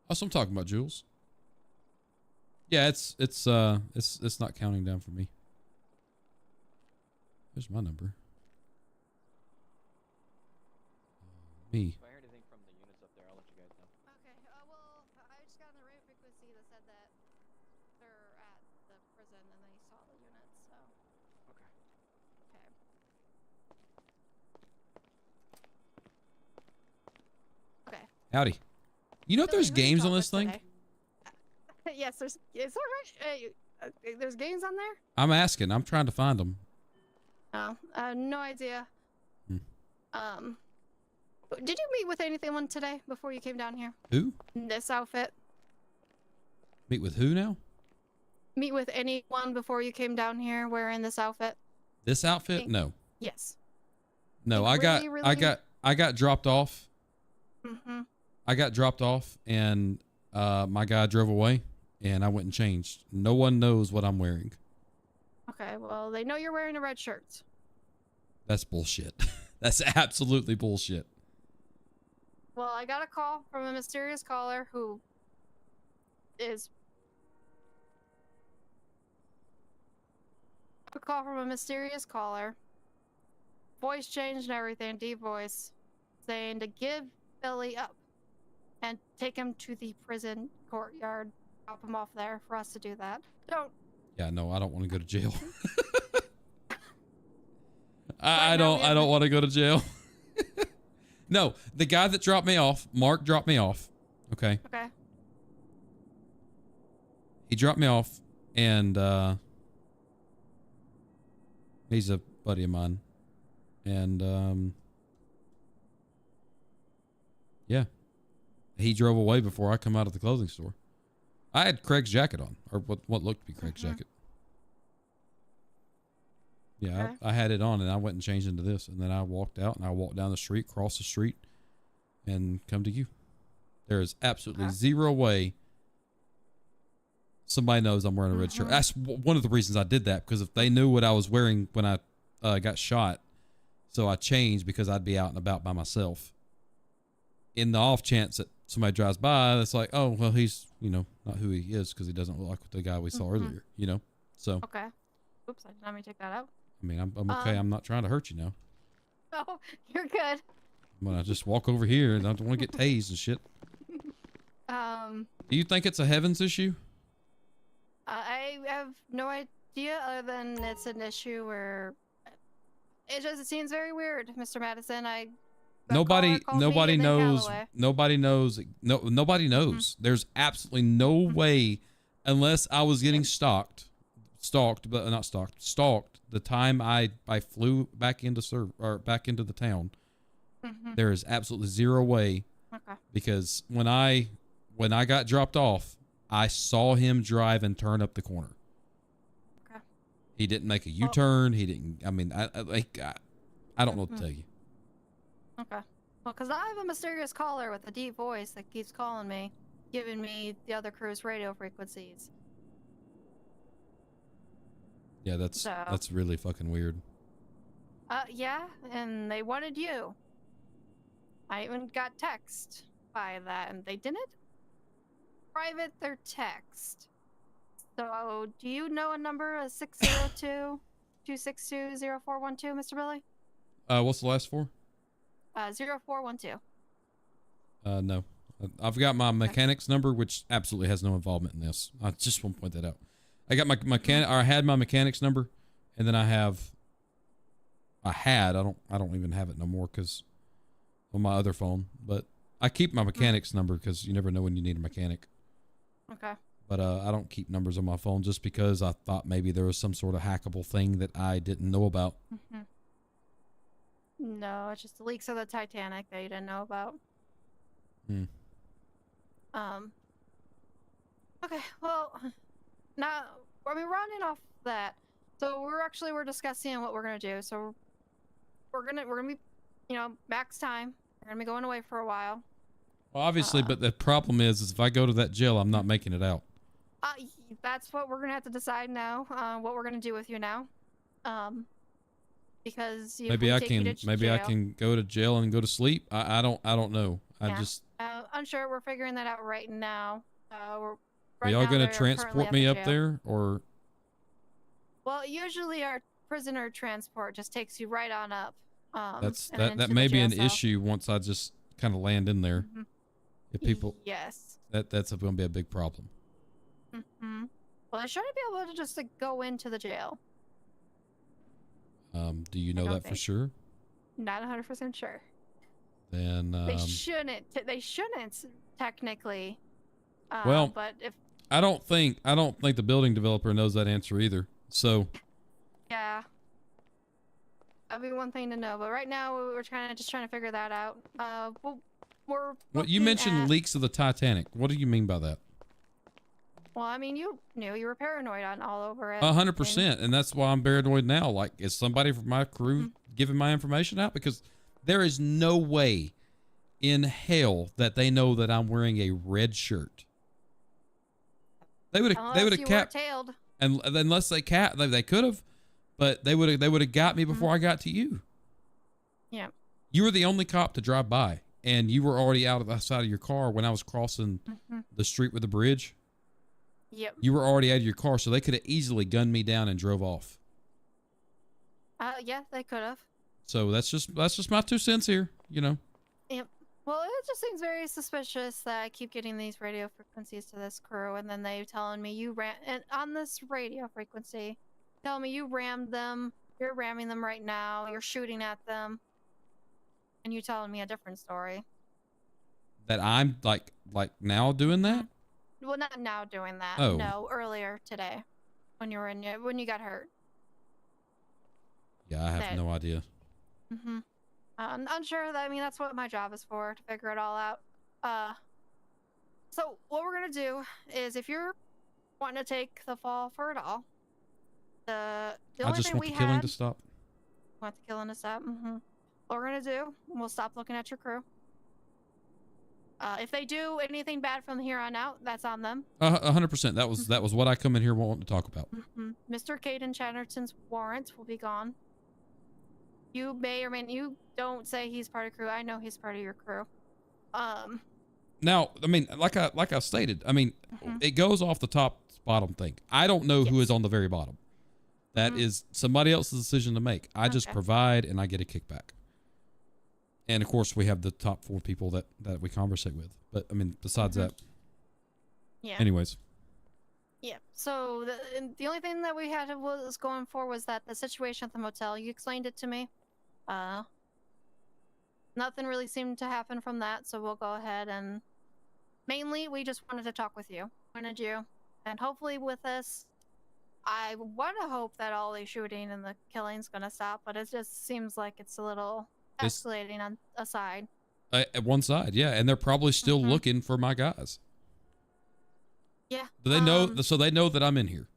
That's what I'm talking about, Jules. Yeah, it's not counting down for me. There's my number. Me. If I hear anything from the units up there, I'll let you guys know. Okay. Well, I just got on the radio frequency that said that they're at the prison and they saw the units. So. Okay. Okay. Okay. Howdy. You know if there's Billy, who you games on talk this with thing? today? Yes, there's. Is that right? There's games on there? I'm asking. I'm trying to find them. Oh, no idea. Hmm. Did you meet with anyone today before you came down here? Who? In this outfit? Meet with who now? Meet with anyone before you came down here wearing this outfit? This outfit? No. Yes. No, Like, I got dropped off. Mm-hmm. I got dropped off and my guy drove away and I went and changed. No one knows what I'm wearing. Okay, well, they know you're wearing a red shirt. That's bullshit. That's absolutely bullshit. Well, I got a call from a mysterious caller who is... A call from a mysterious caller. Voice changed and everything, deep voice. Saying to give Billy up. And take him to the prison courtyard. Drop him off there for us to do that. Don't... Yeah, no, I don't want to go to jail. Right I now don't want to go to jail. No, the guy that dropped me off, Mark dropped me off. Okay. Okay. He dropped me off and he's a buddy of mine. And yeah. He drove away before I come out of the clothing store. I had Craig's jacket on, or what looked to be Craig's jacket. Yeah, Okay. I had it on, and I went and changed into this, and then I walked out, and I walked down the street, crossed the street, and come to you. There is absolutely zero way somebody knows I'm wearing a red shirt. That's one of the reasons I did that, because if they knew what I was wearing when I got shot, so I changed because I'd be out and about by myself. In the off chance that somebody drives by, that's like, oh, well, he's, you know, not who he is because he doesn't look like the guy we saw earlier, you know? So, Okay. Oops, let me take that out. I mean, I'm okay. I'm not trying to hurt you now. No, you're good. When I just walk over here and I don't want to get tased and shit. Do you think it's a heavens issue? I have no idea other than it's an issue where it seems very weird, Mr. Madison. Nobody knows. Nobody knows. Nobody knows. There's absolutely no way, unless I was getting stalked the time I flew back into the town. There is absolutely zero way. Okay. Because when I got dropped off, I saw him drive and turn up the corner. Okay. He didn't make a U-turn. He didn't. I mean, I don't know what to tell you. Okay. Well, because I have a mysterious caller with a deep voice that keeps calling me, giving me the other crew's radio frequencies. Yeah, that's really fucking weird. Yeah, and they wanted you. I even got text by that, and they didn't private their text. So, do you know a number, 602-262-0412, Mr. Billy? What's the last four? 0412. No. I've got my mechanic's number, which absolutely has no involvement in this. I just want to point that out. I got my mechanic, or I had my mechanic's number, and then I don't even have it no more because on my other phone, but I keep my mechanic's number because you never know when you need a mechanic. Okay. But I don't keep numbers on my phone just because I thought maybe there was some sort of hackable thing that I didn't know about. No, it's just the leaks of the Titanic that you didn't know about. Okay, well, now, I mean, rounding off that, so we're discussing what we're gonna do. So we're gonna be, you know, max time. We're gonna be going away for a while. Well, obviously, but the problem is if I go to that jail, I'm not making it out. That's what we're gonna have to decide now. What we're gonna do with you now, because maybe I can go to jail and go to sleep. I don't know. I'm sure we're figuring that out right now. Are y'all gonna transport me up there, or? Well, usually our prisoner transport just takes you right on up. That may be an issue once I just kind of land in there. If people, yes, that's going to be a big problem. Well, I shouldn't be able to just go into the jail. Do you know that for sure? Not 100% sure. Then they shouldn't technically. Well, but if I don't think the building developer knows that answer either. So yeah, that'd be one thing to know. But right now we're trying to figure that out. What you mentioned leaks of the Titanic. What do you mean by that? Well, I mean, you knew you were paranoid on all over it. 100%, and that's why I'm paranoid now. Like, is somebody from my crew giving my information out? Because there is no way in hell that they know that I'm wearing a red shirt. They would have kept, and unless they could have, but they would have got me before I got to you. Yeah. You were the only cop to drive by, and you were already out of the side of your car when I was crossing the street with the bridge. Yep. You were already out of your car, so they could have easily gunned me down and drove off. Yeah, they could have. So that's just my 2 cents here, you know. Yep. Well, it just seems very suspicious that I keep getting these radio frequencies to this crew, and then they telling me you ran and on this radio frequency, telling me you rammed them. You're ramming them right now. You're shooting at them, and you telling me a different story. That I'm like now doing that. Well, not now doing that. Oh. No, earlier today, when you got hurt. Yeah, I have no idea. I'm unsure. I mean, that's what my job is for, to figure it all out. So what we're gonna do is, if you're wanting to take the fall for it all, the I only just thing want we the killing had, to stop. want the killing to stop. What we're gonna do, we'll stop looking at your crew. If they do anything bad from here on out, that's on them. 100%. That was what I come in here wanting to talk about. Mr. Caden Chatterton's warrant will be gone. You may or may you don't say he's part of crew. I know he's part of your crew. Now, I mean, like I stated, I mean, it goes off the top bottom thing. I don't know who is on the very bottom. That is somebody else's decision to make. I just provide and I get a kickback. And of course, we have the top 4 people that we conversate with. But I mean, besides that, anyways. Yeah. So the only thing that we had was going for was that the situation at the motel. You explained it to me. Nothing really seemed to happen from that. So we'll go ahead and mainly we just wanted to talk with you. Wanted you, and hopefully with this, I want to hope that all the shooting and the killing's gonna stop. But it just seems like it's a little escalating on a side. At one side, yeah, and they're probably still looking for my guys. Yeah. Do they know? So they know that I'm in here.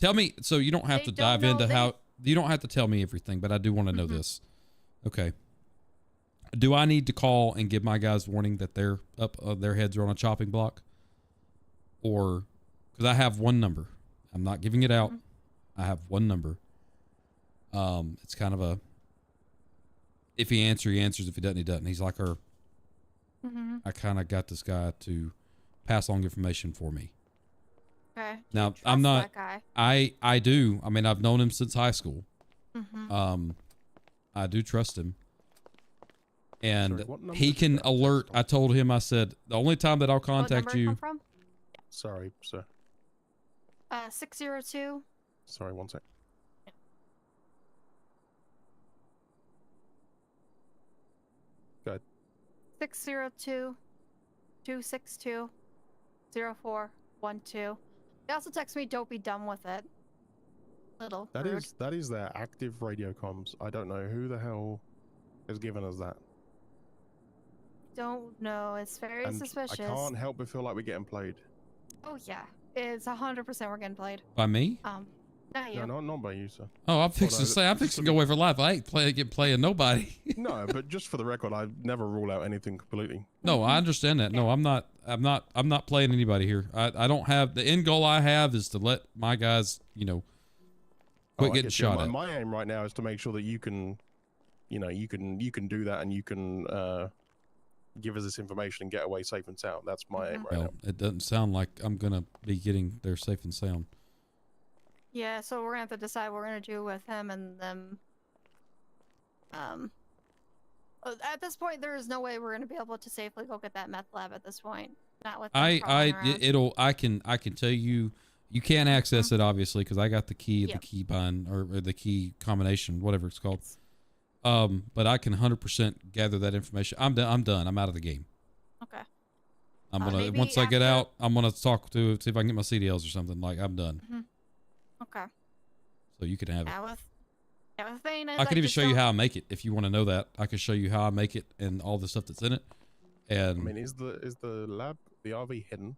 Tell me. So you don't have to dive into how. You don't have to tell me everything, but I do want to know this. Okay. Do I need to call and give my guys warning that they're up? Their heads are on a chopping block. Or, because I have one number. I'm not giving it out. I have one number. It's kind of a. If he answers, he answers. If he doesn't, he doesn't. He's like her. I kind of got this guy to pass along information for me. Okay. Now I'm not. I do. I mean, I've known him since high school. I do trust him. and Sorry, what number he did can that text alert. on? I told him, I said, the only time that I'll What contact number it you. come from? Sorry, sir. 602. Sorry, one sec. Go ahead. 602-262-0412. They also text me, "Don't be dumb with it." Little That rude. is their active radio comms. I don't know who the hell has given us that. Don't know. It's very And suspicious. I can't help but feel like we're getting played. Oh yeah, it's 100% we're getting played. By me? Not you. No, not by you, sir. Oh, I'm fixing no, to say, I'm fixing to go away for life. I ain't playing nobody. No, but just for the record, I never rule out anything completely. No, I understand that. No, I'm not playing anybody here. I don't have, the end goal I have is to let my guys, quit I getting get you. shot at. My aim right now is to make sure that you can do that and you can give us this information and get away safe and sound. That's my aim right Well, now. it doesn't sound like I'm going to be getting there safe and sound. Yeah, so we're gonna have to decide what we're gonna do with him and them. At this point, there is no way we're gonna be able to safely go get that meth lab at this point. Not with them crawling around. I can tell you, you can't access it obviously because I got the key, the key bind or the key combination, whatever it's called. But I can 100% gather that information. I'm done. I'm out of the game. Okay. I'm gonna Maybe once I get after- out, I'm gonna talk to see if I can get my CDLs or something. Like I'm done. Okay. So you can have it. With Thane, I can even show you how I make it if you want to know that. I can show you how I make it and all the stuff that's in it. And I mean, is the lab, the RV hidden?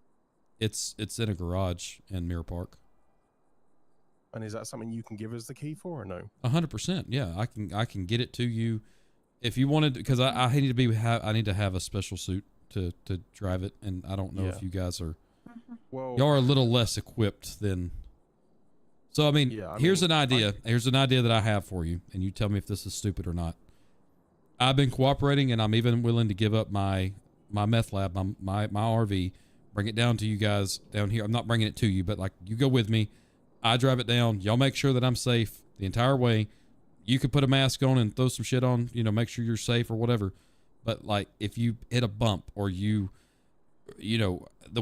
it's in a garage in Mirror Park. And is that something you can give us the key for or no? 100%. Yeah, I can get it to you if you wanted, because I need to have a special suit to drive it, and I don't know if you guys are. Well, Y'all are a little less equipped than. So I mean, here's an idea. Here's an idea that I have for you, and you tell me if this is stupid or not. I've been cooperating, and I'm even willing to give up my meth lab, my RV, bring it down to you guys down here. I'm not bringing it to you, but like you go with me. I drive it down. Y'all make sure that I'm safe the entire way. You could put a mask on and throw some shit on, make sure you're safe or whatever. But like if you hit a bump or the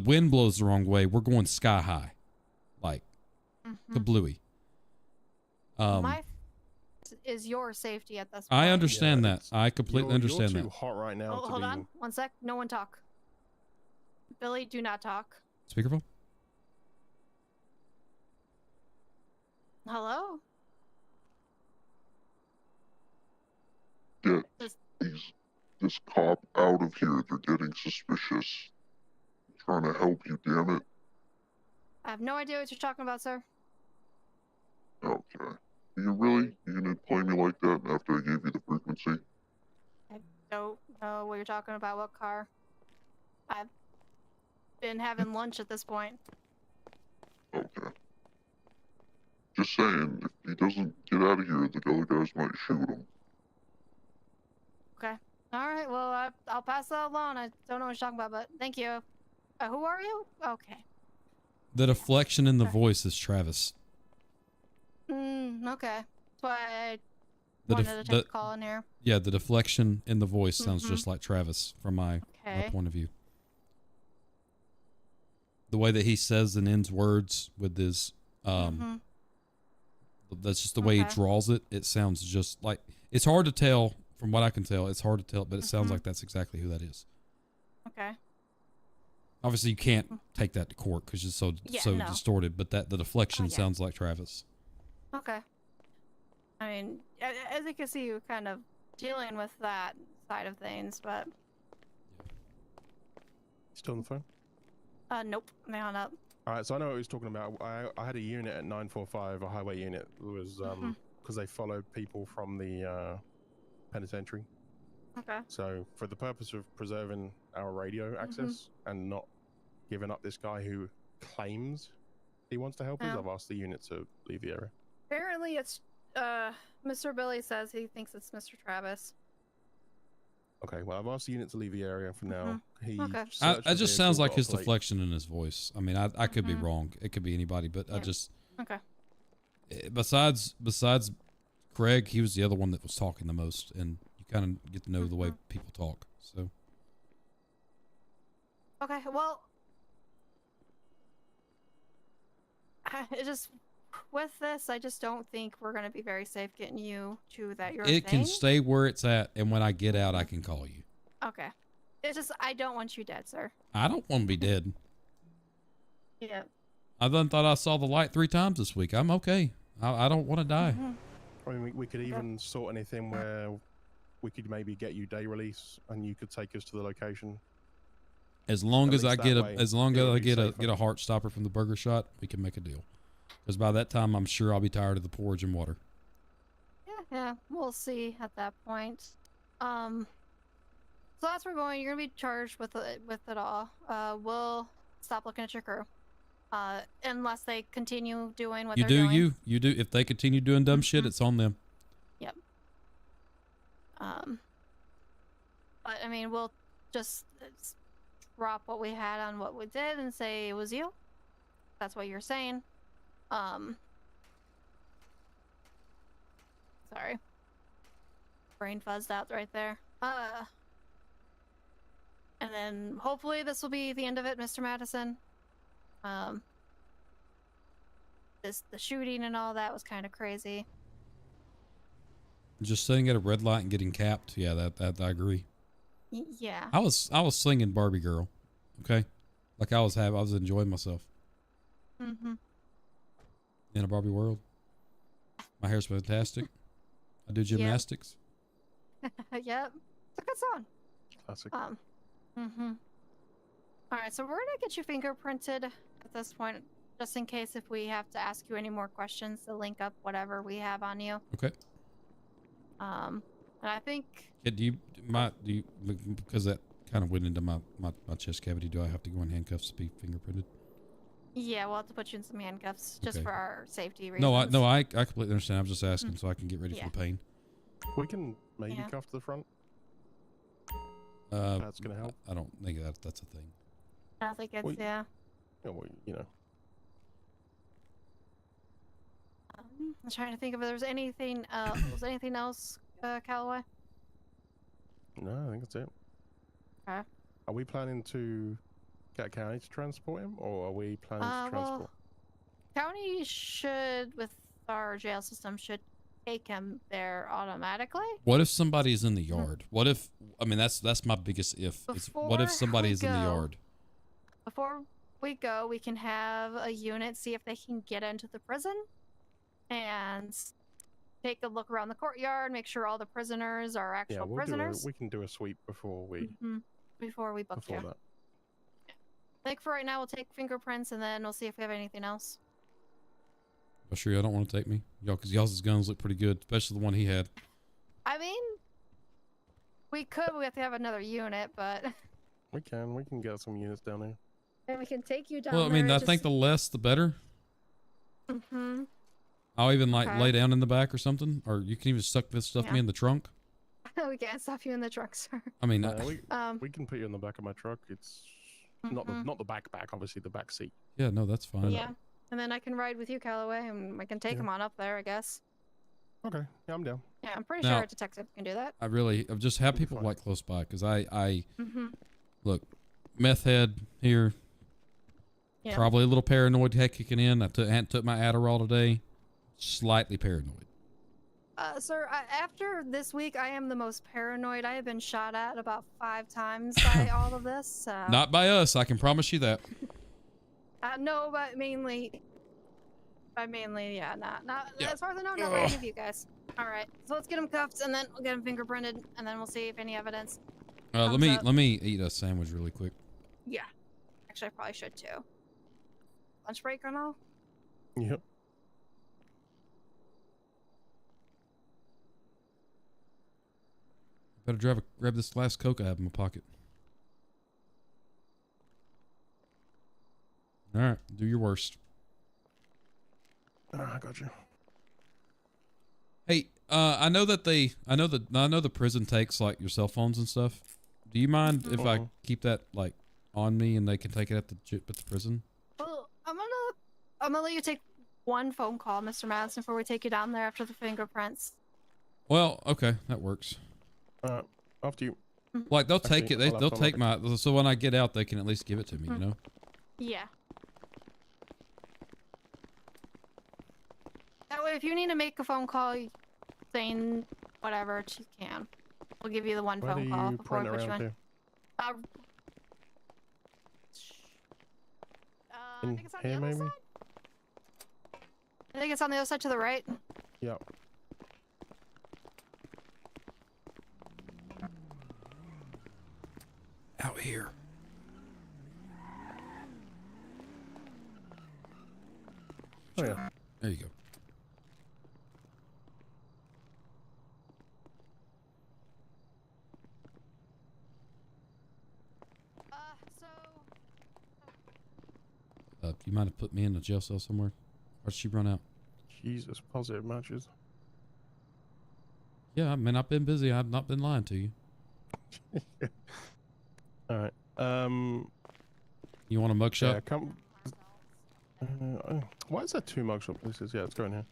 wind blows the wrong way, we're going sky high. Like kablooey. My is your safety at this point. I understand that. I completely understand you're that. too hot right now. Hold on. One sec. No one talk. Billy, do not talk. Speakerphone? Hello? Get this cop out of here. They're getting suspicious. I'm trying to help you, damn it. I have no idea what you're talking about, sir. Okay. You gonna play me like that after I gave you the frequency? I don't know what you're talking about. What car? I've been having lunch at this point. Okay. Just saying, if he doesn't get out of here, the other guys might shoot him. Okay. All right. Well, I'll pass that along. I don't know what you're talking about, but thank you. Who are you? Okay. The deflection in the voice is Travis. Okay. That's why I wanted to take the call in here. Yeah, the deflection in the voice sounds just like Travis from my point of view. The way that he says and ends words with his that's just the way he draws it. It sounds just like, it's hard to tell from what I can tell. It's hard to tell, but it sounds like that's exactly who that is. Okay. Obviously, you can't take that to court because it's so distorted. But the deflection sounds like Travis. Okay. I mean, as you can see, you're kind of dealing with that side of things, but. Still on the phone? Nope. They hung up. All right, so I know what he was talking about. I had a unit at 945, a highway unit. It was because they followed people from the penitentiary. Okay. So for the purpose of preserving our radio access and not giving up this guy who claims he wants to help us, I've asked the unit to leave the area. Apparently it's Mr. Billy says he thinks it's Mr. Travis. Okay, well, I've asked the unit to leave the area for now. It just sounds like his deflection in his voice. I mean, I could be wrong. It could be anybody, but I just. Okay. Besides Craig, he was the other one that was talking the most, and you kind of get to know the way people talk. So. Okay, well, it just with this, I just don't think we're gonna be very safe getting you to that your It thing. can stay where it's at, and when I get out, I can call you. Okay, it's just I don't want you dead, sir. I don't want to be dead. Yeah. I done thought I saw the light 3 times this week. I'm okay. I don't want to die. I mean, we could even sort anything where we could maybe get you day release, and you could take us to the location. As long At as I least get that a, way, as long it as would I be get a safer. heart stopper from the burger shot, we can make a deal. Because by that time, I'm sure I'll be tired of the porridge and water. Yeah, we'll see at that point. So that's where we're going. You're gonna be charged with it all. We'll stop looking at your crew. Unless they continue doing what they're doing. You do. If they continue doing dumb shit, it's on them. Yep. But I mean, we'll just drop what we had on what we did and say it was you. That's what you're saying. Sorry. Brain fuzzed out right there. And then hopefully this will be the end of it, Mr. Madison. The shooting and all that was kind of crazy. Just sitting at a red light and getting capped. Yeah, that I agree. Yeah. I was singing Barbie Girl. Okay, like I was enjoying myself in a Barbie world. My hair's fantastic. I do gymnastics. Yep. It's a good song. Classic. All right, so we're gonna get you fingerprinted at this point, just in case if we have to ask you any more questions to link up whatever we have on you. Okay. And I think. Yeah, do you because that kind of went into my chest cavity? Do I have to go in handcuffs to be fingerprinted? Yeah, we'll have to put you in some handcuffs just Okay. for our safety reasons. I completely understand. I'm just asking so I can get ready for the pain. We can maybe cuff to the front. That's gonna help. I don't think that's a thing. I don't think it's Yeah, well, you know. I'm trying to think if there's anything else, Callaway? No, I think that's it. Okay. Are we planning to get county to transport him, or are we planning to transport? County should, with our jail system, should take him there automatically. What if somebody's in the yard? What if? I mean, that's my biggest if. What if somebody is in the yard? Before we go, we can have a unit see if they can get into the prison and take a look around the courtyard, make sure all the prisoners are actual prisoners. We can do a sweep before we book you. that. I think for right now we'll take fingerprints and then we'll see if we have anything else. I'm sure y'all don't want to take me, because y'all's guns look pretty good, especially the one he had. I mean, we have to have another unit, but we can get some units down there. and we can take you down. Well, I mean, I think the less the better. I'll even lay down in the back or something, or you can even stuff me in the trunk. We can't stuff you in the trunk, sir. I mean, we can put you in the back of my truck. It's not the back, obviously the back seat. Yeah, no, that's fine. Yeah, and then I can ride with you, Callaway, and I can take him on up there, I guess. Okay, yeah, I'm down. Yeah, I'm pretty sure a detective can do that. I've just had people like close by, because I look, meth head here. Yeah. Probably a little paranoid head kicking in. I hadn't took my Adderall today. Slightly paranoid. Sir, after this week, I am the most paranoid. I have been shot at about 5 times by all of this. Not by us, I can promise you that. No, but mainly, yeah, not as far as I know, not any of you guys. All right, so let's get him cuffed, and then we'll get him fingerprinted, and then we'll see if any evidence. Let me eat a sandwich really quick. Yeah, actually, I probably should too. Lunch break or no? Yep. Better grab this last Coke I have in my pocket. All right, do your worst. I got you. Hey, I know the prison takes like your cell phones and stuff. Do you mind if I keep that like on me and they can take it at the prison? Well, I'm gonna let you take one phone call, Mr. Madison, before we take you down there after the fingerprints. Well, okay, that works. After you. Like they'll take Actually, it. They'll I'll have take my. So when I get out, they can at least give it to me. You know. Yeah. That way, if you need to make a phone call saying whatever, you can. We'll give you the one Where phone do call you before we print put you around in. to? I think it's on the Here, other maybe? side. I think it's on the other side to the right. Yep. Out here. Oh yeah. There you go. You might have put me in a jail cell somewhere. Or did she run out? Jesus, positive matches. Yeah, I mean, I've been busy. I've not been lying to you. All right. You want a mugshot? Yeah, come. Why is there 2 mugshot places? Yeah, let's go in here.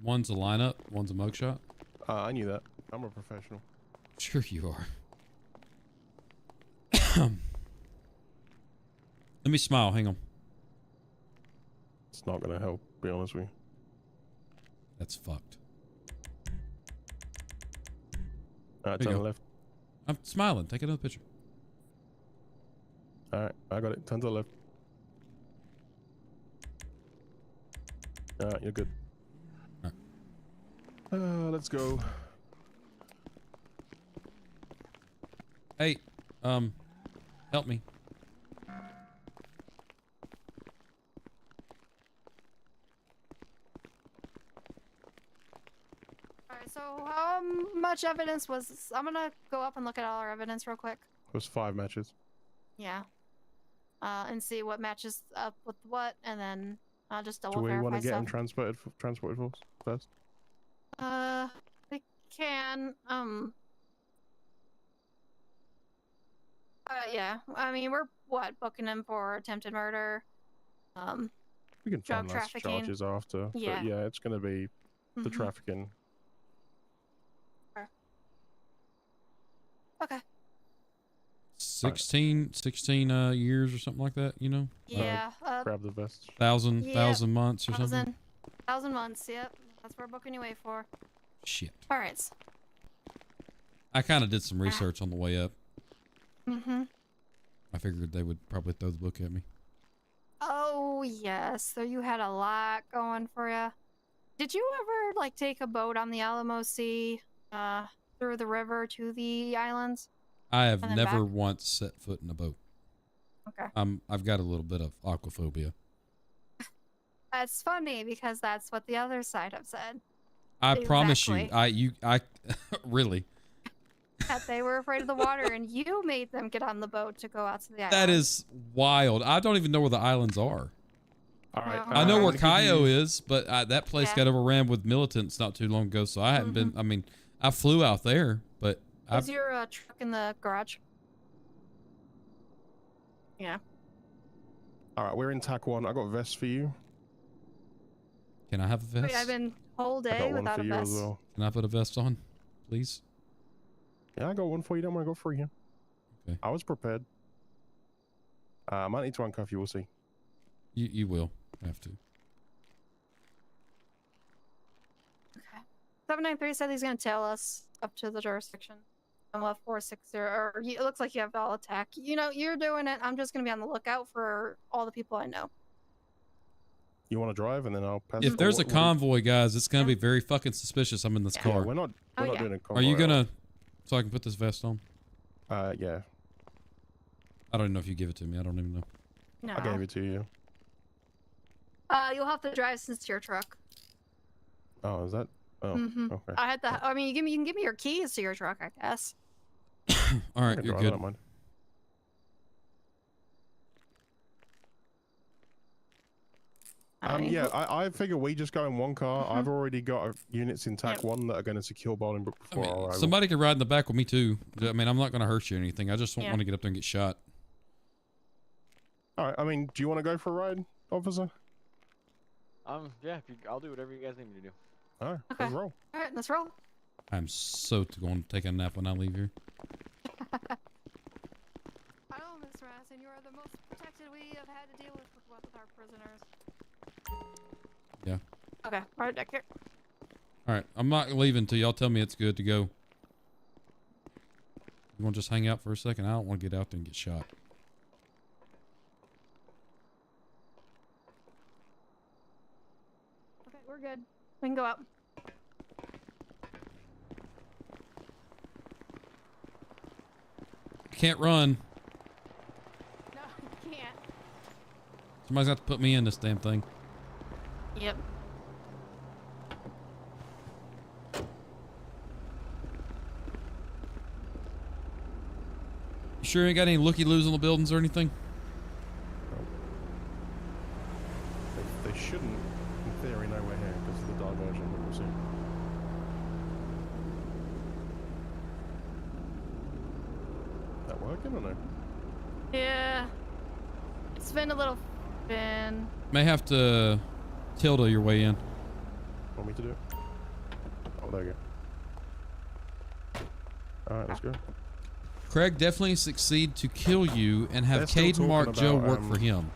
One's a lineup, one's a mugshot. I knew that. I'm a professional. Sure you are. Let me smile. Hang on. It's not gonna help, be honest with you. That's fucked. Alright, There you turn go. left. I'm smiling. Take another picture. Alright, I got it. Turn to the left. Alright, you're good. Alright. Let's go. Hey, help me. Alright, so how much evidence was... I'm gonna go up and look at all our evidence real quick. It was 5 matches. Yeah. And see what matches up with what, and then I'll just double Do we verify want to get stuff. them transported for us first? We can, yeah. I mean, we're, booking him for attempted murder, We can drug find less trafficking. charges after. Yeah. But yeah, it's gonna be the Mhm. trafficking. Okay. 16 years or something like that, you know? Yeah. Grab the vest. Thousand months or something? 1,000 months, yep. That's what we're booking you away for. Shit. Alright. I kind of did some research on the way up. Mm-hmm. I figured they would probably throw the book at me. Oh, yes. So you had a lot going for you. Did you ever, like, take a boat on the Alamo Sea, through the river to the islands? I have And then never back? once set foot in a boat. Okay. I've got a little bit of aquaphobia. That's funny because that's what the other side have said. I promise you, Exactly. I really. That they were afraid of the water and you made them get on the boat to go out to the island. That is wild. I don't even know where the islands are. All right. I know I'm where gonna give Cayo you- is, but that place Yeah. got overran with militants not too long ago, so I hadn't been. I mean, I flew out there, but Is your truck in the garage? Yeah. All right, we're in TAC 1. I got a vest for you. Can I have a vest? Wait, I've been whole I day got one without for a you as vest. well. Can I put a vest on, please? Yeah, I got one for you. Don't worry, I got 3 here. Okay. I was prepared. I might need to uncuff you. We'll see. You will have to. Okay. 793 said he's gonna tail us up to the jurisdiction. I'm left 460, or it looks like you have all attack. You know, you're doing it. I'm just gonna be on the lookout for all the people I know. You want to drive, and then I'll pass. If there's a what do convoy, guys, it's gonna be very fucking suspicious. I'm in this Yeah, car. we're not doing a convoy. Are you gonna? So I can put this vest on. Yeah. I don't even know if you give it to me. I don't even know. No. I gave it to you. You'll have to drive since it's your truck. Oh, is that? Oh, okay. I had the. I mean, you can give me your keys to your truck, I guess. All right, can you're drive, I good. don't mind. Yeah, I figure we just go in one car. I've already got units in TAC 1 that are going to secure Bolingbrook before our arrival. Somebody could ride in the back with me too. I mean, I'm not gonna hurt you or anything. I just don't want to get up there and get shot. All right. I mean, do you want to go for a ride, officer? Yeah, I'll do whatever you guys need me to do. All right. Okay. Let's roll. All right, let's roll. I'm so going to take a nap when I leave here. I know, Mr. Madison, you are the most protected we have had to deal with our prisoners. Yeah. Okay, right back here. All right, I'm not leaving till y'all tell me it's good to go. You want to just hang out for a second? I don't want to get out there and get shot. Okay, we're good. We can go out. I can't run. No, you can't. Somebody's got to put me in this damn thing. Yep. You sure you ain't got any looky-loos on the buildings or anything? They shouldn't, in theory, know we're here because of the diversion that we'll see. That working or no? Yeah. It's been a little thin. May have to tilde your way in. Want me to do it? Oh, there you go. Alright, let's go. Craig definitely succeed to kill you and have They're still Cade and Mark talking Joe about, work for him.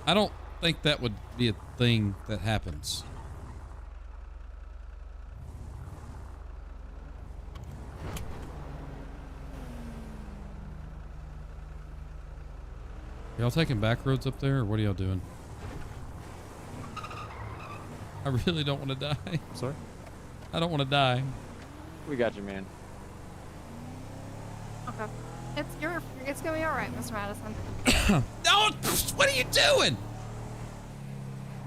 I don't think that would be a thing that happens. Y'all taking back roads up there, or what are y'all doing? I really don't want to die. Sorry? I don't want to die. We got you, man. Okay. It's gonna be alright, Mr. Madison. No! What are you doing?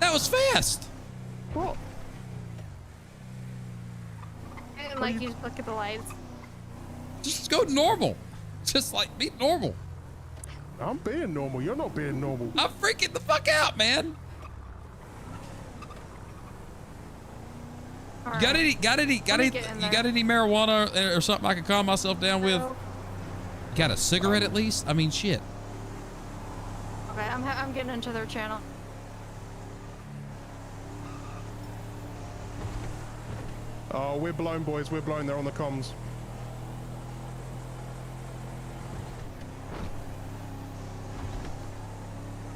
That was fast! What? And like you look at the lights. Just go normal. Just like be normal. I'm being normal. You're not being normal. I'm freaking the fuck out, man. You got any marijuana or something I can calm myself down with? No. Got a cigarette at least? I mean, shit. Okay, I'm getting into their channel. Oh, we're blown, boys. We're blown. They're on the comms.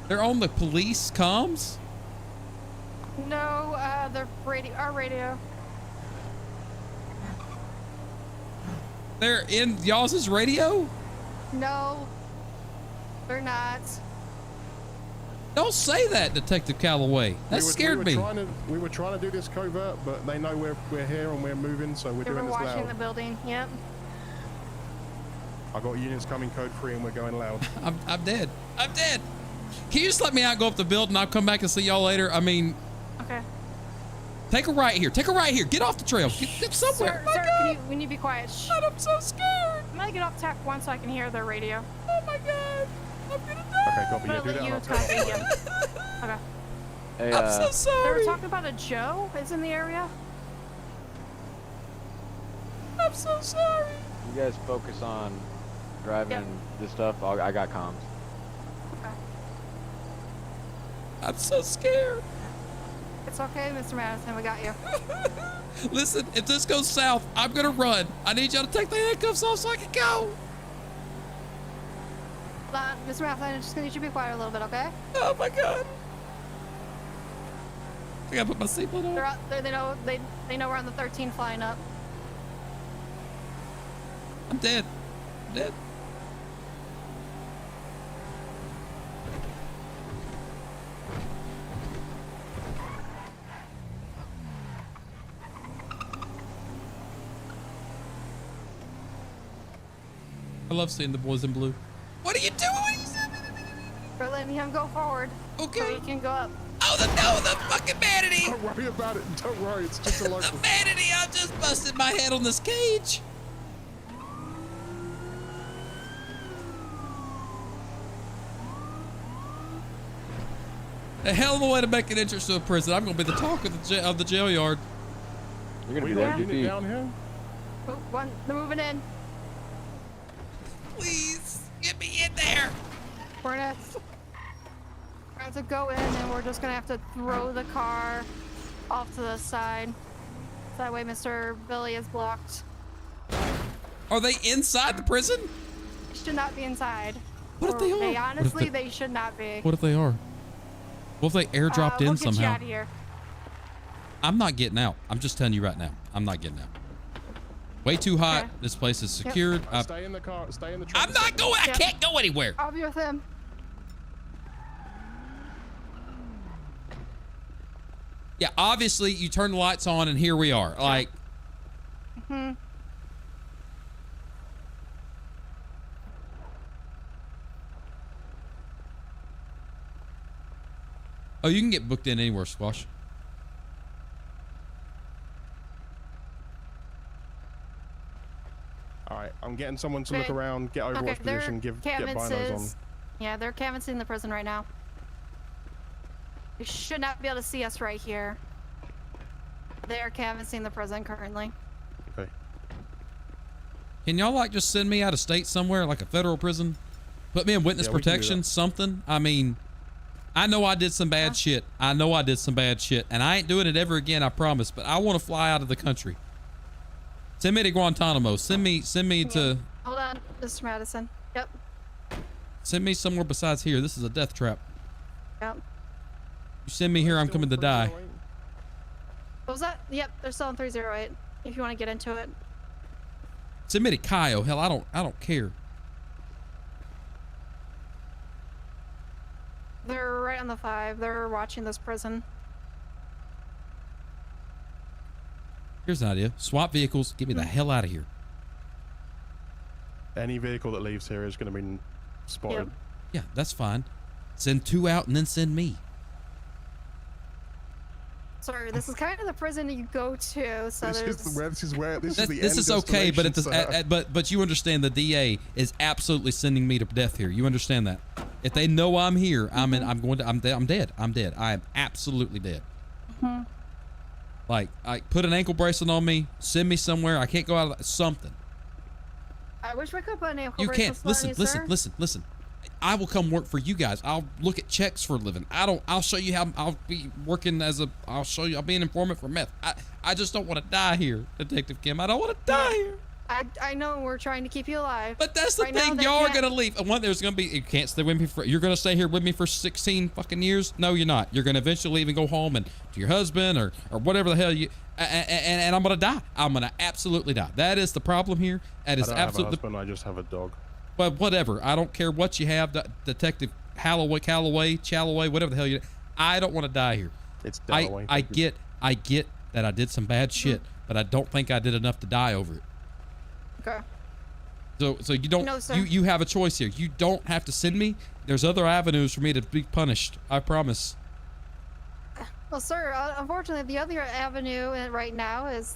They're on the police comms? No, our radio. They're in y'all's radio? No, they're not. Don't say that, Detective Calloway. That scared me. We were trying to do this covert, but they know we're here and we're moving, so we're They were doing this watching loud. the building. Yep. I got units coming code 3 and we're going loud. I'm dead. I'm dead. Can you just let me out and go up the building? I'll come back and see y'all later. I mean, Okay. take a right here. Take a right here. Get off the trail. Get somewhere. Sir, can you be quiet? Shh. I'm so scared. I'm gonna get off tack 1 so I can hear their radio. Oh my god. I'm gonna die. Okay, copy. Yeah, I'm do gonna that. let and you I'll copy. Yeah. Okay. Hey, I'm so They sorry. were talking about a Joe is in the area. I'm so sorry. you guys focus on driving Yep. this stuff. I got comms. Okay. I'm so scared. It's okay, Mr. Madison. We got you. Listen, if this goes south, I'm gonna run. I need y'all to take the handcuffs off so I can go. Mr. Madison, I'm just gonna need you to be quiet a little bit, okay? Oh my god. I gotta put my seatbelt on. They're out there. They know we're on the 13 flying up. I'm dead. I'm dead. I love seeing the boys in blue. What are you doing? We're letting him go forward. Okay. So he can go up. Oh, the fucking vanity. Don't worry about it. Don't worry. It's just a The local. vanity. I just busted my head on this cage. A hell of a way to make an entrance to a prison. I'm gonna be the talk of the jail yard. You're gonna We be got there a in unit feet. down here. They're moving in. Please get me in there. We're gonna have to go in, and we're just gonna have to throw the car off to the side. That way Mr. Billy is blocked. Are they inside the prison? They should not be inside. What if they are? They honestly, they should not be. What if they are? What if they airdropped in we'll get you somehow? out of here. I'm not getting out. I'm just telling you right now. I'm not getting out. Way too hot. Okay. This place is secured. Stay in the car. Stay in the truck. I'm not going. I can't go anywhere. I'll be with him. Yeah, obviously you turn the lights on and here we are. Like, oh, you can get booked in anywhere, Squash. All right, I'm getting someone to look Okay. around, get overwatch position, get binos on. Yeah, they're canvassing the prison right now. They should not be able to see us right here. They are canvassing the prison currently. Okay. Can y'all like just send me out of state somewhere, like a federal prison? Put me in witness Yeah, we can do protection, that. something. I mean, I know I did some bad shit. I know I did some bad shit, and I ain't doing it ever again. I promise. But I want to fly out of the country. Send me to Guantanamo. Send me to. Hold on, Mr. Madison. Yep. Send me somewhere besides here. This is a death trap. Yep. You send me here, I'm coming to die. What was that? Yep, they're still in 308. If you want to get into it. Send me to Kyle. Hell, I don't care. They're right on the 5. They're watching this prison. Here's an idea. Swap vehicles. Get me the hell out of here. Any vehicle that leaves here is going to be spotted. Yep. Yeah, that's fine. Send 2 out and then send me. Sorry, this is kind of the prison you go to, so This there's... is where this is the This end is okay, but destination, sir. but you understand the DA is absolutely sending me to death here. You understand that? If they know I'm here, I'm dead. I'm dead. I am absolutely dead. Like, put an ankle bracelet on me. Send me somewhere. I can't go out of that. Something. I wish we could put an ankle You bracelet can't. on Listen, you, listen, sir. listen. I will come work for you guys. I'll look at checks for a living. I'll show you how I'll be working I'll show you. I'll be an informant for meth. I just don't want to die here, Detective Kim. I don't want to die here. I know we're trying to keep you alive. But that's the Right now, thing. they Y'all are can't- gonna leave. There's gonna be. You can't stay with me for. You're gonna stay here with me for 16 fucking years. No, you're not. You're gonna eventually leave and go home and to your husband or whatever the hell you. And I'm gonna die. I'm gonna absolutely die. That is the problem here. That is I don't have a absolutely. husband, I just have a dog. But whatever. I don't care what you have, Detective Calloway, whatever the hell you. I don't want to die here. It's Dalloway. I get that I did some bad shit, but I don't think I did enough to die over it. Okay. So you don't. No, sir. You have a choice here. You don't have to send me. There's other avenues for me to be punished. I promise. Well, sir, unfortunately, the other avenue right now is,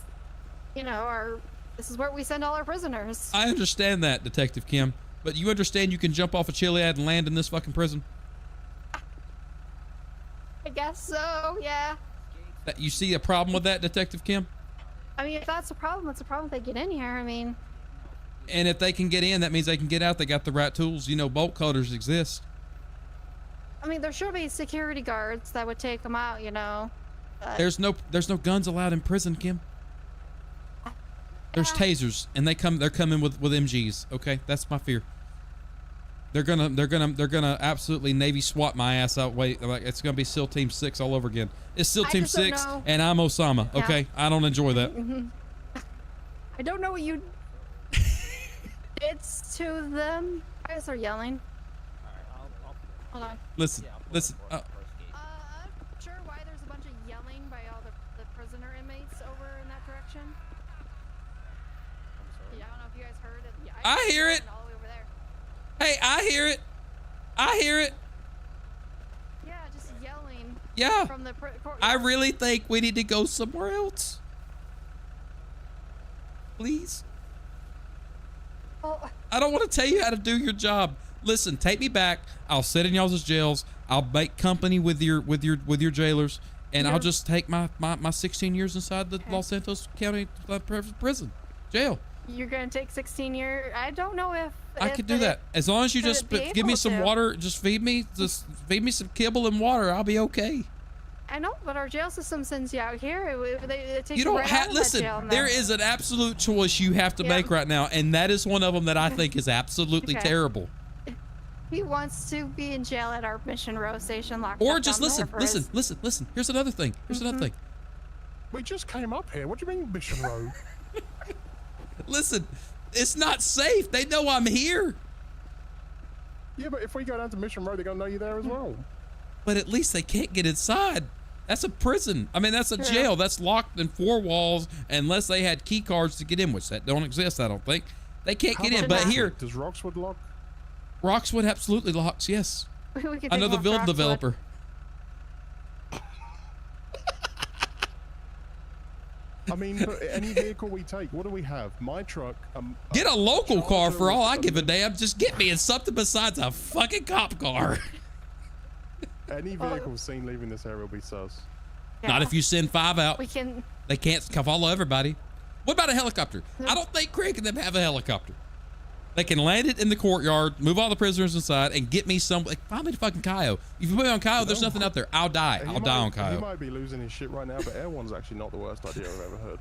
this is where we send all our prisoners. I understand that, Detective Kim, but you understand you can jump off a Chiliad and land in this fucking prison. I guess so, yeah. That you see a problem with that, Detective Kim? I mean, if that's a problem, it's a problem if they get in here. I mean, And if they can get in, that means they can get out. They got the right tools. Bolt cutters exist. there should be security guards that would take them out, but- There's no guns allowed in prison, Kim. There's tasers, and they're coming with MGs. Okay, that's my fear. They're gonna absolutely Navy SWAT my ass out. Wait, like it's gonna be SEAL Team 6 all over again. It's SEAL I Team just don't 6, know. and I'm Osama. Yeah. Okay, I don't enjoy that. I don't know what you did to them. I guess they're yelling. Hold on. Listen. I'm sure why there's a bunch of yelling by all the prisoner inmates over in that direction. Yeah, I don't know if you guys heard it. Yeah, I hear it. all the way over there. Hey, I hear it. I hear it. Yeah, just yelling. Yeah. From the I really think we need to go somewhere else. Please. Well, I don't want to tell you how to do your job. Listen, take me back. I'll sit in y'all's jails. I'll make company with your jailers, and I'll just take my 16 years inside the Los Santos County prison jail. you're gonna take 16 years. I don't know if I could do that as long as you just could be give me able some to. water. Just feed me some kibble and water. I'll be okay. I know, but our jail system sends you out here. It takes You don't right out have, of that listen, jail and there then- is an absolute choice you have to Yep. make right now, and that is one of them that I think is absolutely Okay. terrible. He wants to be in jail at our Mission Row station, locked Or up just down there listen, for listen. Here's another thing. We just came up here. What do you mean, Mission Road? Listen, it's not safe. They know I'm here. Yeah, but if we go down to Mission Road, they're gonna know you're there as well. But at least they can't get inside. That's a prison. I mean, that's a jail. That's locked in 4 walls unless they had key cards to get in, which that don't exist, I don't think. They can't How get in. about But here, does Roxwood lock? Roxwood absolutely locks, yes. We could I take know him the off build Roxwood. developer. I mean, but any vehicle we take, what do we have? My truck. Get a local car for all I Charger give a with damn. Just get me in something besides a fucking cop car. Any vehicle seen leaving this area will be sus. Not if you send 5 out. We can. They can't follow everybody. What about a helicopter? I don't think Craig and them have a helicopter. They can land it in the courtyard, move all the prisoners inside, and get me some. Like, find me the fucking Cayo. If you put me on Cayo, there's nothing out there. I'll die. I'll die on He Cayo. might be losing his shit right now, but Air One's actually not the worst idea I've ever heard.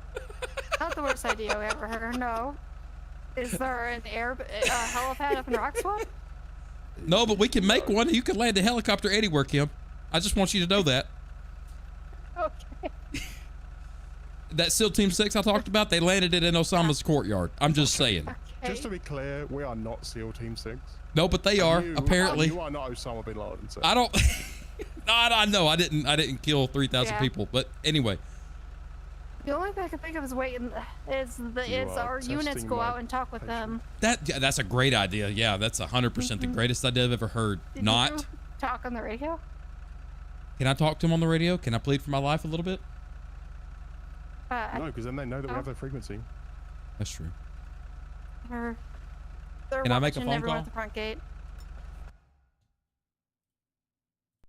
Not the worst idea we ever heard. No. Is there an helipad up in Roxwood? No, but we can make one. You can land a helicopter anywhere, Kim. I just want you to know that. Okay. That SEAL Team 6 I talked about, they landed it in Osama's courtyard. I'm just saying. Just to be clear, we are not SEAL Team 6. No, but they are, apparently. You are not Osama bin Laden. So. I don't. No, I know. I didn't kill 3,000 Yeah. people. But anyway, The only thing I can think of is waiting. Is our units testing go my out and talk with them. that's a great idea. Yeah, that's 100% the greatest idea I've ever heard. Did Not. you talk on the radio? Can I talk to him on the radio? Can I plead for my life a little bit? No, because then they know that we have their frequency. That's true. They're Can I make a watching phone everyone call? at the front gate.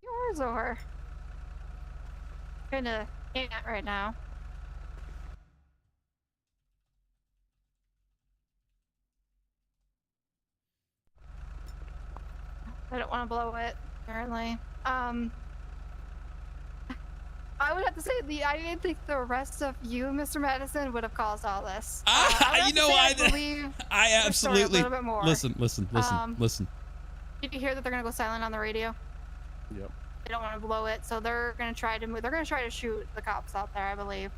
Yours or kinda can't right now. I don't want to blow it, apparently. I would have to say I didn't think the rest of you, Mr. Madison, would have caused all this. You know, I believe I your story absolutely. a little bit more. Listen. Listen. Did you hear that they're gonna go silent on the radio? Yep. They don't want to blow it, so they're gonna try to move. They're gonna try to shoot the cops out there, I believe.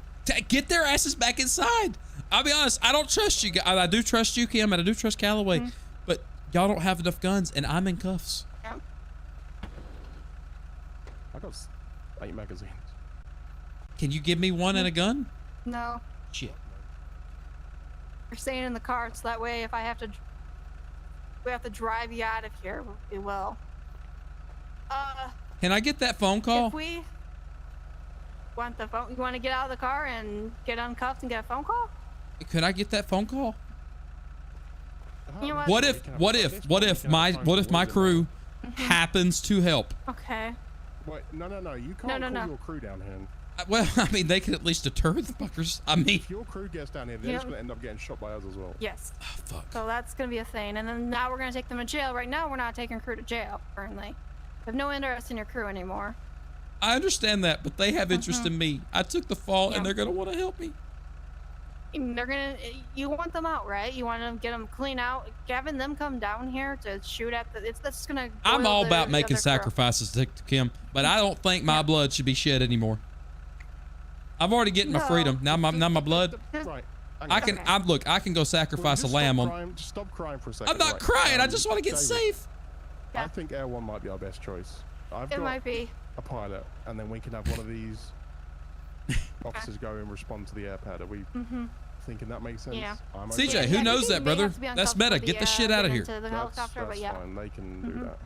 Get their asses back inside. I'll be honest. I don't trust you guys. I do trust you, Kim, and I do trust Calloway, but y'all don't have enough guns, and I'm in cuffs. Yep. I got 8 magazines. Can you give me one and a gun? No, Shit. you're staying in the car, so that way if we have to drive you out of here, we will. Can I get that phone call? If we want the phone, you want to get out of the car and get uncuffed and get a phone call? Could I get that phone call? You know What if my crew happens to help? Okay. Wait, no. You can't call your crew down here. Well, I mean, they could at least deter the fuckers. I mean, If your crew gets down here, they're just going to end up getting shot by us as well. Yes. oh, fuck. So that's gonna be a thing, and then now we're gonna take them to jail. Right now, we're not taking crew to jail currently. We have no interest in your crew anymore. I understand that, but they have interest in me. I took the fall, and they're gonna want to help me. And they're gonna. You want them out, right? You want to get them clean out. Having them come down here to shoot at the. That's gonna. I'm boil all the about making other crew. sacrifices to Kim, but I don't think my blood should be shed anymore. I'm already getting my No. freedom. Now my blood. Right. I can. Okay. I can go sacrifice a lamb on. Just stop crying for a second. I'm not right? crying. I just want to get David, safe. I think Air One might be our best choice. I've It got might be. a pilot, and then we can have one of these officers go and respond to the air pad. Are we thinking that makes sense? Yeah. I'm CJ, okay. who I knows think that, they may brother? have to be That's uncomfortable meta. with Get the shit out of here. into the helicopter, but yeah. Fine. They can do that.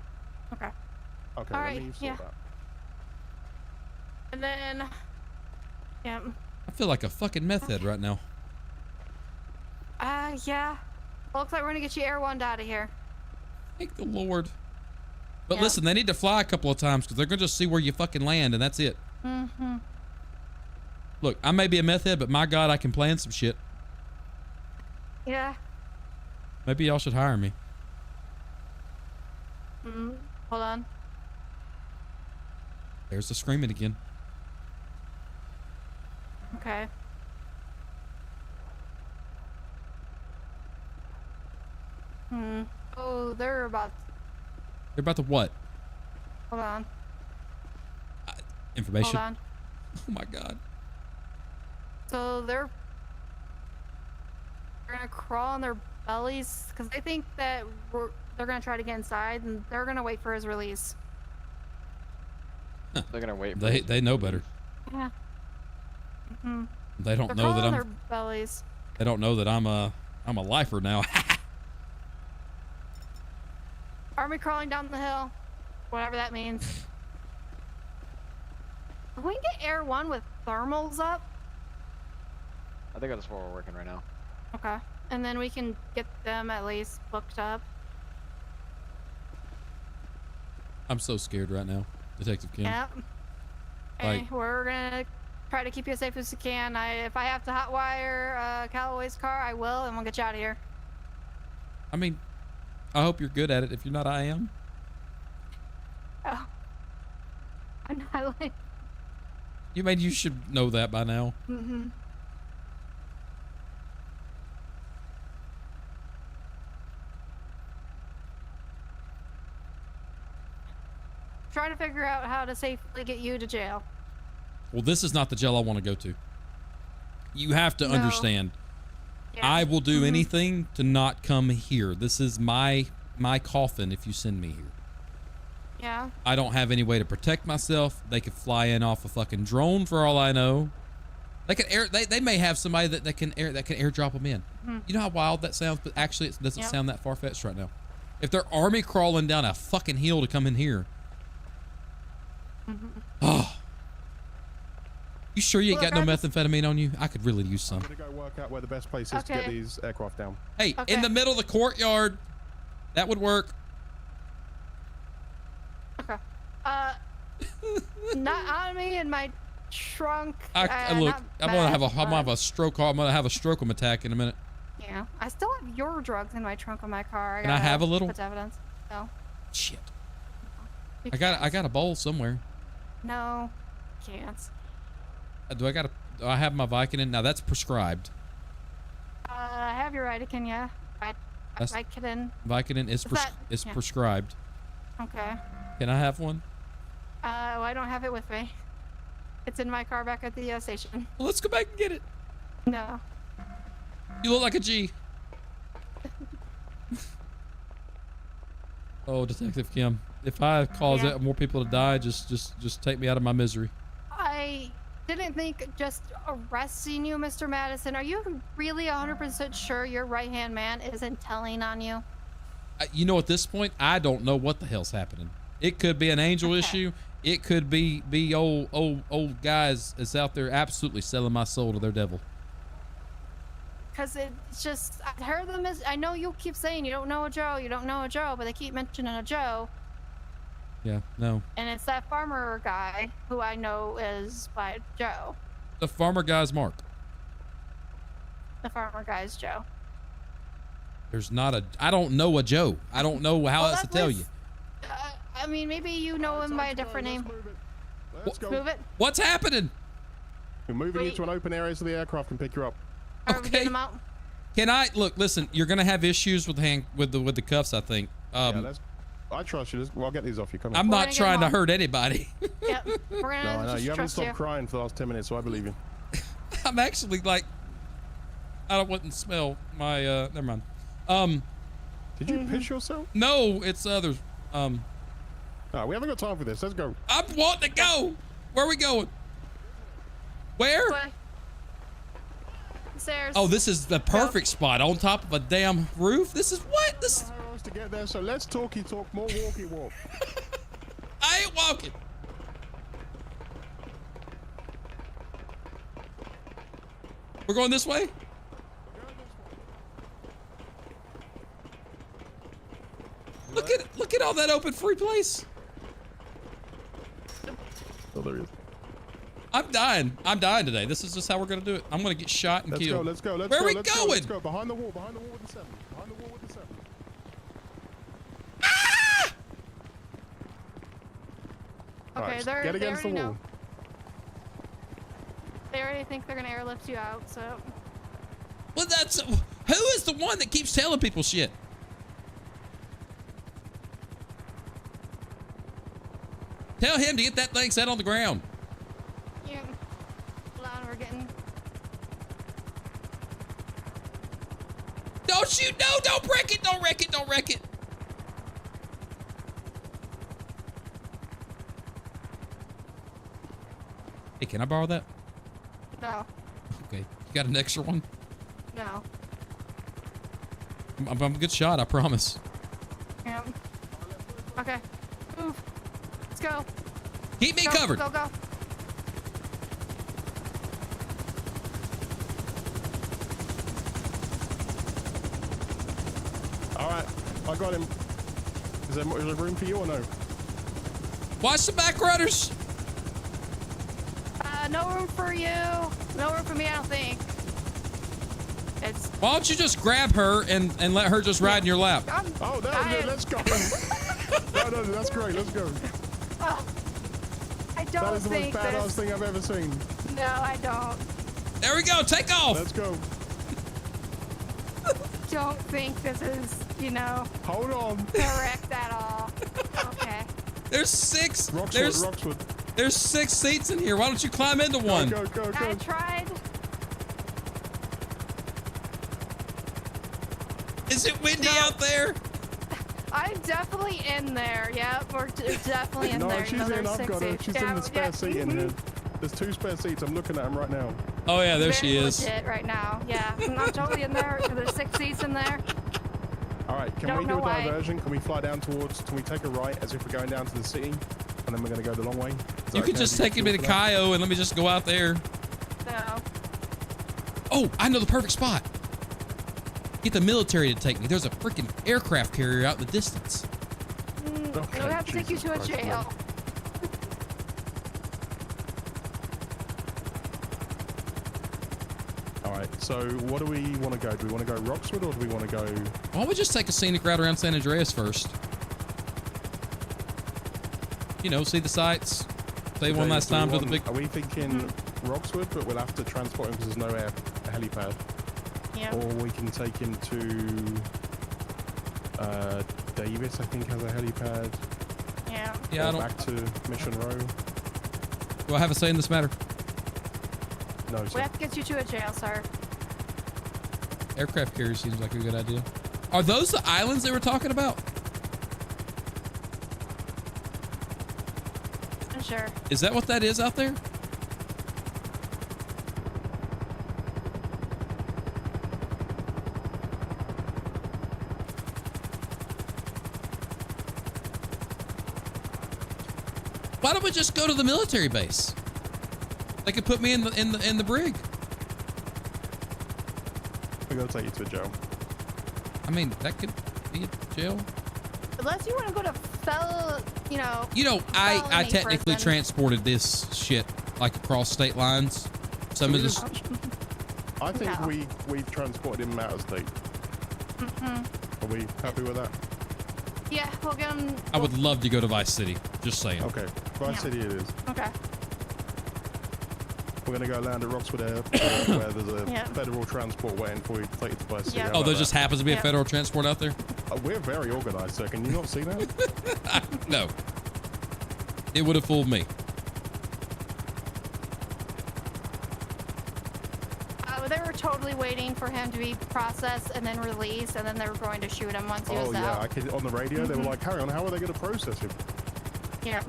Okay. Okay, All let right, me sort yeah. that. And then. Yeah. I feel like a fucking meth head right now. Yeah. Well, looks like we're gonna get you Air One out of here. Thank the Lord. But Yeah. listen, they need to fly a couple of times because they're gonna just see where you fucking land, and that's it. Look, I may be a meth head, but my God, I can plan some shit. Yeah. Maybe y'all should hire me. Hold on. There's the screaming again. Okay. Oh, they're about. They're about to what? Hold on. Information. Hold on. Oh my god. So they're gonna crawl on their bellies because they think that they're gonna try to get inside, and they're gonna wait for his release. They're gonna wait. For They know better. Yeah. They don't They're know that crawling on I'm. their bellies. They don't know that I'm a lifer now. Army crawling down the hill, whatever that means. Can we get Air 1 with thermals up? I think that's what we're working right now. Okay. And then we can get them at least booked up. I'm so scared right now, Detective Kim. Yep. Hey, we're gonna try to keep you as safe as we can. If I have to hotwire Callaway's car, I will, and we'll get you out of here. I mean, I hope you're good at it. If you're not, I am. Oh. I'm not like. You should know that by now. Mm-hmm. Trying to figure out how to safely get you to jail. Well, this is not the jail I want to go to. You have to No. understand. Yeah. I will do anything to not come here. This is my coffin if you send me here. Yeah. I don't have any way to protect myself. They could fly in off a fucking drone for all I know. They can they may have somebody that can airdrop them in. You know how wild that sounds, but actually it doesn't sound that far-fetched right now. If they're army crawling down a fucking hill to come in here. Oh. You sure you ain't got no methamphetamine on you? I could really use some. I'm gonna go work out where the best place is to get these aircraft down. Hey, in the middle of the courtyard. That would work. Okay. Not on me in my trunk. Look, I'm gonna have a stroke. I'm gonna have a stroke attack in a minute. Yeah, I still have your drugs in my trunk of my car. Can I have a little? That's evidence. No. Shit. I got a bowl somewhere. No, can't. Do I have my Vicodin? Now that's prescribed. I have your Itikin, yeah. Vicodin. Vicodin is prescribed. Okay. Can I have one? Well, I don't have it with me. It's in my car back at the station. Well, let's go back and get it. No. You look like a G. Oh, Detective Kim, if I cause more people to die, just take me out of my misery. I didn't think just arresting you, Mr. Madison. Are you really 100% sure your right-hand man isn't telling on you? You know, at this point, I don't know what the hell's happening. It could be an angel issue. It could be old guys that's out there absolutely selling my soul to their devil. Because it's just, I heard them as, I know you keep saying you don't know a Joe, but they keep mentioning a Joe. Yeah, no. And it's that farmer guy who I know is by Joe. The farmer guy's Mark. The farmer guy's Joe. There's not I don't know a Joe. I don't know how else to tell you. I mean, maybe you know him by a different name. Let's go. Move it. What's happening? We're moving you to an open area so the aircraft can pick you up. Are we getting him out? Can I look? Listen, you're gonna have issues with the cuffs, I think. I trust you. I'll get these off you. Come on. I'm not trying to hurt anybody. Yep. We're gonna No, just you haven't trust stopped you. crying for the last 10 minutes, so I believe you. I'm actually like, I wouldn't smell my. Never mind. Did you piss yourself? No, it's others. No, we haven't got time for this. Let's go. I'm wanting to go. Where are we going? Where? Stairs. Oh, this is the perfect spot on top of a damn roof. This is what? This. To get there, so let's talk, more walkie walk. I ain't walking. We're going this way? Look at all that open free place. Oh, there he is. I'm dying today. This is just how we're gonna do it. I'm gonna get shot and killed. Let's go. Where are we going? Let's go. Behind the wall with the 7. Behind the wall with the 7. Ah! Okay, Right, they're get against the wall. They already think they're gonna airlift you out, so. Well, that's who is the one that keeps telling people shit? Tell him to get that thing set on the ground. Yeah. Hold on, we're getting. Don't shoot! No! Don't wreck it! Don't wreck it! Don't wreck it! Hey, can I borrow that? No. Okay. You got an extra one? No. I'm a good shot, I promise. Yeah. Okay. Move. Let's go. Keep me Go, covered. Go, go. All right, I got him. Is there room for you or no? Watch the back runners. No room for you. No room for me, I don't think. It's. Why don't you just grab her and let her just ride in your lap? Oh, let's go. No, that's great. Let's go. Oh, I That don't is the most think badass this. thing I've ever seen. No, I don't. There we go. Take off. Let's go. Don't think this is, Hold on. correct at all. Okay. There's six. Roxwood. There's 6 seats in here. Why don't you climb into one? Go. I tried. Is it windy out there? I'm definitely in there. Yep, we're definitely in No, there. she's in. I've got her. She's in the spare seat in here. There's 2 spare seats. I'm looking at them right now. Oh yeah, there she Very is. legit right now. Yeah, I'm totally in there. There's 6 seats in there. All right, can Don't we do know a why. diversion? Can we fly down towards? Can we take a right as if we're going down to the city, and then we're going to go the long way? Is that You could okay? just Do take me to feel for that? Cayo and let me just go out there. No. Oh, I know the perfect spot. Get the military to take me. There's a freaking aircraft carrier out in the distance. Okay, We'll have to take you Jesus to a Christ, jail. All right, so what do we want to go? Do we want to go Roxwood or do we want to go? Why don't we just take a scenic route around San Andreas first? See the sights. Say one last time to the big. Are we thinking Roxwood, but we'll have to transport him because there's no helipad? Yeah. Or we can take him to Davis, I think, has a helipad. Yeah. Yeah, Or I don't. back to Mission Row. Do I have a say in this matter? No, We sir. have to get you to a jail, sir. Aircraft carrier seems like a good idea. Are those the islands they were talking about? I'm sure. Is that what that is out there? Why don't we just go to the military base? They could put me in the brig. We're going to take you to jail. I mean, that could be a jail. Unless you want to go to I I technically prison. transported this shit like across state lines. Some of this. I think No. we've transported him out of state. Are we happy with that? Yeah, we'll get him. I would love to go to Vice City. Just saying. Okay, Vice Yeah. City it is. Okay. We're going to go land at Roxwood Airport where there's a Yeah. federal transport waiting for you to take you to Vice City. Yeah. How Oh, about there just that? happens to be a Yeah. federal transport out there? We're very organized, sir. Can you not see that? No. It would have fooled me. They were totally waiting for him to be processed and then released, and then they were going to shoot him once he was Oh, yeah. out. On the radio, they were like, carry on. How are they going to process him? Yeah.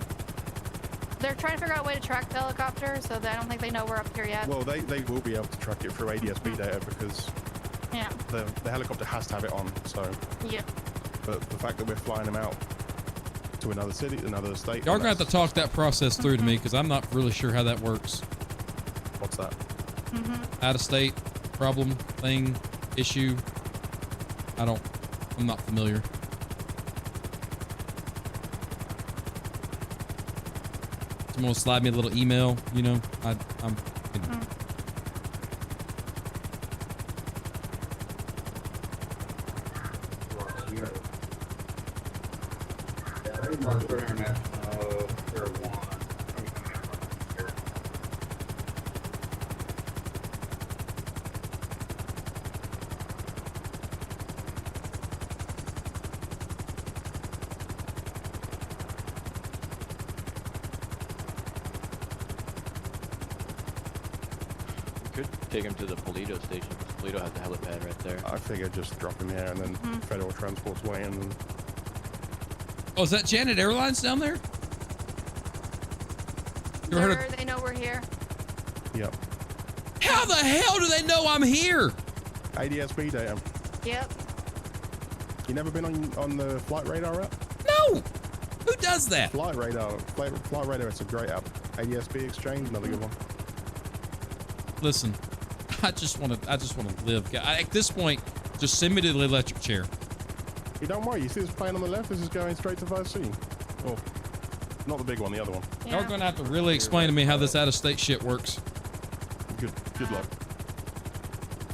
They're trying to figure out a way to track the helicopter, so I don't think they know we're up here yet. Well, they will be able to track it through ADSB data because Yeah. the helicopter has to have it on. So, Yeah. but the fact that we're flying him out to another city, another state. Y'all gonna have to talk that process through to me because I'm not really sure how that works. What's that? Out of state, problem, thing, issue. I'm not familiar. Someone will slide me a little email, I'm Could take him to the Polito station. Polito has a helipad right there. I figured just drop him here and then Federal Transport's way in. And... Oh, is that Janet Airlines down there? You ever heard of... They know we're here. Yep. How the hell do they know I'm here? ADSB data. Yep. You never been on the flight radar app? No. Who does that? Flight radar. Flight radar. It's a great app. ADSB Exchange, another good one. Listen, I just want to live. At this point, just send me to the electric chair. You don't worry. You see this plane on the left? This is going straight to Vice City. Oh, not the big one, the other one. Y'all are gonna have to really explain to me how this out-of-state shit works. Good luck.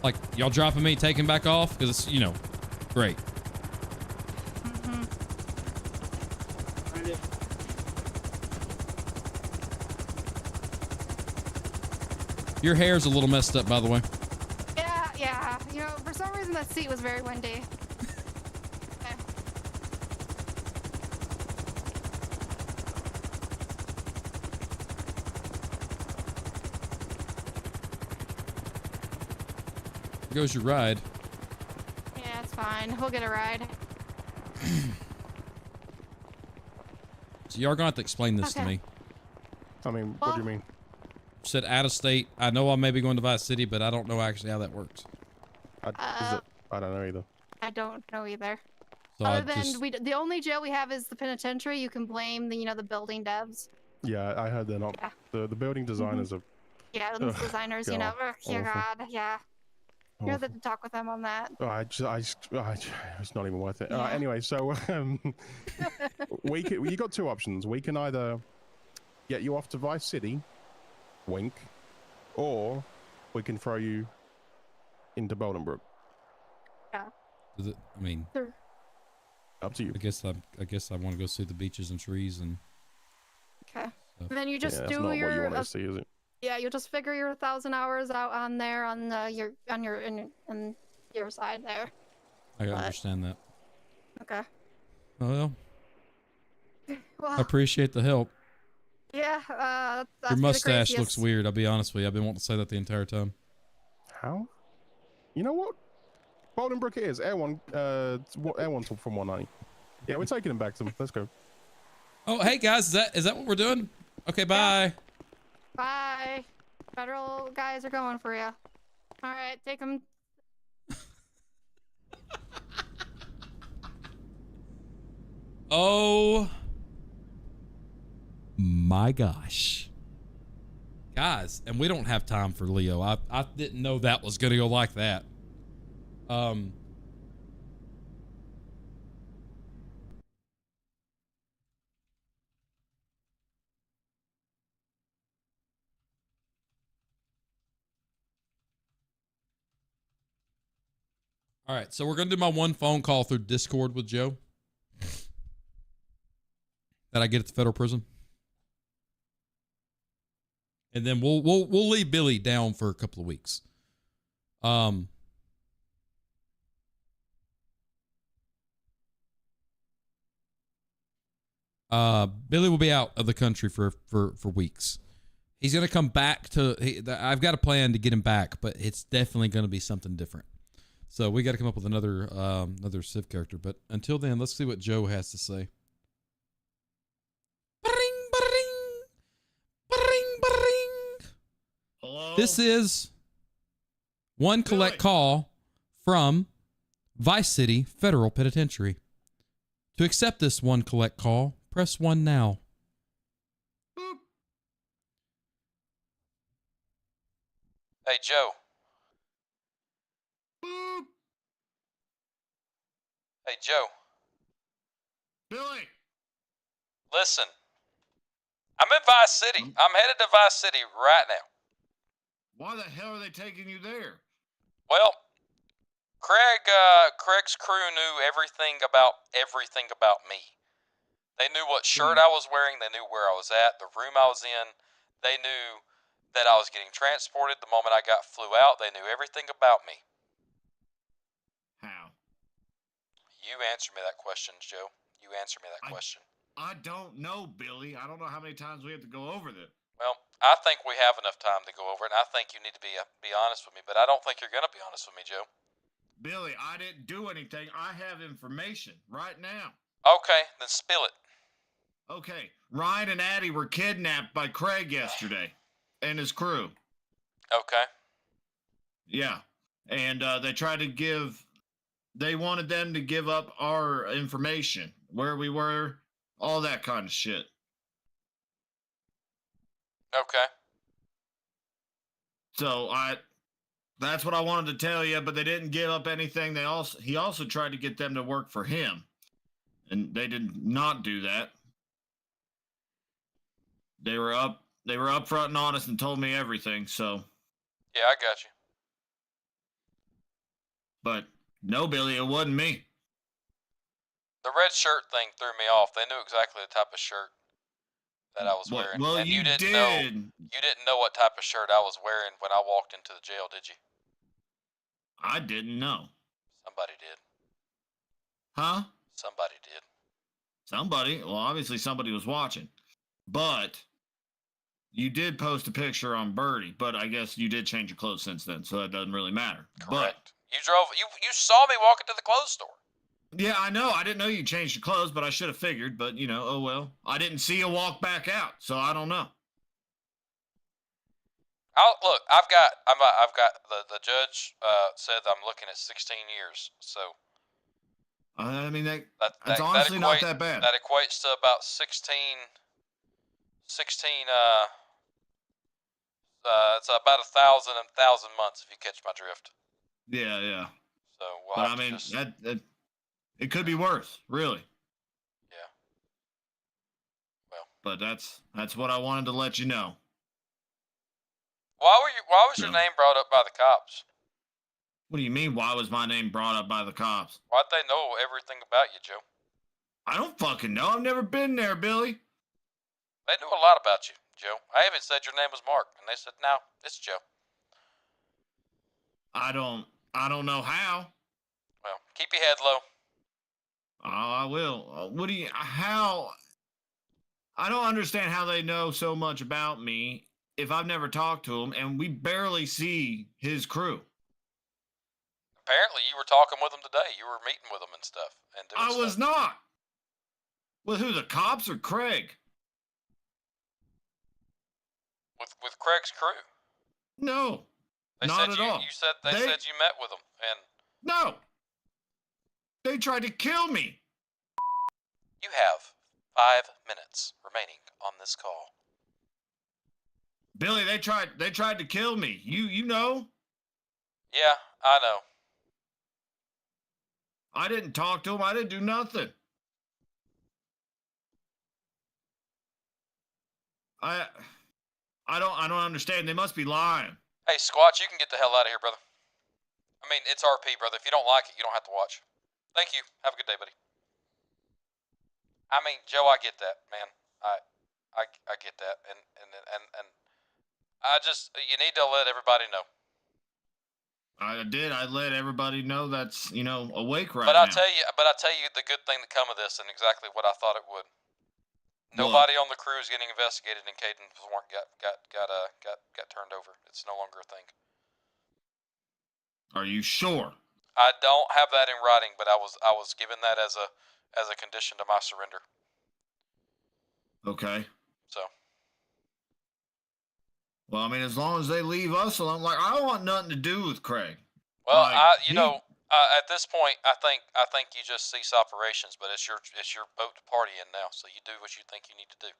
Like, y'all dropping me, taking back off? Because it's, great. Your hair's a little messed up, by the way. Yeah. For some reason that seat was very windy. Okay. Here goes your ride. Yeah, it's fine. We'll get a ride. So y'all gonna have to explain this to me. I mean, what do you mean? Said out of state. I know I may be going to Vice City, but I don't know actually how that works. I don't know either. I don't know either. So Other than the only jail we have is the penitentiary. You can blame the building devs. Yeah, I heard they're not. The building designers are. Yeah, the designers. God, God, yeah. You're the to talk with them on that. It's not even worth it. Yeah. Anyway, so you got two options. We can either get you off to Vice City, wink, or we can throw you into Bolingbrook. Yeah. Does it? I mean, Sure. Up to you. I guess I want to go see the beaches and trees and. Okay. And then you just that's do not your. what you want to see, is it? Yeah, you'll just figure your 1,000 hours out on there on your side there. I gotta understand that. Okay. Well, Well, I appreciate the help. yeah. That's Your the mustache craziest. looks weird. I'll be honest with you. I've been wanting to say that the entire time. How? You know what? Bolingbrook it is. Air One from 190. Yeah, we're taking him back to them. Let's go. Oh, hey guys, is that what we're doing? Okay, bye. Bye. Federal guys are going for you. All right, take them. Oh my gosh. Guys, and we don't have time for Leo. I didn't know that was going to go like that. All right, so we're going to do my one phone call through Discord with Joe that I get at the federal prison. And then we'll leave Billy down for a couple of weeks. Billy will be out of the country for weeks. He's going to come back I've got a plan to get him back, but it's definitely going to be something different. So we got to come up with another Civ character. But until then, let's see what Joe has to say. Hello? This is one collect call from Vice City Federal Penitentiary. To accept this one collect call, press 1 now. Boop. Hey, Joe. Boop. Hey, Joe. Billy. Listen. I'm in Vice City. I'm headed to Vice City right now. Why the hell are they taking you there? Well, Craig's crew knew everything about me. They knew what shirt I was wearing. They knew where I was at, the room I was in. They knew that I was getting transported the moment I flew out. They knew everything about me. How? You answer me that question, Joe. You answer me that question. I don't know, Billy. I don't know how many times we have to go over this. Well, I think we have enough time to go over it, and I think you need to be honest with me, but I don't think you're going to be honest with me, Joe. Billy, I didn't do anything. I have information right now. Okay, then spill it. Okay, Ryan and Addie were kidnapped by Craig yesterday and his crew. Okay. Yeah, and they wanted them to give up our information, where we were, all that kind of shit. Okay. So that's what I wanted to tell you, but they didn't give up anything. He also tried to get them to work for him, and they did not do that. They were upfront and honest and told me everything. So Yeah, I got you. but no, Billy, it wasn't me. The red shirt thing threw me off. They knew exactly the type of shirt that I was wearing. Well, and you didn't did. You didn't know what type of shirt I was wearing when I walked into the jail, did you? I didn't know. Somebody did. Huh? Somebody did. Somebody. Well, obviously somebody was watching. But you did post a picture on Birdie, but I guess you did change your clothes since then, so that doesn't really matter. Correct. You saw me walking to the clothes store. Yeah, I know. I didn't know you changed your clothes, but I should have figured. But oh well. I didn't see you walk back out, so I don't know. Look. I've got the judge said I'm looking at 16 years. So I mean that's that honestly not that bad. That equates to about 16. It's about 1,000 months if you catch my drift. Yeah. So but I mean that it could be worse, really. Yeah. Well. But that's what I wanted to let you know. Why was your name brought up by the cops? What do you mean? Why was my name brought up by the cops? Why'd they know everything about you, Joe? I don't fucking know. I've never been there, Billy. They knew a lot about you, Joe. I even said your name was Mark, and they said, no, it's Joe. I don't know how. Well, keep your head low. Oh, I will. I don't understand how they know so much about me if I've never talked to them, and we barely see his crew. Apparently, you were talking with them today. You were meeting with them and stuff. And doing I was not. With who, the cops or Craig? With Craig's crew. No, not at all. You said they said you met with them, and no, they tried to kill me. You have 5 minutes remaining on this call. Billy, they tried to kill me. You know? Yeah, I know. I didn't talk to them. I didn't do nothing. I don't understand. They must be lying. Hey, Squatch, you can get the hell out of here, brother. I mean, it's RP, brother. If you don't like it, you don't have to watch. Thank you. Have a good day, buddy. I mean, Joe, I get that, man. I get that, and I just, you need to let everybody know. I did. I let everybody know that's awake right now. now. But I tell you the good thing that come of this, and exactly what I thought it would. Nobody on the crew is getting investigated, and Caden got turned over. It's no longer a thing. Are you sure? I don't have that in writing, but I was given that as a condition to my surrender. Okay. So. Well, I mean, as long as they leave us alone, like I don't want nothing to do with Craig. Well, at this point, I think you just cease operations, but it's your boat to party in now, so you do what you think you need to do.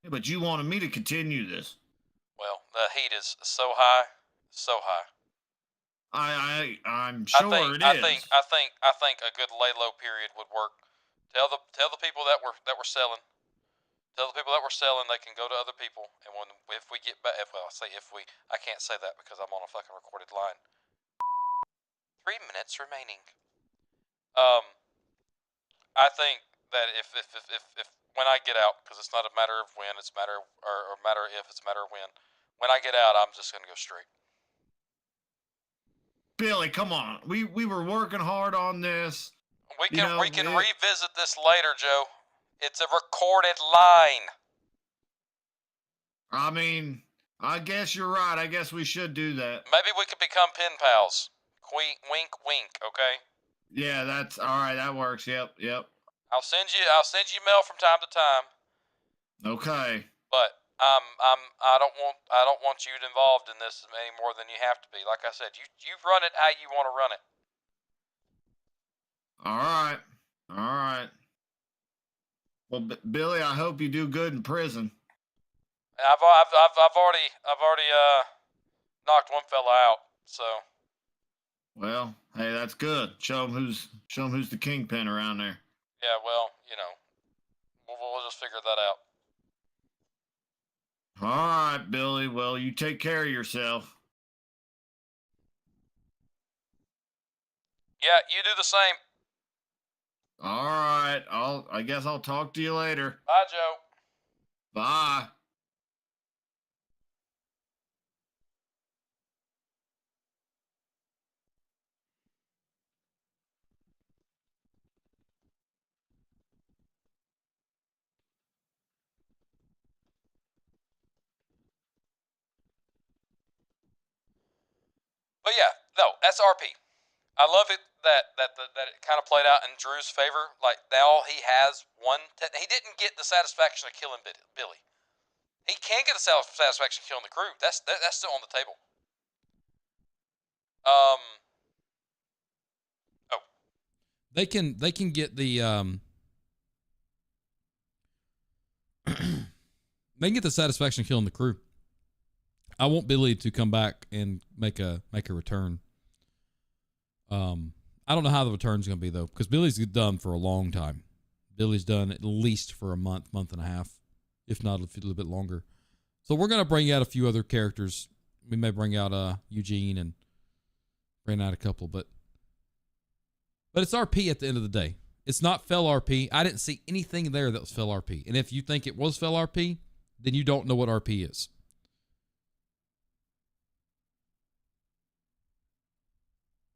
Yeah, but you wanted me to continue this. Well, the heat is so high, so high. I'm sure it is. I think a good lay low period would work. Tell the people that were selling. Tell the people that we're selling they can go to other people, and if we get back, I can't say that because I'm on a fucking recorded line. 3 minutes remaining. I think that if when I get out, because it's not a matter of when, it's matter if, it's a matter of when. When I get out, I'm just gonna go straight. Billy, come on. We were working hard on this. We can revisit this later, Joe. It's a recorded line. I mean, I guess you're right. I guess we should do that. Maybe we could become pen pals. Wink, wink. Okay. Yeah, that's all right. That works. Yep. I'll send you mail from time to time. Okay. But I don't want you involved in this any more than you have to be. Like I said, you run it how you want to run it. All right. Well, Billy, I hope you do good in prison. I've already knocked one fella out. So. Well, hey, that's good. Show him who's the kingpin around there. Yeah, well, you know, we'll just figure that out. All right, Billy. Well, you take care of yourself. Yeah, you do the same. All right. I guess I'll talk to you later. Bye, Joe. Bye. But yeah, no, that's RP. I love it that it kind of played out in Drew's favor. Like now he has one. He didn't get the satisfaction of killing Billy. He can get the satisfaction of killing the crew. That's still on the table. Oh, they can get the they can get the satisfaction of killing the crew. I want Billy to come back and make a return. I don't know how the return's going to be though, because Billy's done for a long time. Billy's done at least for a month and a half, if not a little bit longer. So we're going to bring out a few other characters. We may bring out Eugene and bring out a couple, but it's RP at the end of the day. It's not Fel RP. I didn't see anything there that was Fel RP. And if you think it was Fel RP, then you don't know what RP is.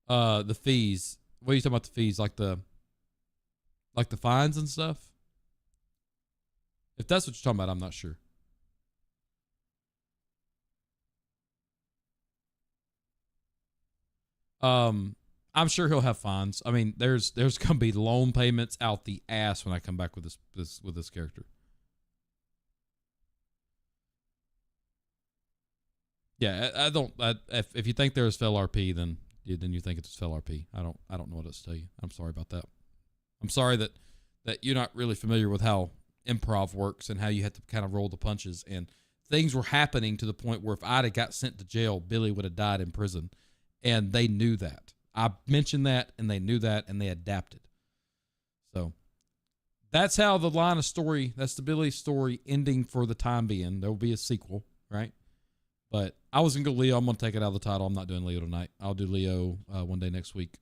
The fees. What are you talking about? The fees, like the fines and stuff. If that's what you're talking about, I'm not sure. I'm sure he'll have fines. I mean, there's gonna be loan payments out the ass when I come back with this character. Yeah, I don't. If you think there's Fel RP, then you think it's Fel RP. I don't know what else to tell you. I'm sorry about that. I'm sorry that you're not really familiar with how improv works and how you have to kind of roll the punches. And things were happening to the point where if I'd have got sent to jail, Billy would have died in prison, and they knew that. I mentioned that, and they knew that, and they adapted. So that's how the line of story. That's the Billy story ending for the time being. There will be a sequel, right? But I was going to go Leo. I'm going to take it out of the title. I'm not doing Leo tonight. I'll do Leo one day next week.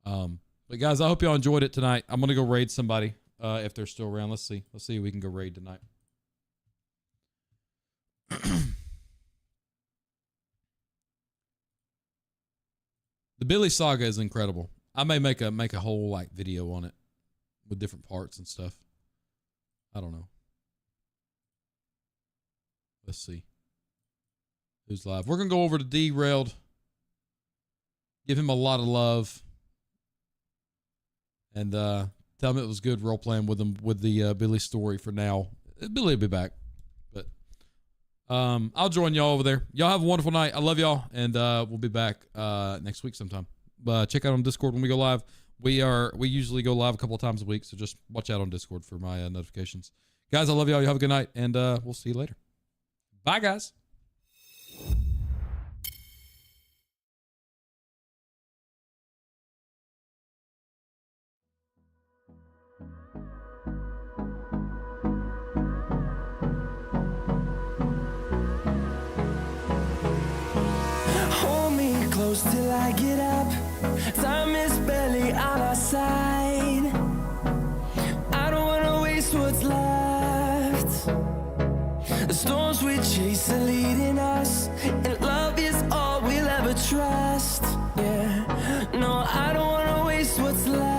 But guys, I hope y'all enjoyed it tonight. I'm going to go raid somebody if they're still around. Let's see. Let's see if we can go raid tonight. The Billy saga is incredible. I may make a whole like video on it with different parts and stuff. I don't know. Let's see. Who's live? We're going to go over to Derailed. Give him a lot of love. And tell him it was good role-playing with him with the Billy story for now. Billy will be back. But I'll join y'all over there. Y'all have a wonderful night. I love y'all. And we'll be back next week sometime. Check out on Discord when we go live. We usually go live a couple of times a week. So just watch out on Discord for my notifications. Guys, I love y'all. You have a good night. And we'll see you later. Bye, guys. Hold me close till I get up. Time is barely on our side. I don't wanna waste what's left. The storms we chase are leading us, and love is all we'll ever trust. Yeah, no, I don't wanna waste what's left.